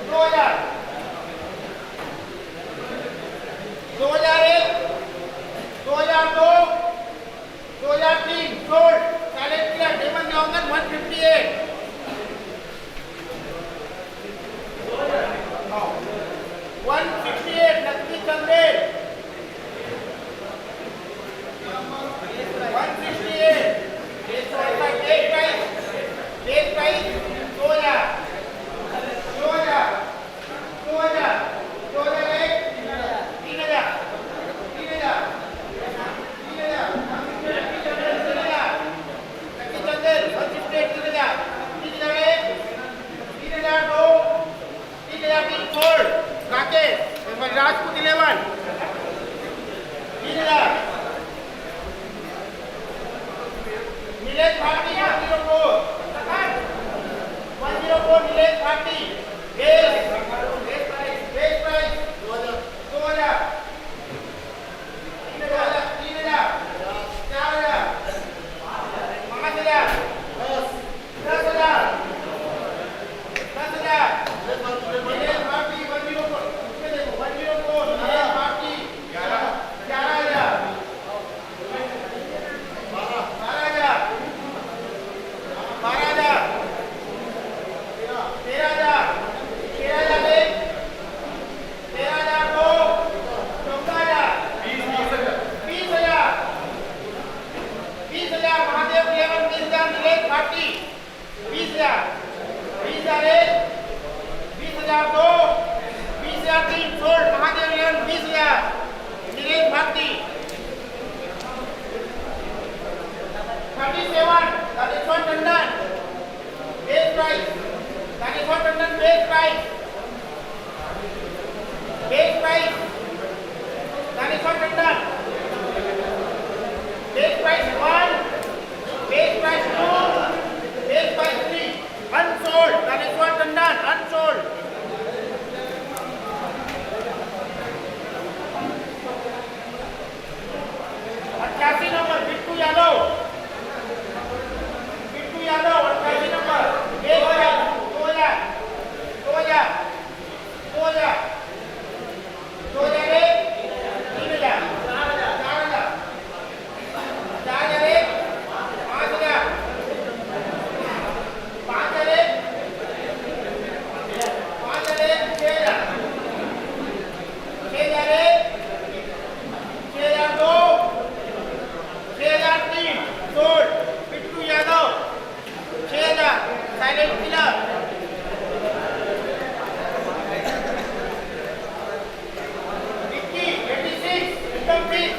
2000 2001 2002 2003 sold silent killer Devan Dewangan 158 168 Lakshmi Chandel 168 base price 2000 2000 2000 2001 3000 3000 Lakshmi Chandel 168 3000 3001 3002 3003 sold Rakesh Rajput 11 3000 Nilesh Bharti 104 Nilesh Bharti base price 2000 3000 4000 5000 10,000 Nilesh Bharti 104 इसमें देखो 104 Nilesh Bharti 11,000 12,000 13,000 13,001 13,002 14,000 20,000 20,000 Mahadev 11 20,000 Nilesh Bharti 20,000 20,001 20,002 20,003 sold Mahadev 11 20,000 Nilesh Bharti 37 Rajeshwar Tandon base price Rajeshwar Tandon base price Rajeshwar Tandon base price 1 base price 2 base price 3 unsold Rajeshwar Tandon unsold 88 number Bittu Yadav 88 number 2000 2000 2000 2000 2001 3000 4000 4001 5000 5001 5001 6000 6002 6003 sold Bittu Yadav 6000 silent killer 86 एकदम ठीक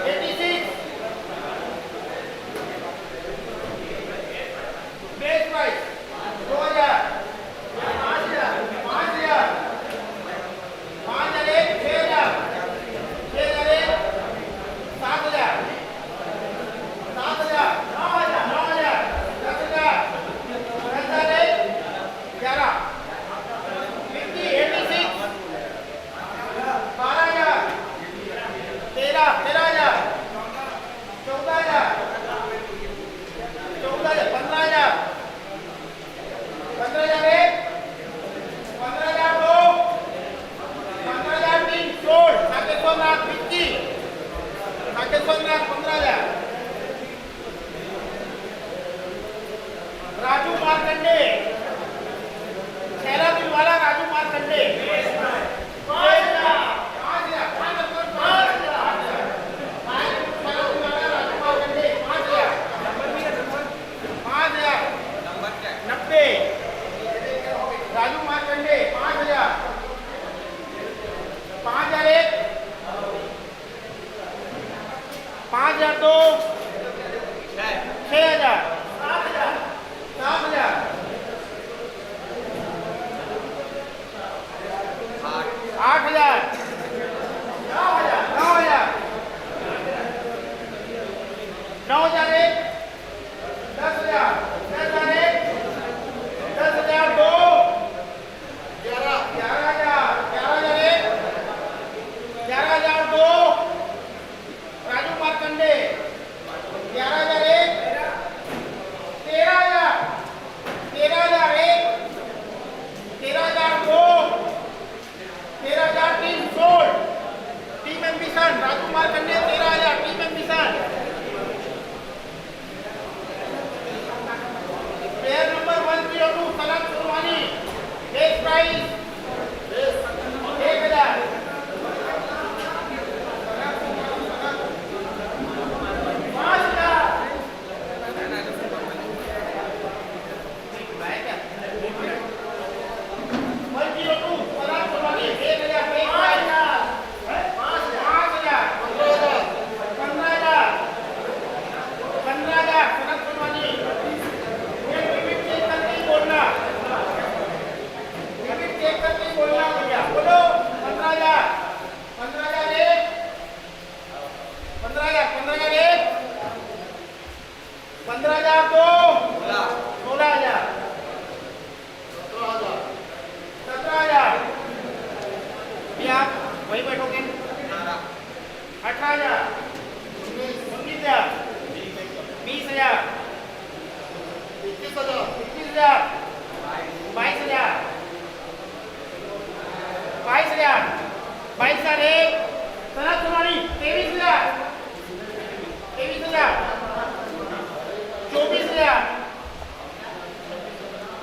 86 base price 2000 5000 5000 5001 6000 6001 7000 7000 9000 9000 10,000 10,001 11 50 86 12,000 13,000 14,000 15,000 15,001 15,002 15,003 sold Saket Somnath 50 Saket Somnath 15,000 Raju Markande शहरा दिलवाला Raju Markande 5,000 90 base price 1000 वही बैठोगे 18,000 19,000 20,000 21,000 22,000 22,000 एक सनत तुम्हारी 23,000 24,000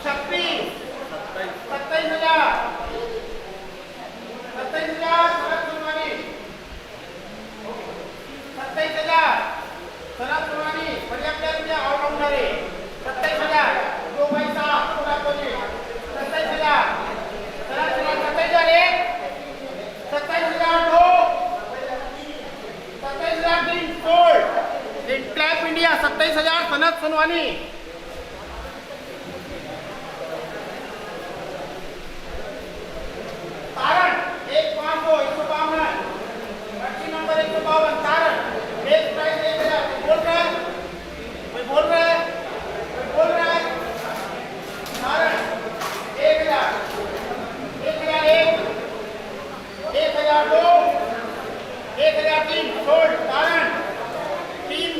26 27,000 सनत तुम्हारी 27,000 सनत तुम्हारी बढ़िया प्लेयर ऑलराउंडर है 27,000 दो पैसा पूरा कोने 27,000 सनत तुम्हारी 27,000 एक 27,000 दो 27,000 तीन सोल्ड क्लैप इंडिया 27,000 सनत सुनवानी तारण 1,552 पर्ची नंबर 152 तारण बेस प्राइस 1,000 बोल रहा है तारण 1,000 1,001 1,002 1,003 सोल्ड तारण 3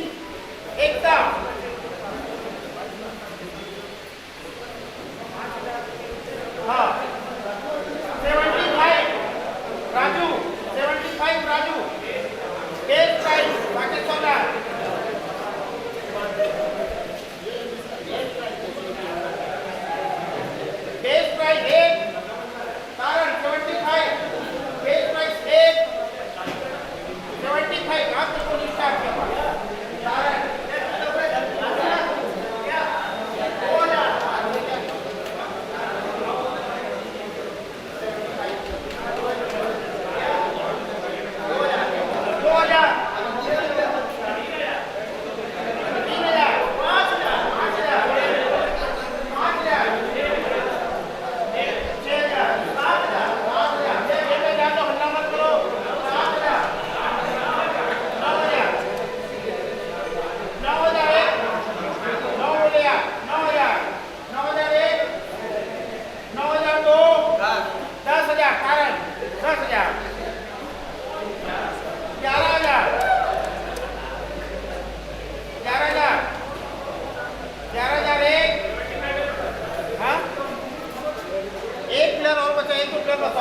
एकता हाँ 75 राजू 75 राजू बेस प्राइस बाकी 14 बेस प्राइस 1 तारण 75 बेस प्राइस 1 75 आप देखो लिखा है आपके पास तारण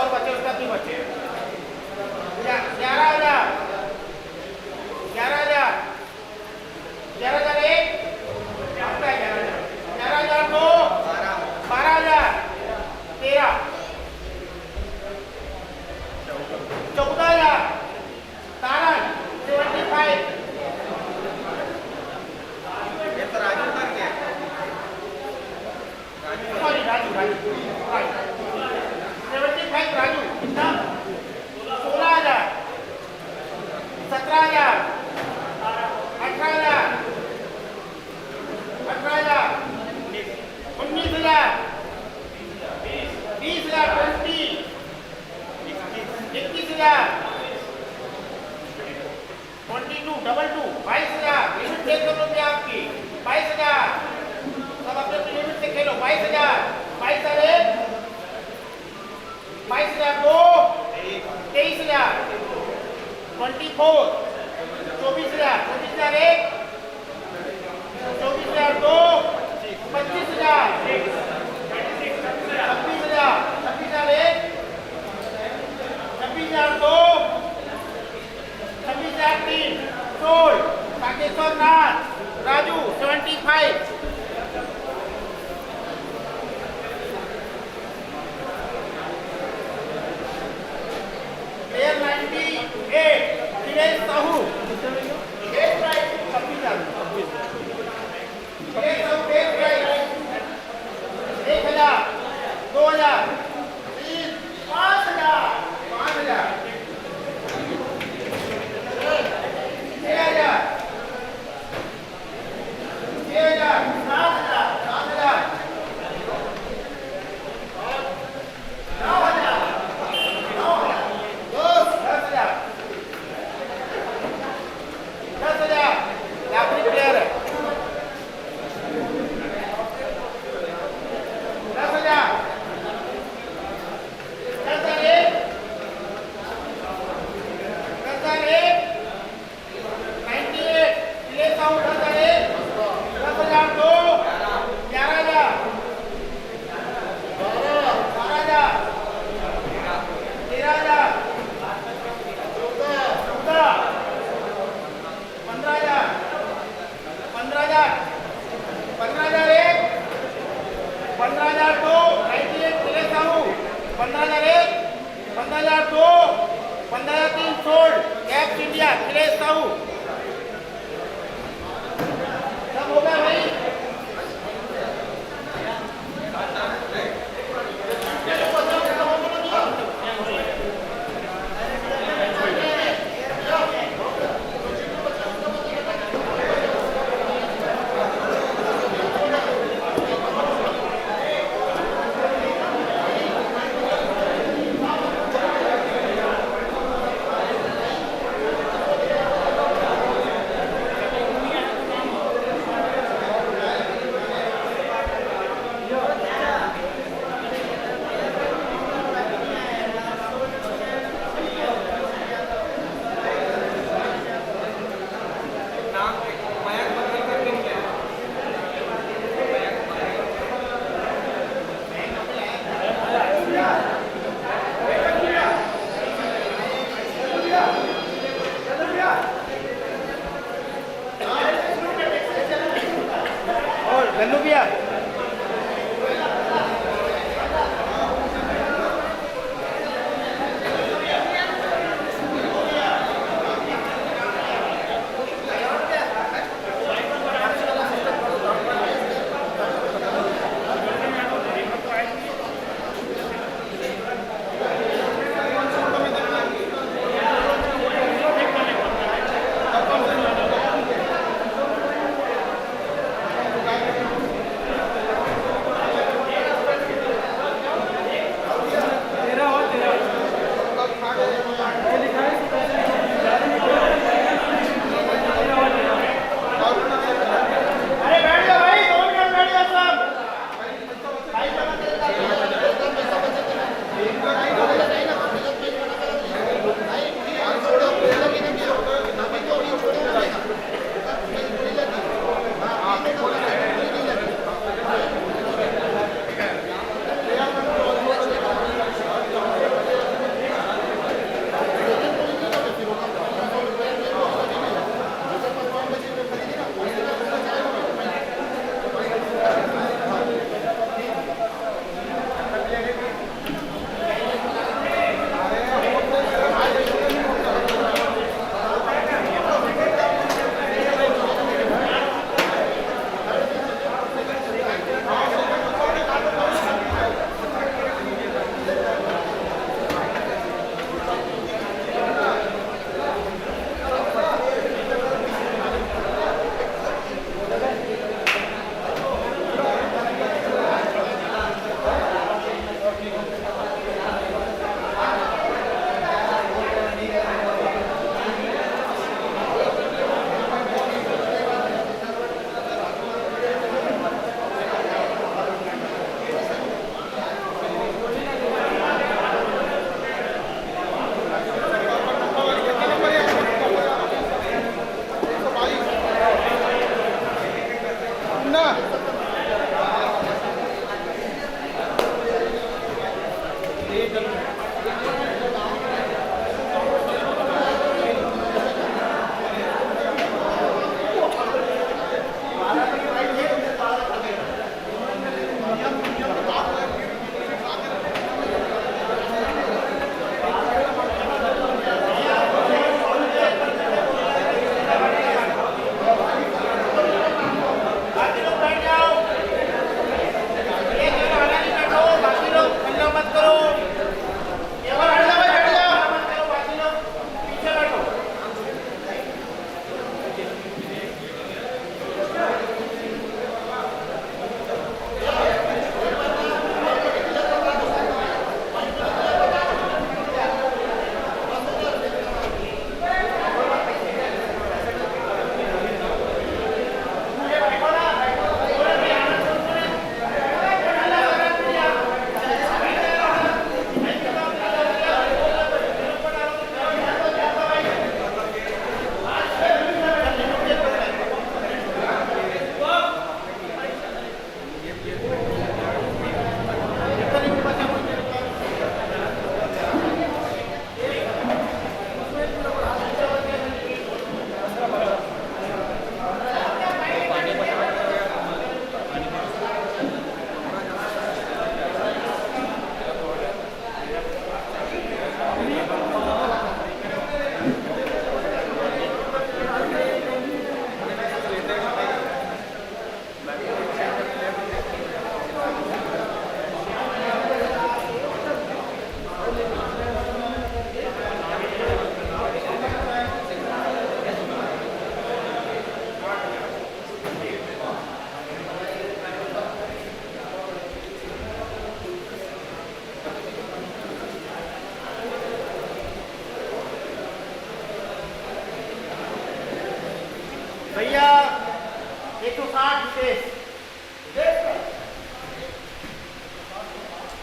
और बचे उसका 3 बचे 11,000 एक आपका 11,000 दो 12,000 13 14,000 तारण 75 सॉरी राजू 75 राजू कितना 16,000 17,000 18,000 19,000 20,000 21,000 22 22,000 लिमिट चेक कर लो भैया आपकी 22,000 सब अपने लिमिट से खेलो 22,000 22,000 22,000 दो 23,000 24 24,000 24,000 एक 24,000 दो 25,000 26,000 एक 26,000 दो 26,000 तीन 16 काकेश्वर नाथ राजू 75 किले साहू 26,000 किले साहू 1,000 2,000 5,000 6,000 7,000 Gracias.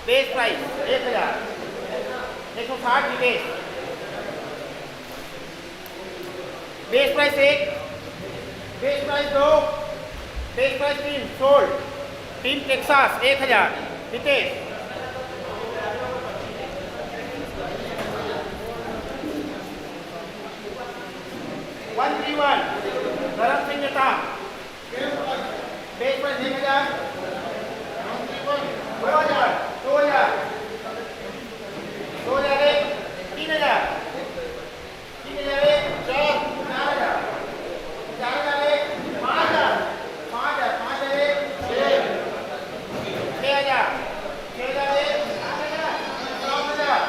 बेस प्राइस 1000, 160 विदेश, base price 1, base price 2, base price 3 sold, team Texas 1000 विदेश, 131 धर्म सिंह नेता, base price 1000, 2000, 2000, 2001, 3000, 3001, 4000, 4001, 5000, 5000, 5001, 6000, 6000, 6001, 7000,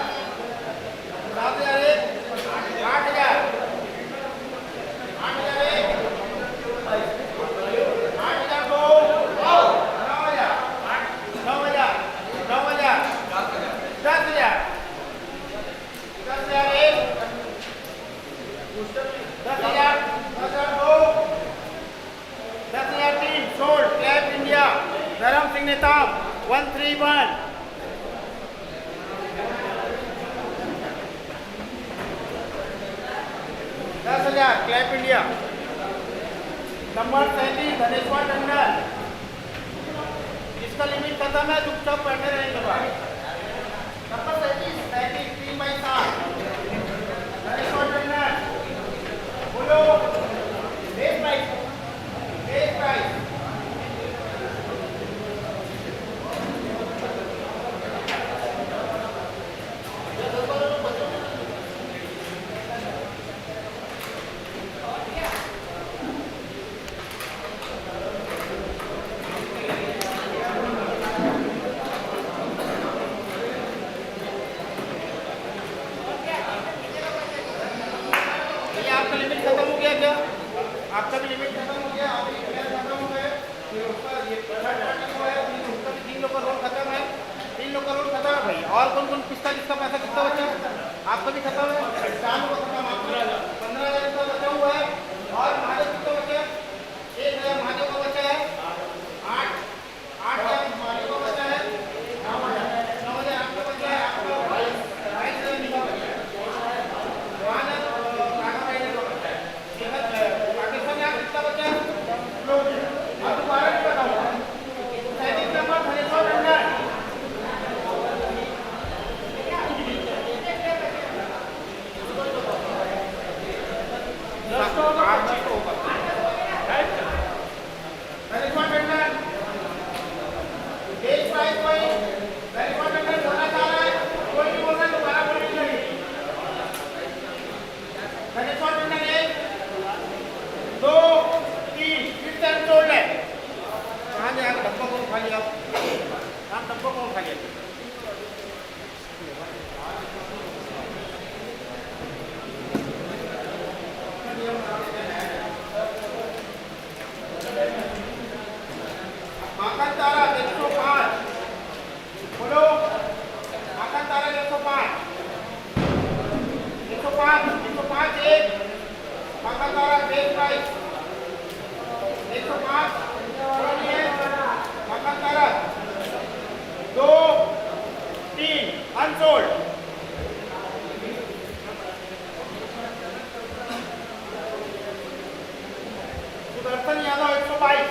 7001, 8000, 8001, 8002, 9000, 9000, 9000, 10,000, 10,001, 10,000, 10,002, 10,003 sold clap India धर्म Singh Netam 131, 10,000 clap India, number 37 Dhaneshwar Tandon, इसका लिमिट खत्म है, चुपचाप बैठे रहेंगे बाहर। नंबर 37 3/7 धनेश्वर टंडन, बोलो बेस प्राइस, बेस प्राइस, ये आपका लिमिट खत्म हो गया क्या? आपका भी लिमिट खत्म हो गया, आप भी प्लेयर खत्म हो गए, फिर उसका ये थर्ड पार्टी को है, फिर उसका भी 3 लोग का रोल खत्म है, 3 लोग का रोल खत्म है भाई। और कौन कौन किसका किसका पैसा कितना बचा है? आपका भी खत्म है, 4 लोग खत्म, आपका 15,000 का बचा हुआ है। और महादेव कितना बचा है? 1,000 महादेव का बचा है, 8,000 महादेव का बचा है, 9,000 आपका बचा है, आपका 22,000 निकल बचा है। वहाँ ना काका भाई ने बचा है, पाकिस्तान में आप कितना बचा है? अब दोबारा नहीं बताऊंगा। 37 number Dhaneshwar Tandon, Dhaneshwar Tandon, base price कोई धनेश्वर टंडन बोलना चाह रहा है, कोई नहीं बोल रहा, दोबारा बोलनी चाहिए। धनेश्वर टंडन 1, 2, 3 फिर से अनसोल्ड है। कहाँ जाए डब्बा को उठा लिया, आप डब्बा को उठा लिया। माखन तारा 105, बोलो माखन तारा 105, 105, 105 1, माखन तारा बेस प्राइस 105, बोलिए माखन तारा 2, 3 अनसोल्ड। सुदर्शन यादव 122,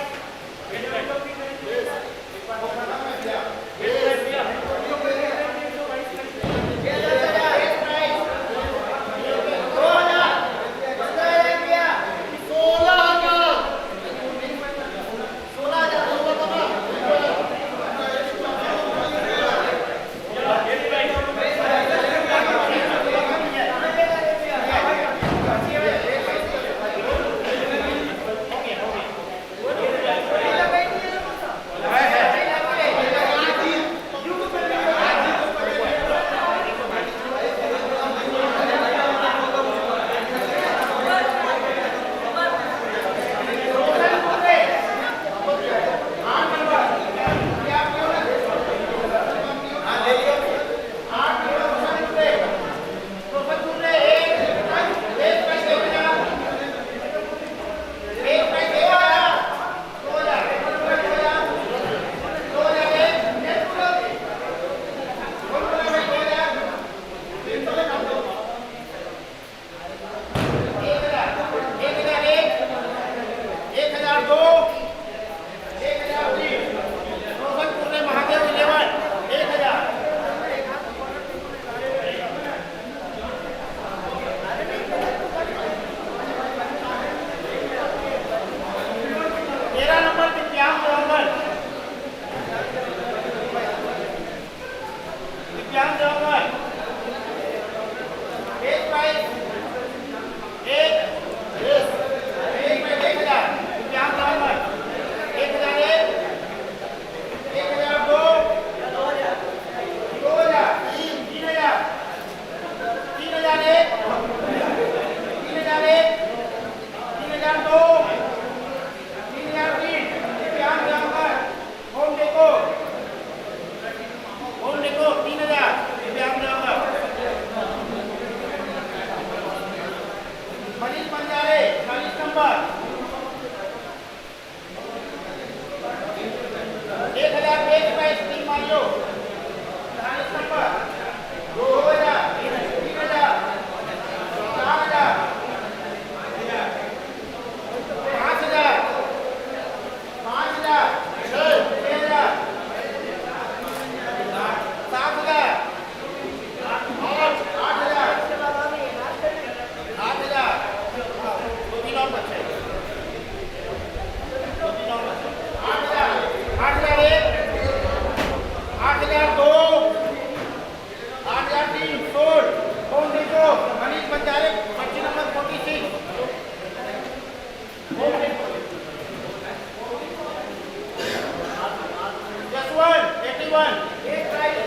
81 एक प्राइस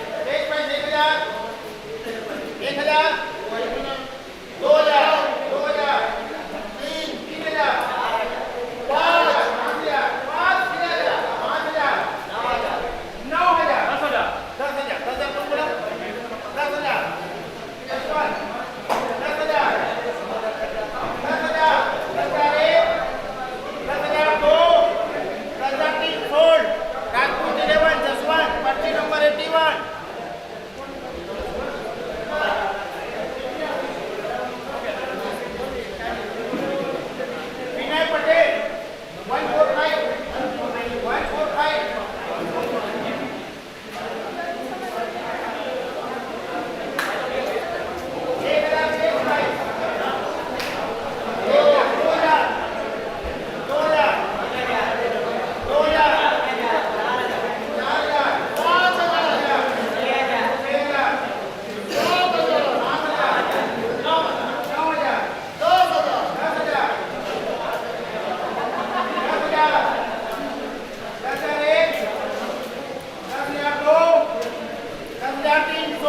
1000 1000 2000 2000 3000 5000 9000 10,000 तुम बोला 10,000 राजपूत 11 जसवंत पर्ची नंबर 81 विनय पटेल 145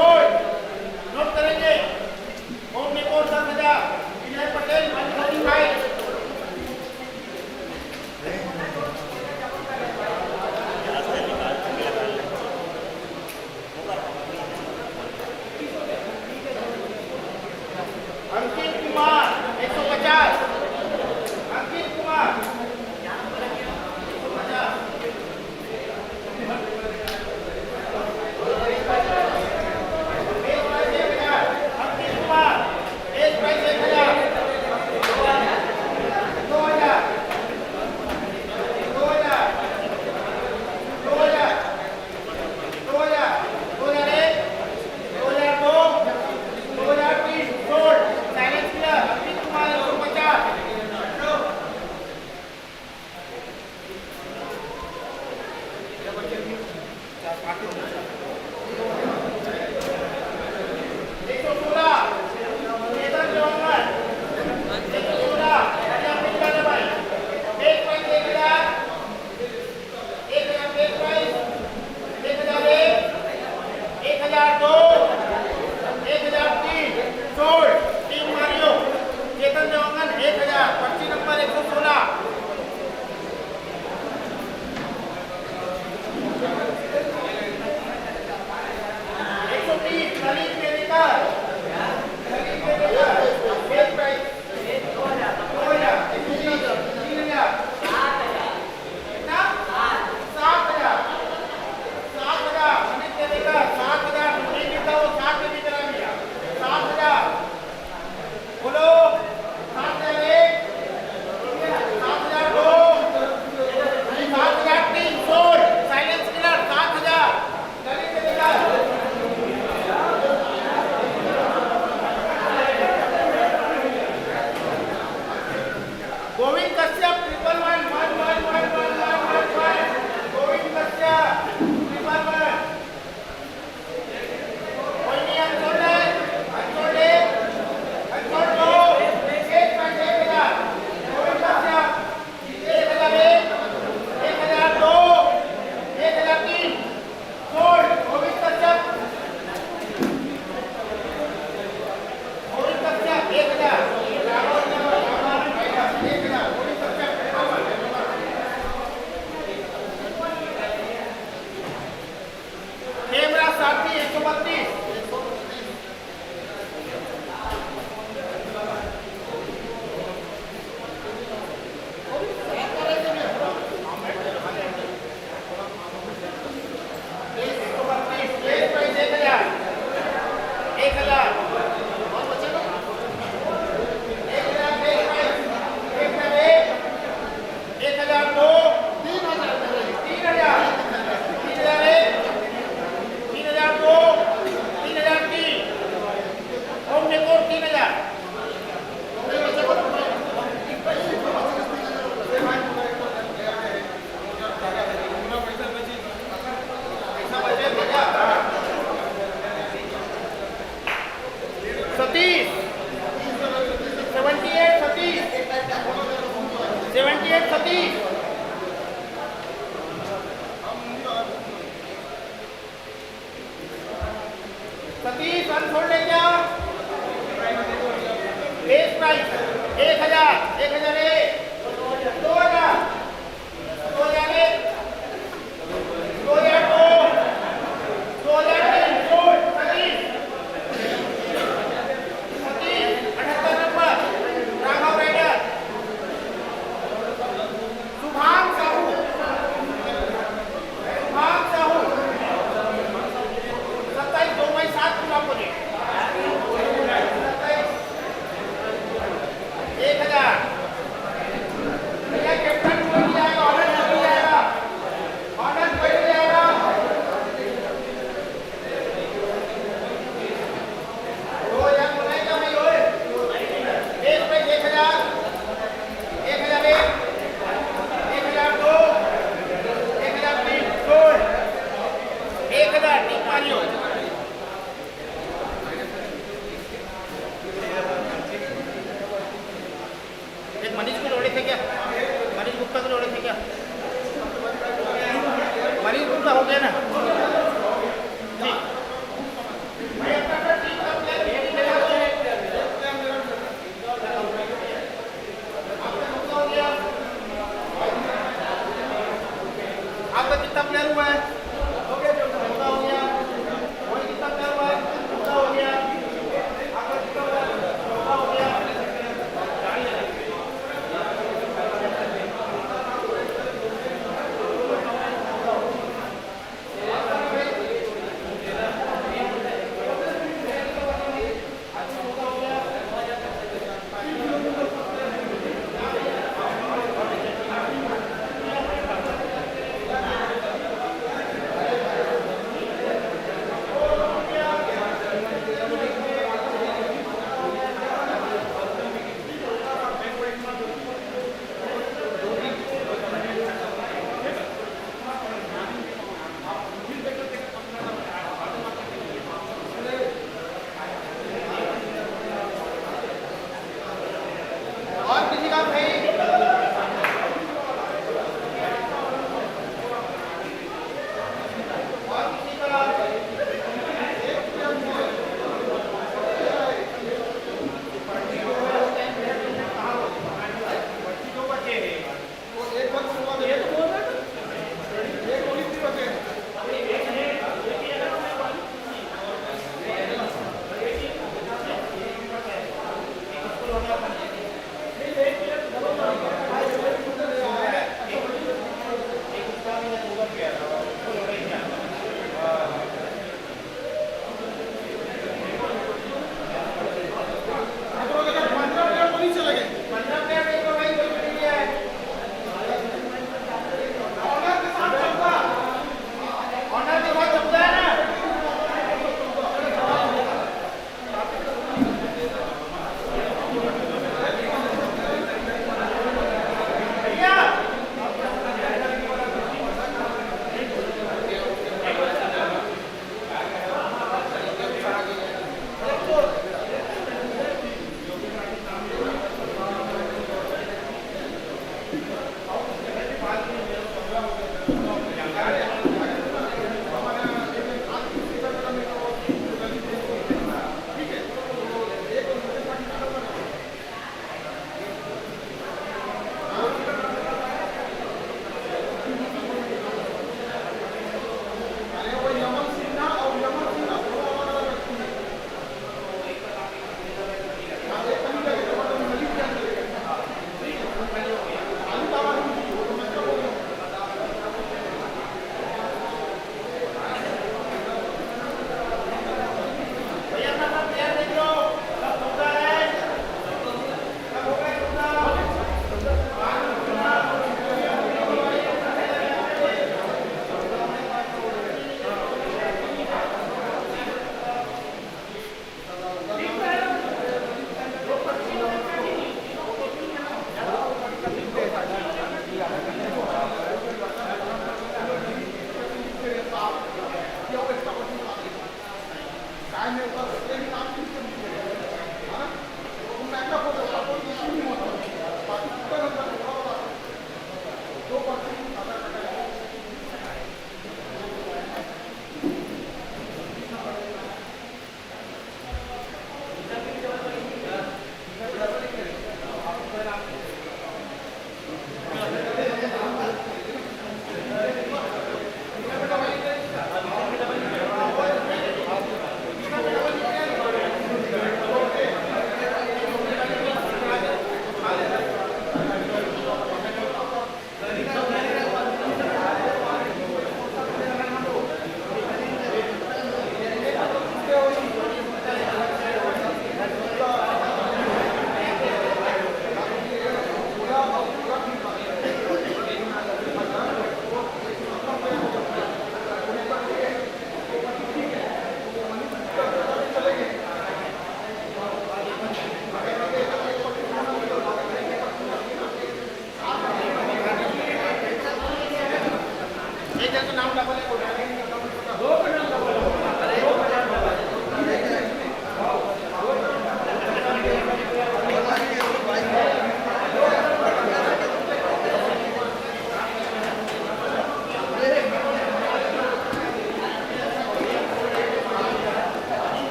नोट करेंगे होम रिपोर्ट 10,000 विनय पटेल 145 अंकित कुमार 150 अंकित कुमार 3002 सतीश वन छोड़ ले क्या बेस प्राइस 1000 1000 2000 मनीष को जोड़े थे क्या मनीष गुप्ता को जोड़े थे क्या मनीष गुप्ता हो गया ना आपका कितना प्लेयर हुआ है हो गया वही कितना प्लेयर हुआ है हो गया आपका कितना हुआ हो गया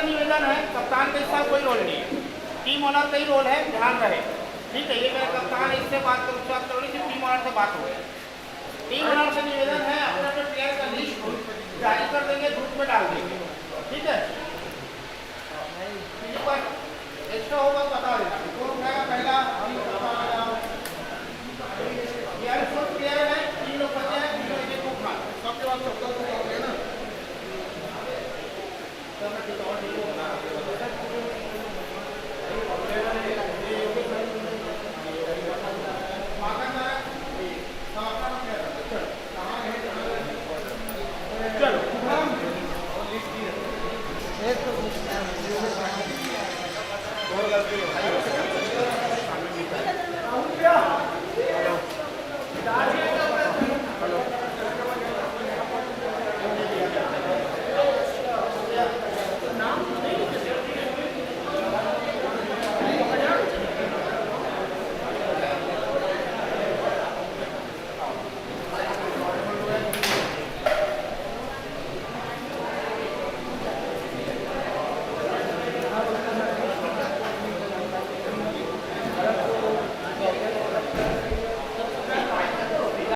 निवेदन है, कप्तान का इसका कोई रोल नहीं है, टीम ओनर का ही रोल है, ध्यान रहे। ठीक है, ये मेरा कप्तान इससे बात करूँ, उससे बात करूँ, टीम ओनर से बात हो गई। टीम ओनर से निवेदन है, अपने अपने प्लेयर का लिस्ट जारी कर देंगे, ग्रुप में डाल देंगे। ठीक है, एक्स्ट्रा होगा तो बता देना, कौन उठाएगा पहला